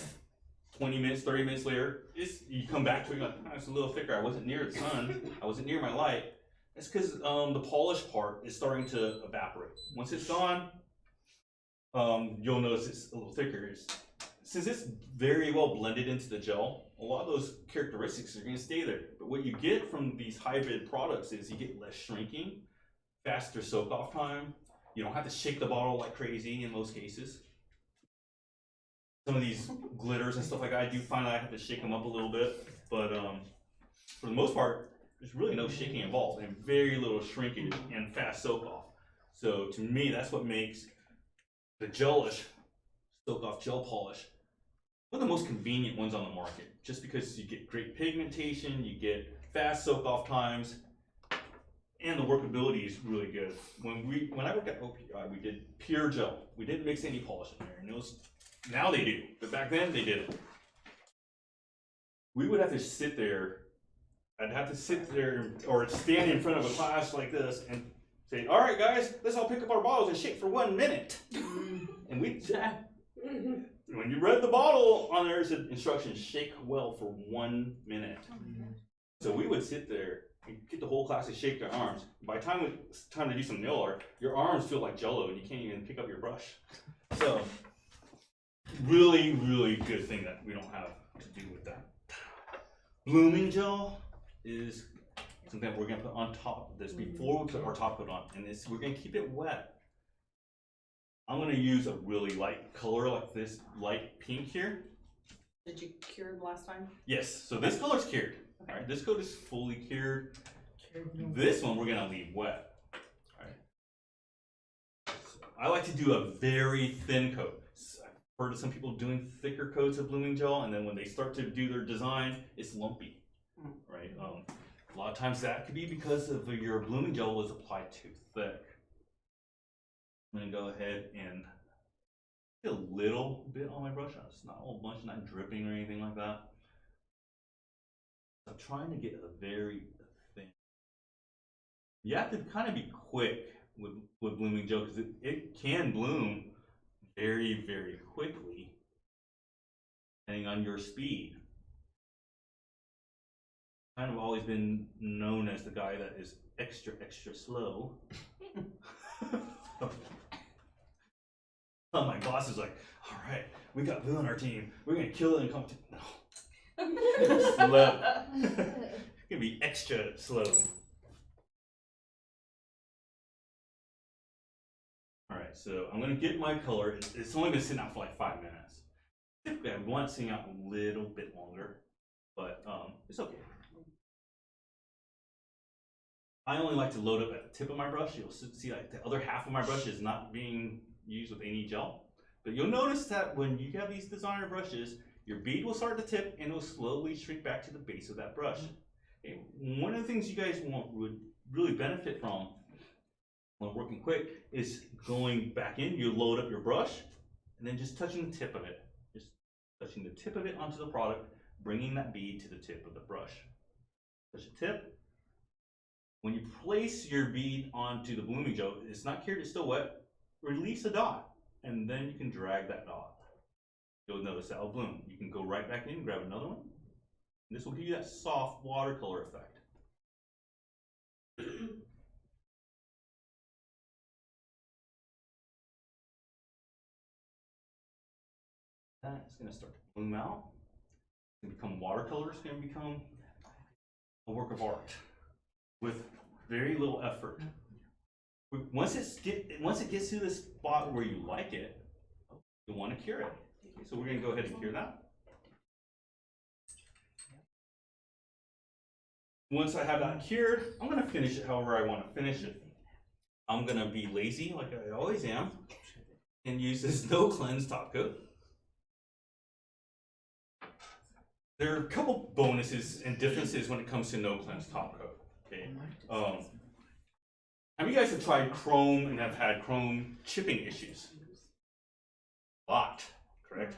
20 minutes, 30 minutes later, you come back to it, you're like, oh, it's a little thicker. I wasn't near the sun. I wasn't near my light. It's because the polished part is starting to evaporate. Once it's gone, you'll notice it's a little thicker. Since it's very well blended into the gel, a lot of those characteristics are going to stay there. But what you get from these hybrid products is you get less shrinking, faster soak off time. You don't have to shake the bottle like crazy in most cases. Some of these glitters and stuff like that, I do find that I have to shake them up a little bit. But for the most part, there's really no shaking involved and very little shrinkage and fast soak off. So to me, that's what makes the Gelish soak off gel polish one of the most convenient ones on the market. Just because you get great pigmentation, you get fast soak off times, and the workability is really good. When I worked at OPI, we did pure gel. We didn't mix any polish in there, and now they do, but back then they didn't. We would have to sit there. I'd have to sit there or stand in front of a class like this and say, all right, guys, let's all pick up our bottles and shake for 1 minute. And when you read the bottle on there, it said instructions, shake well for 1 minute. So we would sit there and get the whole class to shake their arms. By the time it's time to do some nail art, your arms feel like jello and you can't even pick up your brush. So really, really good thing that we don't have to do with that. Blooming gel is something that we're going to put on top of this before we put our top coat on, and we're going to keep it wet. I'm going to use a really light color like this light pink here. Did you cure them last time? Yes, so this color's cured. Okay. All right, this coat is fully cured. This one we're going to leave wet. All right. So I like to do a very thin coat. I've heard of some people doing thicker coats of blooming gel, and then when they start to do their design, it's lumpy. Right? A lot of times that could be because of your blooming gel was applied too thick. I'm going to go ahead and get a little bit on my brush. It's not a whole bunch, not dripping or anything like that. I'm trying to get a very thin. You have to kind of be quick with blooming gel because it can bloom very, very quickly depending on your speed. Kind of always been known as the guy that is extra, extra slow. Oh, my boss is like, all right, we got Bill on our team. We're going to kill it in competition. No. Slow. It's going to be extra slow. All right, so I'm going to get my color. It's only been sitting out for like 5 minutes. Typically, I want it sitting out a little bit longer, but it's okay. I only like to load up at the tip of my brush. You'll see like the other half of my brush is not being used with any gel. But you'll notice that when you have these designer brushes, your bead will start at the tip and it will slowly shrink back to the base of that brush. Okay. One of the things you guys would really benefit from when working quick is going back in, you load up your brush and then just touching the tip of it. Just touching the tip of it onto the product, bringing that bead to the tip of the brush. Touch the tip. When you place your bead onto the blooming gel, it's not cured, it's still wet. Release a dot, and then you can drag that dot. You'll notice that will bloom. You can go right back in, grab another one. And this will give you that soft watercolor effect. That's going to start to bloom out. It's going to become watercolor. It's going to become a work of art with very little effort. Once it gets to the spot where you like it, you want to cure it. Okay, so we're going to go ahead and cure that. Once I have that cured, I'm going to finish it however I want to finish it. I'm going to be lazy like I always am and use this no cleanse top coat. There are a couple bonuses and differences when it comes to no cleanse top coat. Okay. How many of you guys have tried chrome and have had chrome chipping issues? A lot, correct?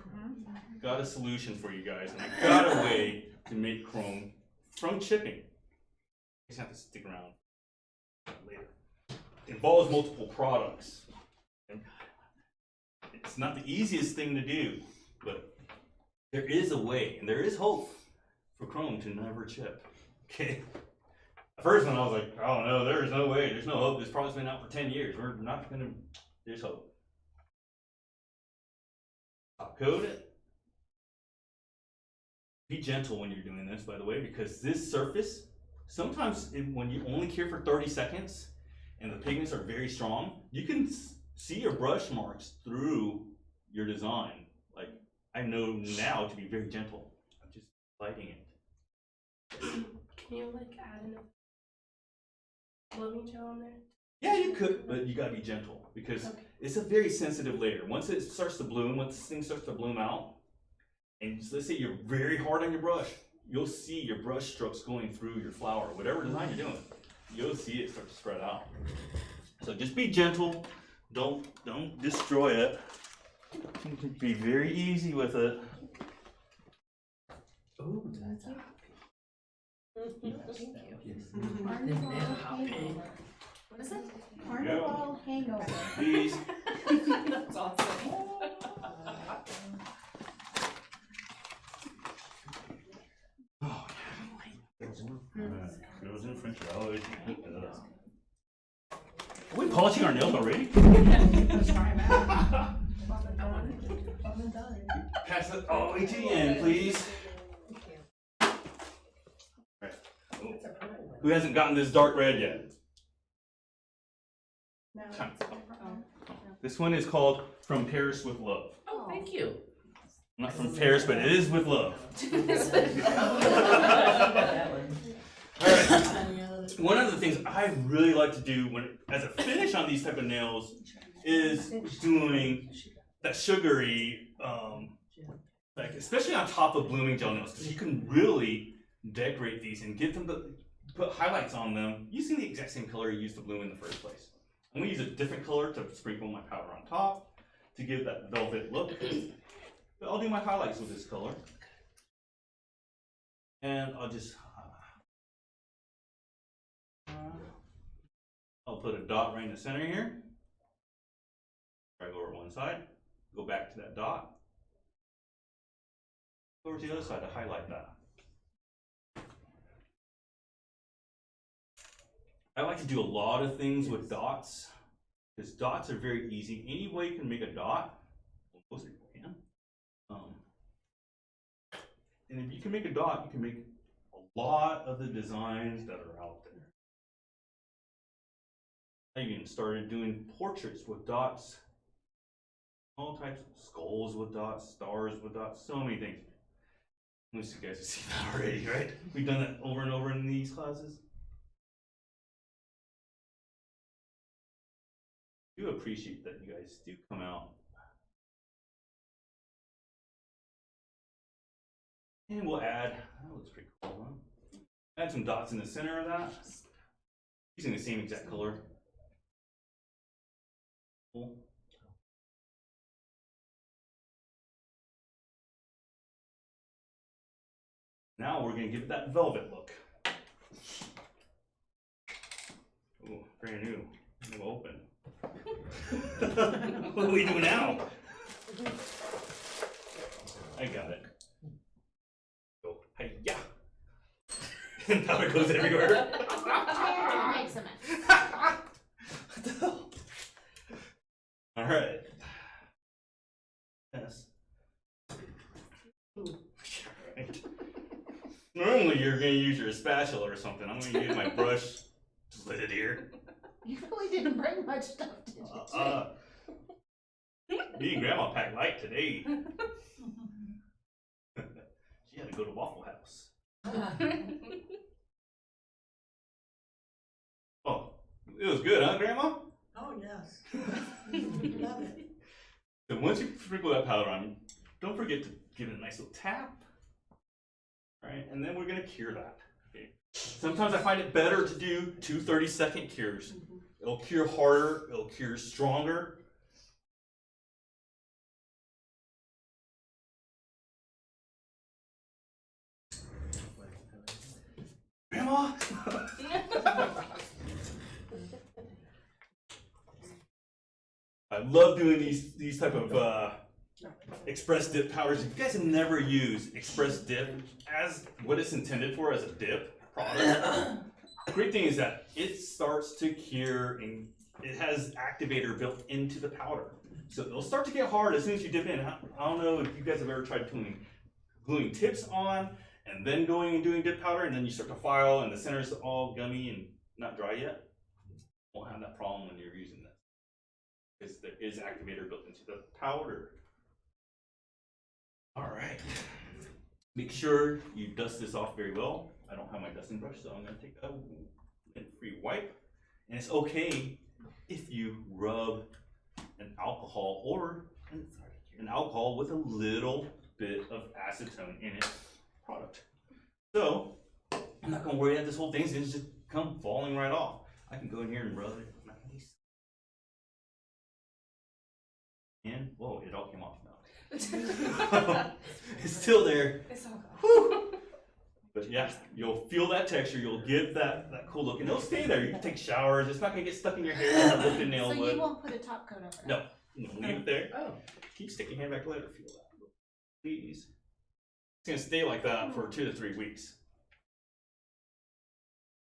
Got a solution for you guys, and I got a way to make chrome from chipping. You just have to stick around later. It involves multiple products. And it's not the easiest thing to do, but there is a way, and there is hope for chrome to never chip. Okay. The first one I was like, oh no, there's no way, there's no hope. This product's been out for 10 years. We're not gonna, there's hope. Top coat it. Be gentle when you're doing this, by the way, because this surface, sometimes when you only cure for 30 seconds and the pigments are very strong, you can see your brush marks through your design. Like, I know now to be very gentle. I'm just lighting it. Can you like add enough blooming gel on there? Yeah, you could, but you gotta be gentle because it's a very sensitive layer. Once it starts to bloom, once this thing starts to bloom out, and let's say you're very hard on your brush, you'll see your brush strokes going through your flower, whatever design you're doing. You'll see it start to spread out. So just be gentle. Don't destroy it. Be very easy with it. Oh, that's What is it? Carnival hangover. Please. That's awesome. Oh, girls in French always Are we polishing our nails already? Pass it all the way to the end, please. Right. Oh. Who hasn't gotten this dark red yet? This one is called From Paris with Love. Oh, thank you. Not from Paris, but it is with love. Alright. One of the things I really like to do as a finish on these type of nails is doing that sugary, like especially on top of blooming gel nails, because you can really decorate these and get them to put highlights on them using the exact same color you used to bloom in the first place. I'm going to use a different color to sprinkle my powder on top to give that velvet look. But I'll do my highlights with this color. And I'll just, I'll put a dot right in the center here. Drag over one side, go back to that dot. Go over to the other side to highlight that. I like to do a lot of things with dots, because dots are very easy. Any way you can make a dot, well, most people can. And if you can make a dot, you can make a lot of the designs that are out there. I even started doing portraits with dots, all types of skulls with dots, stars with dots, so many things. Most of you guys have seen that already, right? We've done that over and over in these classes. do appreciate that you guys do come out. And we'll add, that looks pretty cool, huh? Add some dots in the center of that, using the same exact color. Cool. Now we're gonna give it that velvet look. Ooh, brand new, no open. What do we do now? I got it. Go, hi-ya. And powder goes everywhere. Makes a mess. What the hell? All right. Yes. Right. Normally you're gonna use your spatula or something. I'm gonna use my brush. Just let it here. You really didn't bring much stuff, did you? Me and Grandma packed light today. She had to go to Waffle House. Oh, it was good, huh, Grandma? Oh, yes. Love it. So once you sprinkle that powder on, don't forget to give it a nice little tap. All right, and then we're gonna cure that. Okay. Sometimes I find it better to do 2 30-second cures. It'll cure harder, it'll cure stronger. Grandma! I love doing these type of express dip powders. If you guys have never used express dip as what it's intended for, as a dip product, the great thing is that it starts to cure and it has activator built into the powder. So it'll start to get hard as soon as you dip in. I don't know if you guys have ever tried gluing tips on and then going and doing dip powder, and then you start to file and the center's all gummy and not dry yet. Won't have that problem when you're using this, because there is activator built into the powder. All right. Make sure you dust this off very well. I don't have my dusting brush, so I'm going to take a lint-free wipe. And it's okay if you rub an alcohol or an alcohol with a little bit of acetone in it product. So I'm not going to worry that this whole thing's going to just come falling right off. I can go in here and rub it nice. And whoa, it all came off now. It's still there. It's all gone. Whew. But yeah, you'll feel that texture, you'll get that cool look, and it'll stay there. You can take showers, it's not gonna get stuck in your hair or lifted nail So wood. you won't put a top coat over it? No, leave it there. Oh. Keep sticking your hand back, let it feel that. Please. It's gonna stay like that for 2 to 3 weeks.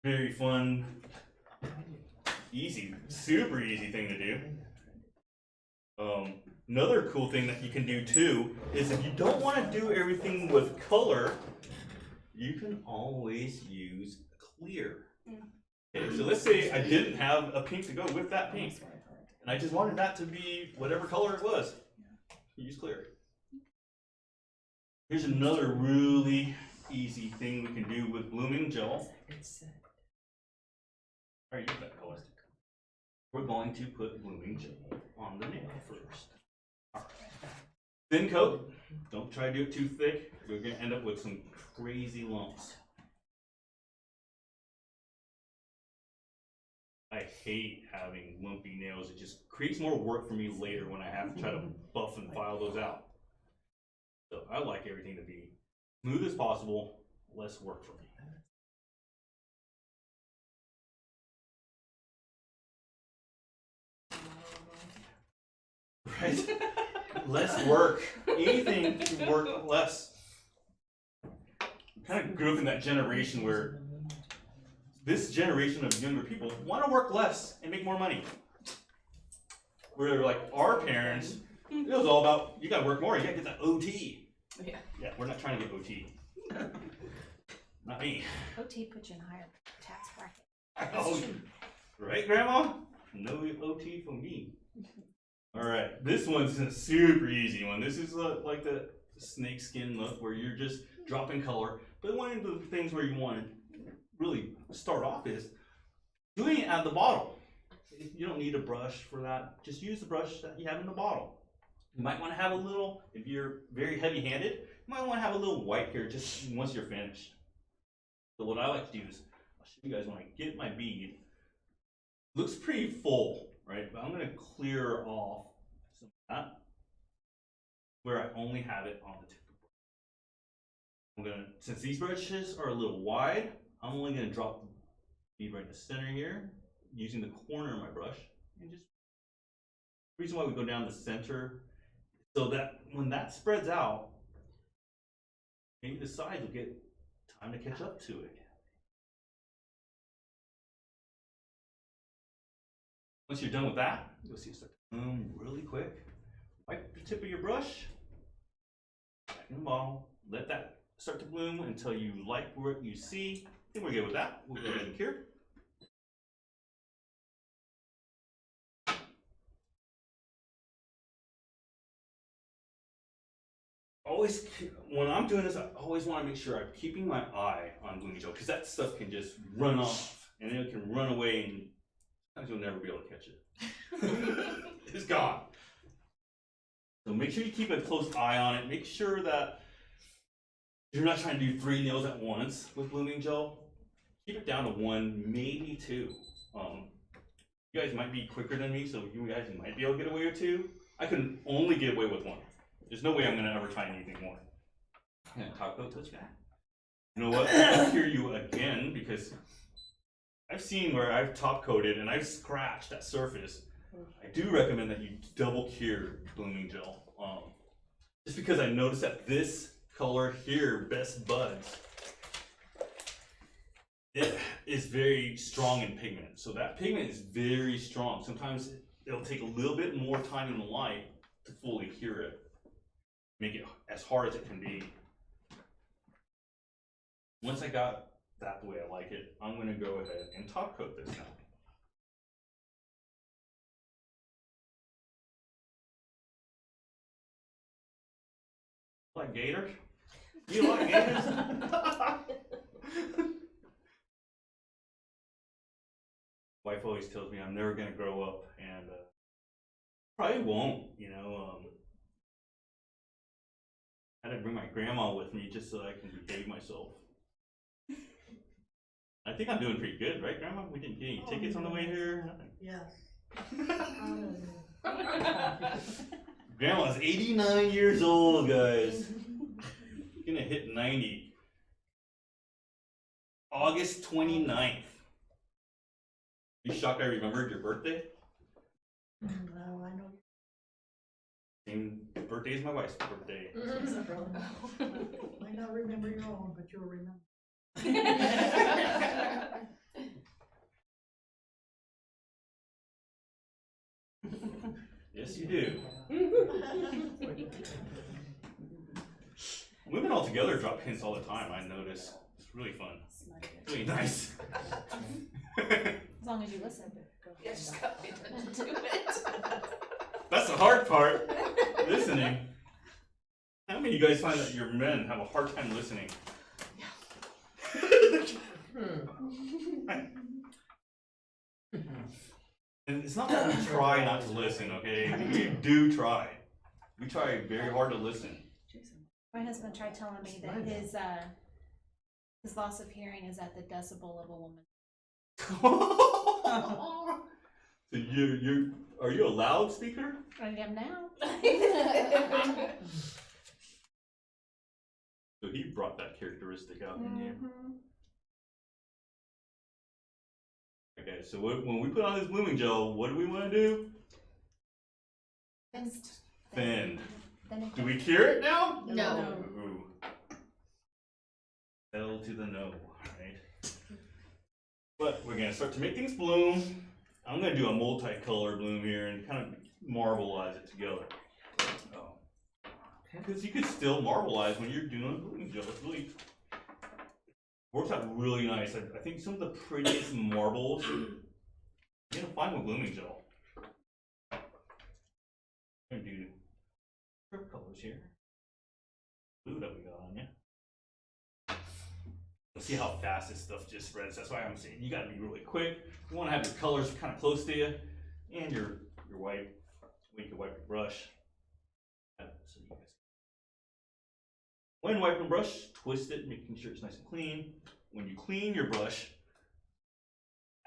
Very fun, easy, super easy thing to do. Another cool thing that you can do too is if you don't want to do everything with color, you can always use clear. Okay, so let's say I didn't have a pink to go with that pink, and I just wanted that to be whatever color it was. Use clear. Here's another really easy thing we can do with blooming gel. Alright, use that color. We're going to put blooming gel on the nail first. Alright. Thin coat. Don't try to do it too thick. You're going to end up with some crazy lumps. I hate having lumpy nails. It just creates more work for me later when I have to try to buff and file those out. So I like everything to be smooth as possible, less work for me. Right? Less work. Anything to work less. I kind of grew up in that generation where this generation of younger people want to work less and make more money. Where like our parents, it was all about, you gotta work more, you gotta get that OT. Yeah. Yeah, we're not trying to get OT. Not me. OT puts you in a higher tax bracket. Oh, right, Grandma? No OT for me. All right, this one's a super easy one. This is like the snake skin look where you're just dropping color. But one of the things where you want to really start off is doing it at the bottle. You don't need a brush for that. Just use the brush that you have in the bottle. You might want to have a little, if you're very heavy-handed, you might want to have a little wipe here just once you're finished. So what I like to do is, I'll show you guys when I get my bead. Looks pretty full, right? But I'm going to clear off some of that where I only have it on the tip of the brush. Since these brushes are a little wide, I'm only going to drop the bead right in the center here, using the corner of my brush. And just, the reason why we go down the center, so that when that spreads out, maybe the sides will get time to catch up to it. Once you're done with that, you'll see it start to bloom really quick. Wipe the tip of your brush, back in the bottle, let that start to bloom until you like what you see. I think we're good with that. We'll go ahead and cure. Always, when I'm doing this, I always want to make sure I'm keeping my eye on blooming gel, because that stuff can just run off and it can run away and sometimes you'll never be able to catch it. It's gone. So make sure you keep a close eye on it. Make sure that you're not trying to do 3 nails at once with blooming gel. Keep it down to 1, maybe 2. You guys might be quicker than me, so you guys might be able to get away with 2. I can only get away with 1. There's no way I'm going to ever try anything more. I'm going to top coat this guy. You know what? I'll cure you again, because I've seen where I've top coated and I've scratched that surface. I do recommend that you double cure blooming gel. Just because I noticed that this color here, Best Buds, it is very strong in pigment. So that pigment is very strong. Sometimes it'll take a little bit more time in the light to fully cure it. Make it as hard as it can be. Once I got that the way I like it, I'm going to go ahead and top coat this now. Like gators? You like gators? Wife always tells me I'm never going to grow up, and probably won't, you know. I had to bring my grandma with me just so I can behave myself. I think I'm doing pretty good, right, Grandma? We didn't get any tickets on the way here? Nothing. Yes. Grandma's 89 years old, guys. Gonna hit 90. August 29th. You shocked I remembered your birthday? No, I know. Same birthday as my wife's birthday. Might not remember your own, but you'll remember. Yes, you do. Women all together drop hints all the time, I notice. It's really fun. Really nice. As long as you listen. Yes, just gotta pay attention to it. That's the hard part, listening. How many of you guys find that your men have a hard time listening? And it's not that we try not to listen, okay? We do try. We try very hard to listen. My husband tried telling me that his loss of hearing is at the decibel of a woman. So are you a loudspeaker? I am now. So he brought that characteristic out in you. Okay, so when we put on this blooming gel, what do we want to do? Fend. Do we cure it now? No. Ooh. L to the no, right? But we're gonna start to make things bloom. I'm gonna do a multicolor bloom here and kind of marbleize it together. Because you can still marbleize when you're doing blooming gel. It's really works out really nice. I think some of the prettiest marbles you're gonna find with blooming gel. I'm gonna do strip colors here. Blue that we got on you. see how fast this stuff just spreads. That's why I'm saying you gotta be really quick. You wanna have your colors kind of close to you, and your wipe. We can wipe your brush. So you guys. When wiping brush, twist it, making sure it's nice and clean. When you clean your brush,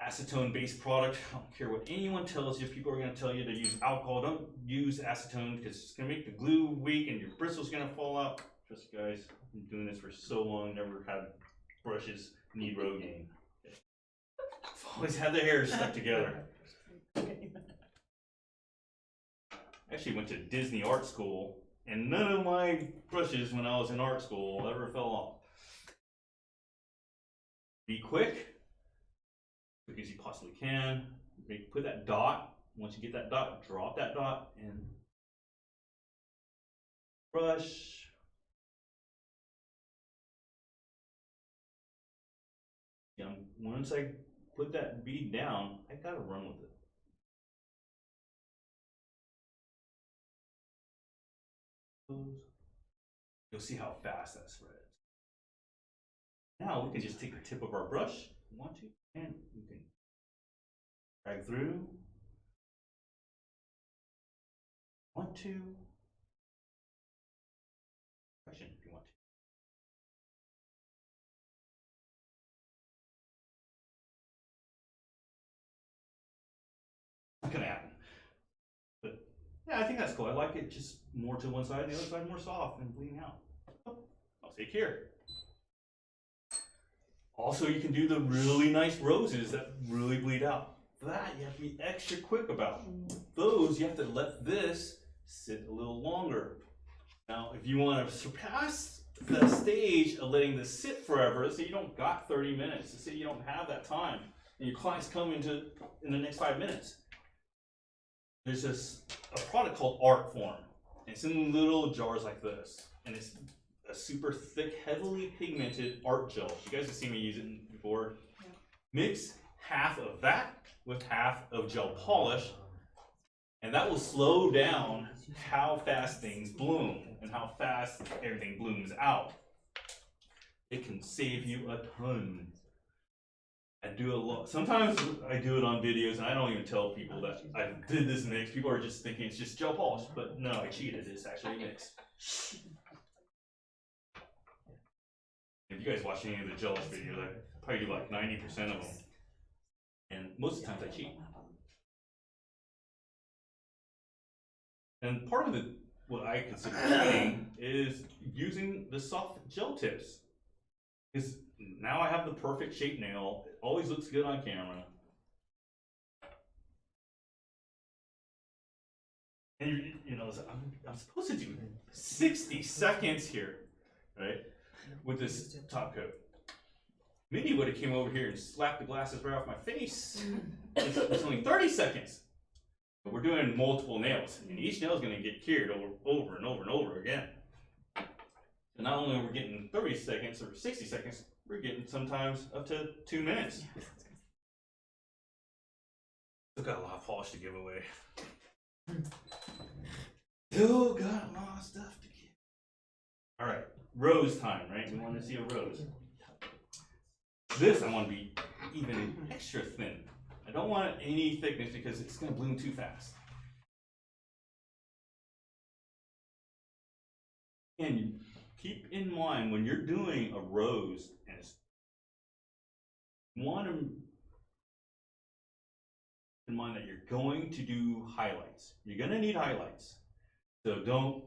acetone-based product. I don't care what anyone tells you. People are going to tell you to use alcohol. Don't use acetone because it's going to make the glue weak and your bristle's going to fall out. Trust me, guys, I've been doing this for so long. Never had brushes need Rogaine. I've always had the hair stuck together. I actually went to Disney art school, and none of my brushes when I was in art school ever fell off. Be quick as you possibly can. Put that dot. Once you get that dot, drop that dot and brush. Yeah, once I put that bead down, I gotta run with it. You'll see how fast that spreads. Now we can just take the tip of our brush, if you want to, and we can drag through. Want to. Question if you want to. Not gonna happen. But yeah, I think that's cool. I like it just more to one side and the other side more soft and bleeding out. Oh, I'll take here. Also, you can do the really nice roses that really bleed out. That you have to be extra quick about. Those, you have to let this sit a little longer. Now, if you want to surpass the stage of letting this sit forever, let's say you don't got 30 minutes, let's say you don't have that time, and your clients come in the next 5 minutes. There's a product called Art Form. And it's in little jars like this. And it's a super thick, heavily pigmented art gel. You guys have seen me use it before. Yeah. Mix half of that with half of gel polish, and that will slow down how fast things bloom and how fast everything blooms out. It can save you a ton. I do a lot. Sometimes I do it on videos and I don't even tell people that I did this mix. People are just thinking it's just gel polish, but no, I cheated. It's actually a mix. If you guys watch any of the Gelish videos, I probably do like 90% of them. And most of the times I cheat. And part of it, what I consider cheating, is using the soft gel tips. Because now I have the perfect shape nail. It always looks good on camera. And you know, I'm supposed to do 60 seconds here, right? With this top coat. Mindy would have came over here and slapped the glasses right off my face. It's only 30 seconds. But we're doing multiple nails, and each nail is going to get cured over and over and over again. And not only are we getting 30 seconds or 60 seconds, we're getting sometimes up to 2 minutes. Still got a lot of polish to give away. Still got a lot of stuff to give. All right, rose time, right? We want to see a rose. This I want to be even extra thin. I don't want any thickness because it's going to bloom too fast. And keep in mind when you're doing a rose, and you want to keep in mind that you're going to do highlights. You're going to need highlights. So don't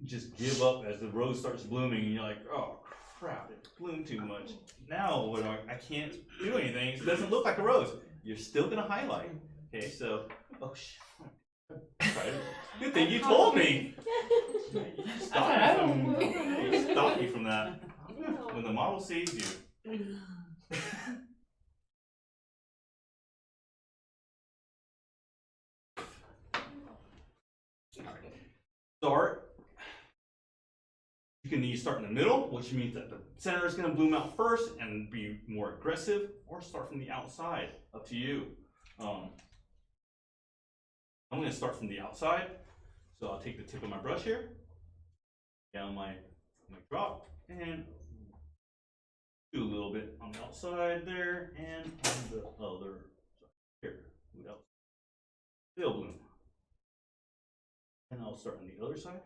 just give up as the rose starts blooming and you're like, oh crap, it bloomed too much. Now what I can't do anything. It doesn't look like a rose. You're still going to highlight. Okay, so, oh shit. Good thing you told me. Stop me from that. When the model saves you. Start. You can either start in the middle, which means that the center is going to bloom out first and be more aggressive, or start from the outside. Up to you. I'm going to start from the outside. So I'll take the tip of my brush here, down my drop, and Do a little bit on the outside there and on the other side. Here, without still bloom. And I'll start on the other side.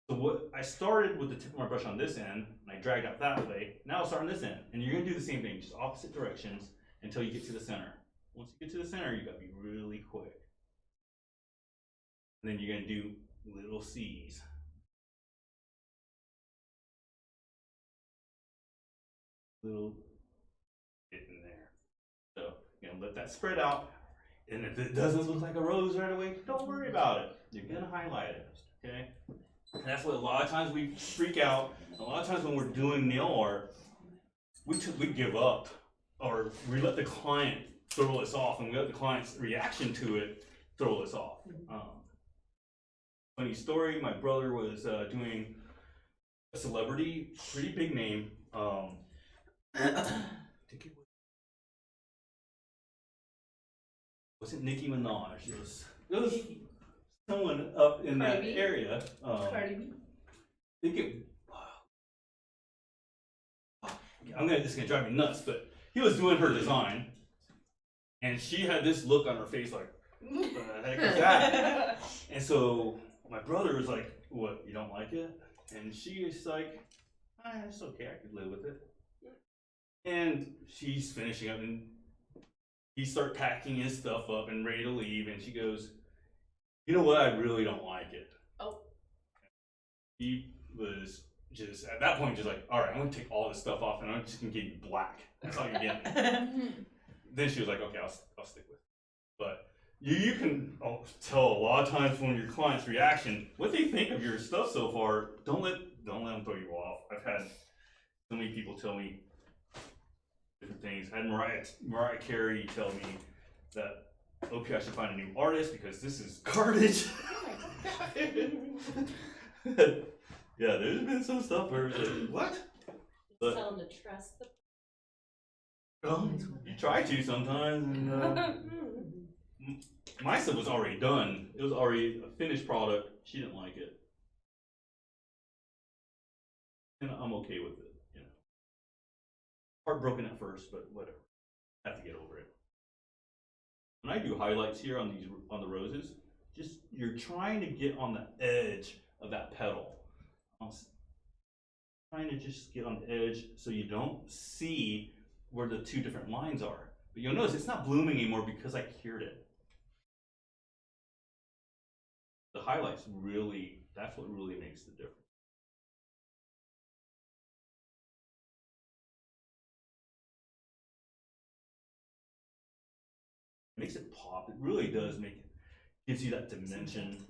So what I started with the tip of my brush on this end, and I dragged out that way. Now I'll start on this end, and you're gonna do the same thing, just opposite directions until you get to the center. Once you get to the center, you gotta be really quick. And then you're gonna do little C's. Little bit in there. So, let that spread out. And if it doesn't look like a rose right away, don't worry about it. You're gonna highlight it, okay? And that's what a lot of times we freak out. A lot of times when we're doing nail art, we give up, or we let the client throw us off, and we let the client's reaction to it throw us off. Funny story, my brother was doing a celebrity, pretty big name. Was it Nicki Minaj? It was someone up in that area. Cardi B. I think it, this is gonna drive me nuts, but he was doing her design, and she had this look on her face like, what the heck is that? And so my brother was like, what, you don't like it? And she was like, it's okay, I could live with it. And she's finishing up, and he starts packing his stuff up and ready to leave, and she goes, you know what, I really don't like it. Oh. He was just, at that point, just like, all right, I'm gonna take all this stuff off and I'm just gonna give you black. That's all you're getting. Then she was like, okay, I'll stick with it. But you can tell a lot of times from your client's reaction, what they think of your stuff so far. Don't let them throw you off. I've had so many people tell me different things. I had Mariah Carey tell me that, okay, I should find a new artist because this is garbage. Yeah, there's been some stuff where it's like, what? But, Tell them to trust the. you try to sometimes, and my stuff was already done. It was already a finished product. She didn't like it, and I'm okay with it. Heartbroken at first, but whatever. I have to get over it. When I do highlights here on the roses, just you're trying to get on the edge of that petal. I'm trying to just get on the edge so you don't see where the two different lines are. But you'll notice it's not blooming anymore because I cured it. The highlights really, that's what really makes the difference. It makes it pop. It really does make it, gives you that dimension.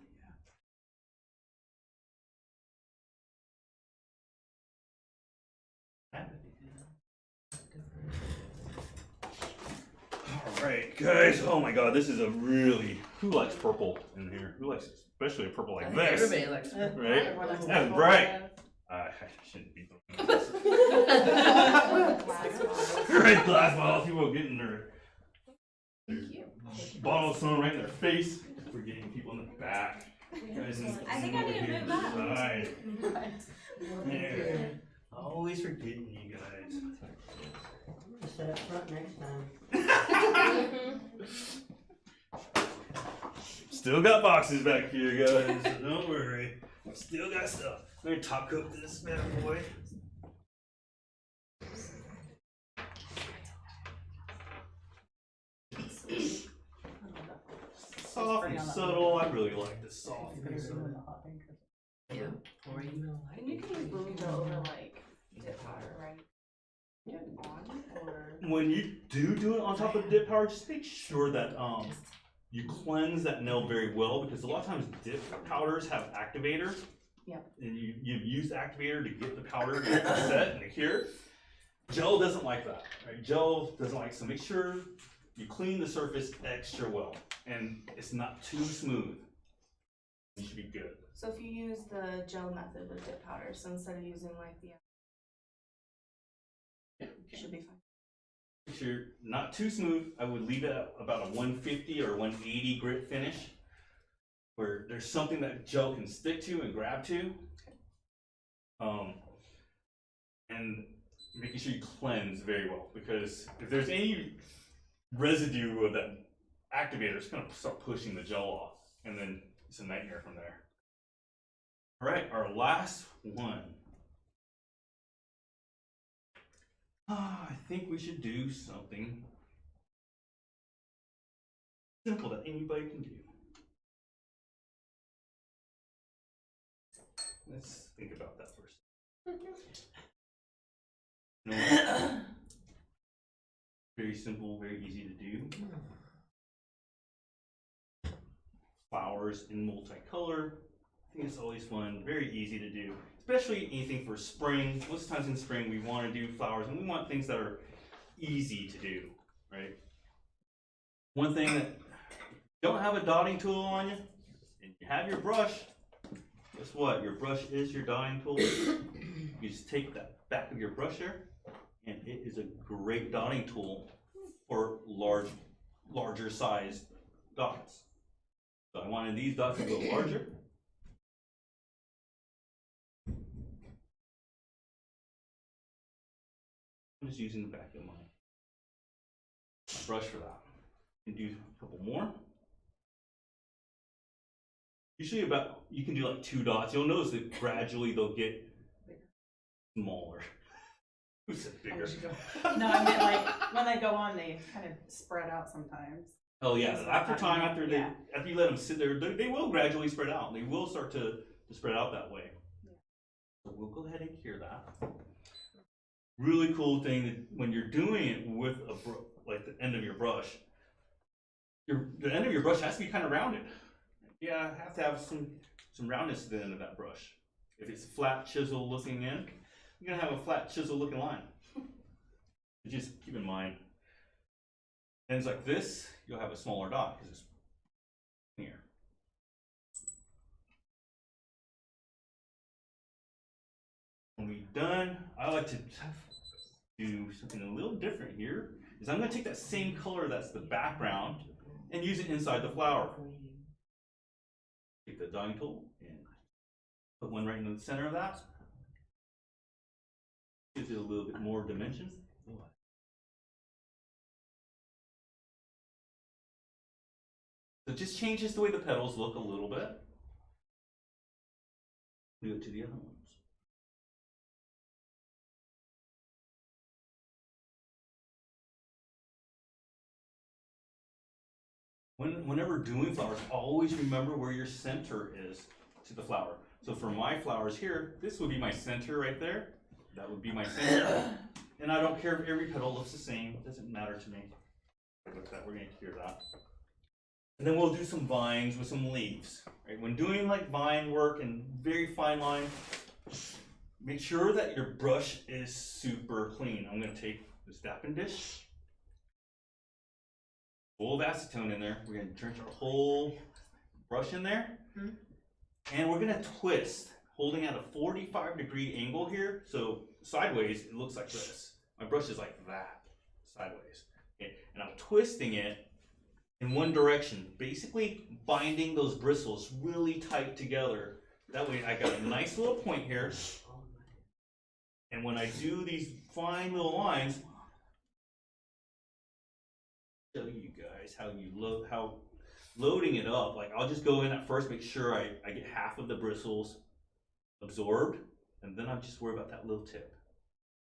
All right, guys. Oh my God, this is a really. Who likes purple in here? Who likes, especially a purple like this? Everybody likes purple. Right? That's bright. I shouldn't be throwing this. Right, glass bottles. People are getting their bottles thrown right in their face. We're getting people in the back. Guys, I think I need to move up. There. Always forgetting you guys. Sit up front next time. Still got boxes back here, guys, so don't worry. Still got stuff. Let me top coat this bad boy. Soft and subtle. I really like this soft and subtle. Yeah. Or even like. And you can use blue gel over like dip powder, right? Yeah, on or. When you do it on top of dip powder, just make sure that you cleanse that nail very well, because a lot of times dip powders have activator. Yeah. And you've used activator to get the powder set and cure. Gel doesn't like that, right? Gel doesn't like, so make sure you clean the surface extra well, and it's not too smooth. You should be good. So if you use the gel method with dip powder, so instead of using like the, you should be fine. Make sure not too smooth. I would leave it at about a 150 or 180 grit finish, where there's something that gel can stick to and grab to. And making sure you cleanse very well, because if there's any residue of that activator, it's gonna start pushing the gel off, and then it's a nightmare from there. All right, our last one. I think we should do something simple that anybody can do. Let's think about that first. Very simple, very easy to do. Flowers in multicolor. I think it's always fun, very easy to do, especially anything for spring. Most times in spring we want to do flowers, and we want things that are easy to do, right? One thing that don't have a dotting tool on you, and you have your brush, guess what? Your brush is your dotting tool. You just take that back of your brush there, and it is a great dotting tool for larger size dots. So I wanted these dots to go larger. I'm just using the back of my brush for that. You can do a couple more. Usually you can do like 2 dots. You'll notice that gradually they'll get smaller. Who said bigger? No, I meant like when they go on, they kind of spread out sometimes. Oh yeah, That's after what I time, meant, after you let them sit there, they will gradually spread out. They will start to spread out that way. So we'll go ahead and cure that. Really cool thing that when you're doing it with like the end of your brush, the end of your brush has to be kind of rounded. Yeah, have to have some roundness to the end of that brush. If it's flat chisel looking in, you're gonna have a flat chisel looking line. Just keep in mind. Ends like this, you'll have a smaller dot because it's here. When we're done, I like to do something a little different here. Is I'm going to take that same color that's the background and use it inside the flower. Take the dotting tool and put one right in the center of that. Gives it a little bit more dimension. So it just changes the way the petals look a little bit. We go to the other ones. Whenever doing flowers, always remember where your center is to the flower. So for my flowers here, this would be my center right there. That would be my center. And I don't care if every petal looks the same. It doesn't matter to me. With that, we're going to cure that. And then we'll do some vines with some leaves. Right? When doing like vine work and very fine line, make sure that your brush is super clean. I'm going to take this dapping dish, full of acetone in there. We're going to drench our whole brush in there. And we're going to twist, holding at a 45-degree angle here. So sideways, it looks like this. My brush is like that, sideways. Okay? And I'm twisting it in one direction, basically binding those bristles really tight together. That way I got a nice little point here. And when I do these fine little lines, show you guys how loading it up, like I'll just go in at first, make sure I get half of the bristles absorbed, and then I just worry about that little tip.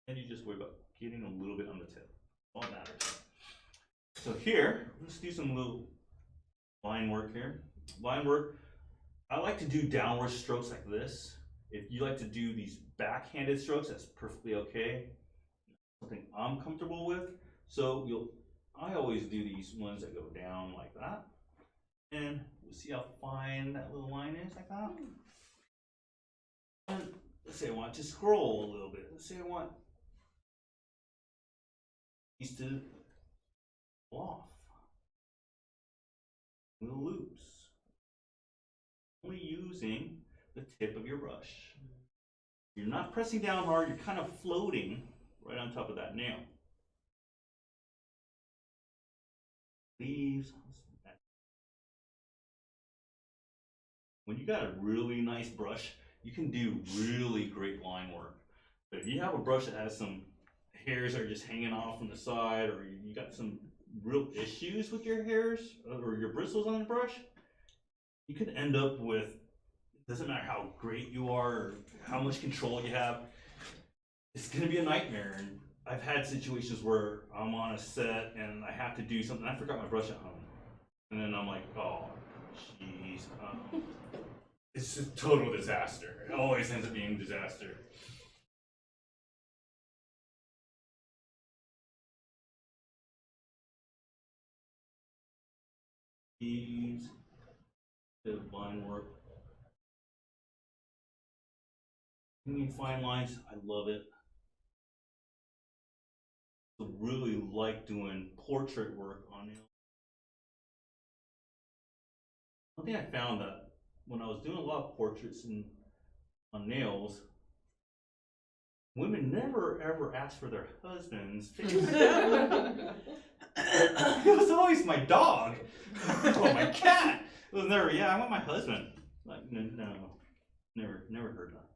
And you just worry about getting a little bit on the tip. All that matters. So here, let's do some little line work here. Line work, I like to do downward strokes like this. If you like to do these backhanded strokes, that's perfectly okay. Something I'm comfortable with. So I always do these ones that go down like that. And we'll see how fine that little line is like that. And let's say I want to scroll a little bit. Let's say I want these to off. Little loops. Only using the tip of your brush. You're not pressing down hard, you're kind of floating right on top of that nail. Leaves. When you got a really nice brush, you can do really great line work. But if you have a brush that has some hairs that are just hanging off on the side, or you got some real issues with your hairs or your bristles on the brush, you could end up with, doesn't matter how great you are or how much control you have, it's gonna be a nightmare. And I've had situations where I'm on a set and I have to do something, I forgot my brush at home. And then I'm like, oh, jeez. It's a total disaster. It always ends up being a disaster. These, the line work. You need fine lines, I love it. I really like doing portrait work on nails. One thing I found that when I was doing a lot of portraits on nails, women never ever asked for their husband's face. It was always my dog or my cat. It was never, yeah, I want my husband. Like, no, never heard that.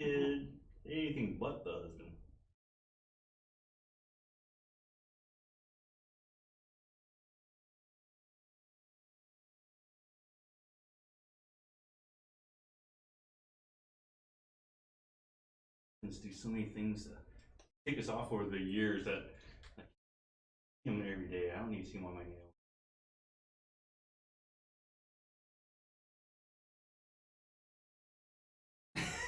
Kid, anything but the husband. Let's do so many things that take us off over the years that I see them every day. I don't need to see them on my nails.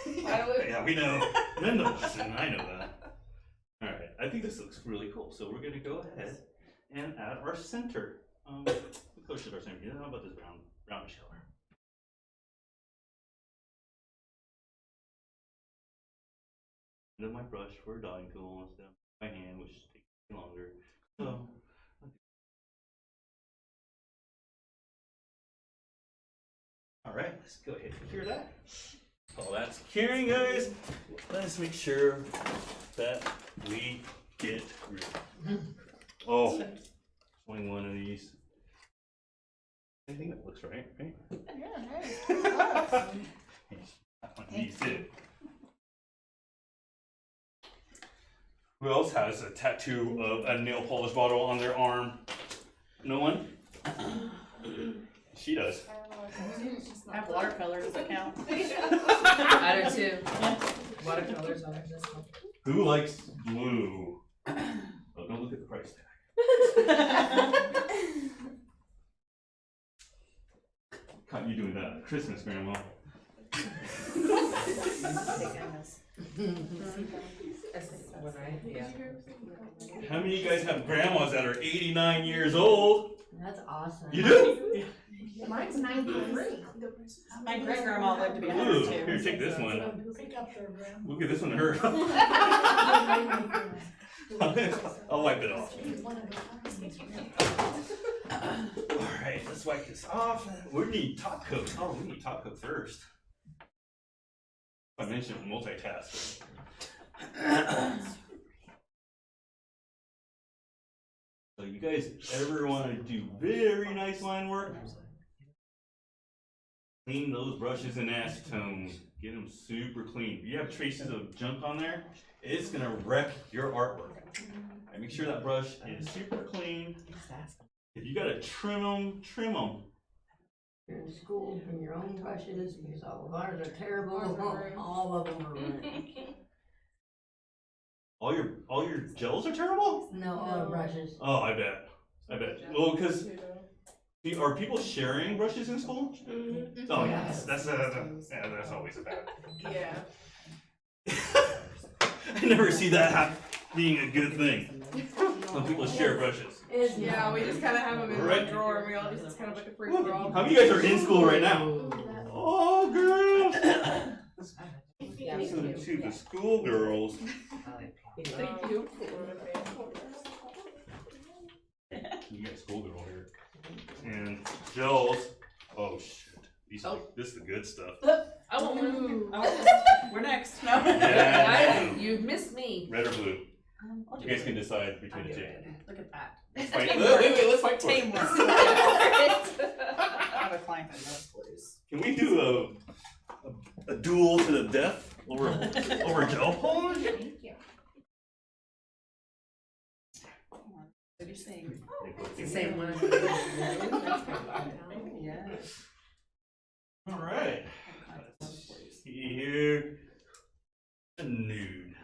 Yeah, we know. Men don't listen, I know that. Alright, I think this looks really cool. So we're gonna go ahead and add our center. What color should our center be? How about this brownish color? End of my brush for a dotting tool instead of my hand, which takes longer. So alright, let's go ahead and cure that. While that's curing, guys, let's make sure that we get rid of. Oh, only one of these. I think that looks right, right? Yeah, nice. One of these too. Who else has a tattoo of a nail polish bottle on their arm? No one? She does. I have watercolor, does that count? I do too. Watercolors on this one. Who likes blue? Oh, don't look at the price tag. Caught you doing that Christmas, Grandma. How many of you guys have grandmas that are 89 years old? That's awesome. You do? Mine's 93. My great grandma lived to be Ooh, 102. here, take this one. Pick up their grandma. Look at this one, her. I'll wipe it off. Alright, let's wipe this off. We need top coat. Oh, we need top coat first. I mentioned multitasking. So you guys ever want to do very nice line work? Clean those brushes in acetone. Get them super clean. If you have traces of junk on there, it's gonna wreck your artwork. And make sure that brush is super clean. If you gotta trim them, trim them. You're in school, bring your own brushes, because all of ours are terrible, all of them are ruined. All your gels are terrible? No, all the brushes. Oh, I bet. Well, because are people sharing brushes in school? Oh yeah, that's always a bad. Yeah. I never see that being a good thing when people share brushes. Yeah, we just kind of have them in Right. one drawer and we all just, it's kind of like a free for all. How many of you guys are in school right now? Oh, girls! Listen to the school girls. Thank you. You got schoolgirl here. And gels. Oh shit. This is the good stuff. I want one. We're next. No. Yeah. You missed me. Red or blue? You guys can decide between the two. Look at that. Let's fight. Wait, let's fight for it. Teamwork. I have a client that knows blues. Can we do a duel to the death over gel polish. Thank you. What are you saying? The same one. Yes. All right. Let's see here. A nude.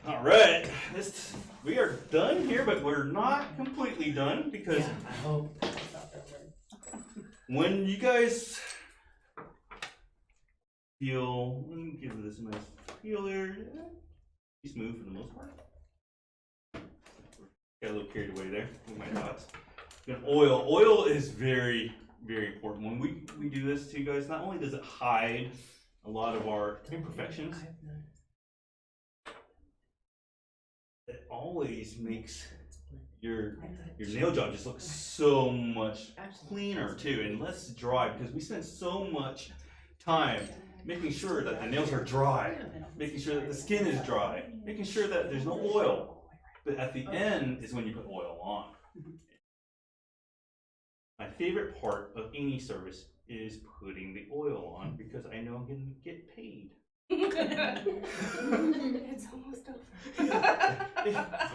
All right. We are done here, but we're not completely done because Yeah, I hope. when you guys feel, let me give this a nice feeler. Be smooth for the most part. Got a little carried away there with my thoughts. Then oil. Oil is very, very important. When we do this to you guys, not only does it hide a lot of our imperfections, it always makes your nail job just look so much cleaner too and less dry, because we spend so much time making sure that the nails are dry, making sure that the skin is dry, making sure that there's no oil. But at the end is when you put oil on. My favorite part of any service is putting the oil on, because I know I'm going to get paid. It's almost over.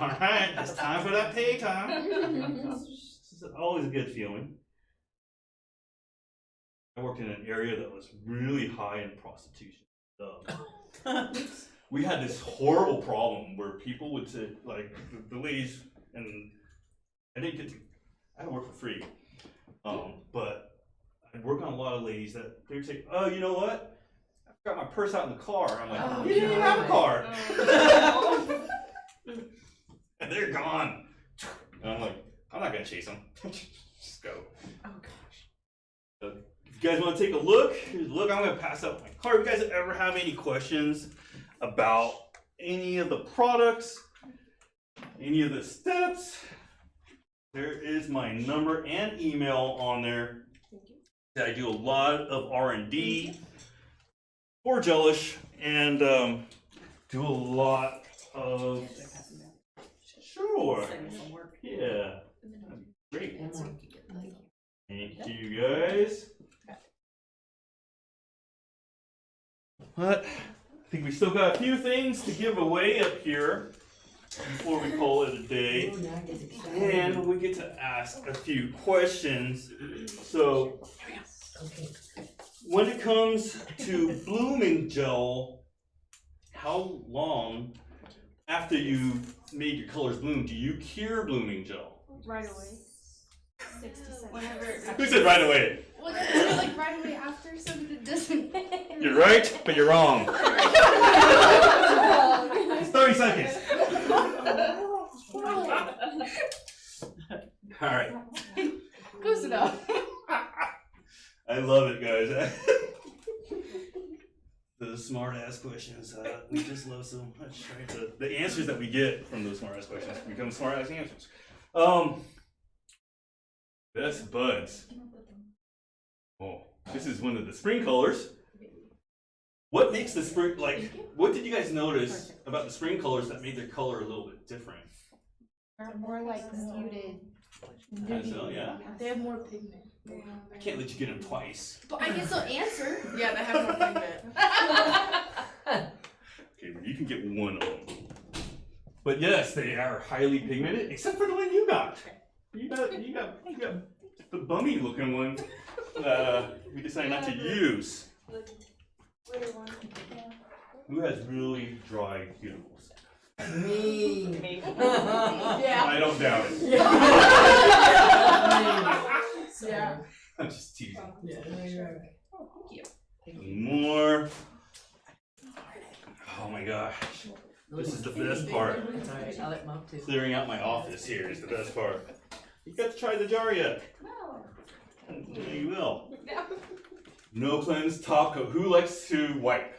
All right, it's time for that pay time. It's always a good feeling. I worked in an area that was really high in prostitution. We had this horrible problem where people would say, like, the ladies, and I had to work for free, but I'd work on a lot of ladies that they'd say, oh, you know what? I forgot my purse out in the car. I'm like, Oh, you didn't even have a car. Oh. And they're gone. And I'm like, I'm not gonna chase them. Just go. Oh gosh. So if you guys want to take a look, here's a look. I'm gonna pass out my card. If you guys ever have any questions about any of the products, any of the steps, there is my number and email on there. I do a lot of R&D for Gelish, and do a lot of, sure, yeah, great. Thank you guys. But I think we still got a few things to give away up here before we call it a day, and we get to ask a few questions. So when it comes to blooming gel, how long after you made your colors bloom do you cure blooming gel? Right away. 6 to 7. Whenever. Who said right away? Well, like right away after, so that it doesn't. You're right, but you're wrong. It's 30 seconds. All right. Close enough. I love it, guys. Those smart ass questions, we just love so much, right? The answers that we get from those smart ass questions become smart ass answers. Best buds. Oh, this is one of the spring colors. What makes the spring, like, what did you guys notice about the spring colors that made their color a little bit different? They're more like muted. So, yeah. They have more pigment. I can't let you get them twice. But I guess they'll answer. Yeah, they have more pigment. Okay, well, you can get one of them. But yes, they are highly pigmented, except for the one you got. You got the bummy looking one. We decided not to use. Who has really dry cuticles? Me. Yeah. I don't doubt it. Yeah. I'm just teasing. Yeah, no, you're right. More. Oh my gosh. This is the best part. It's alright, I like mom too. Clearing out my office here is the best part. You got to try the jar yet? No. You will. No cleanse top coat. Who likes to wipe?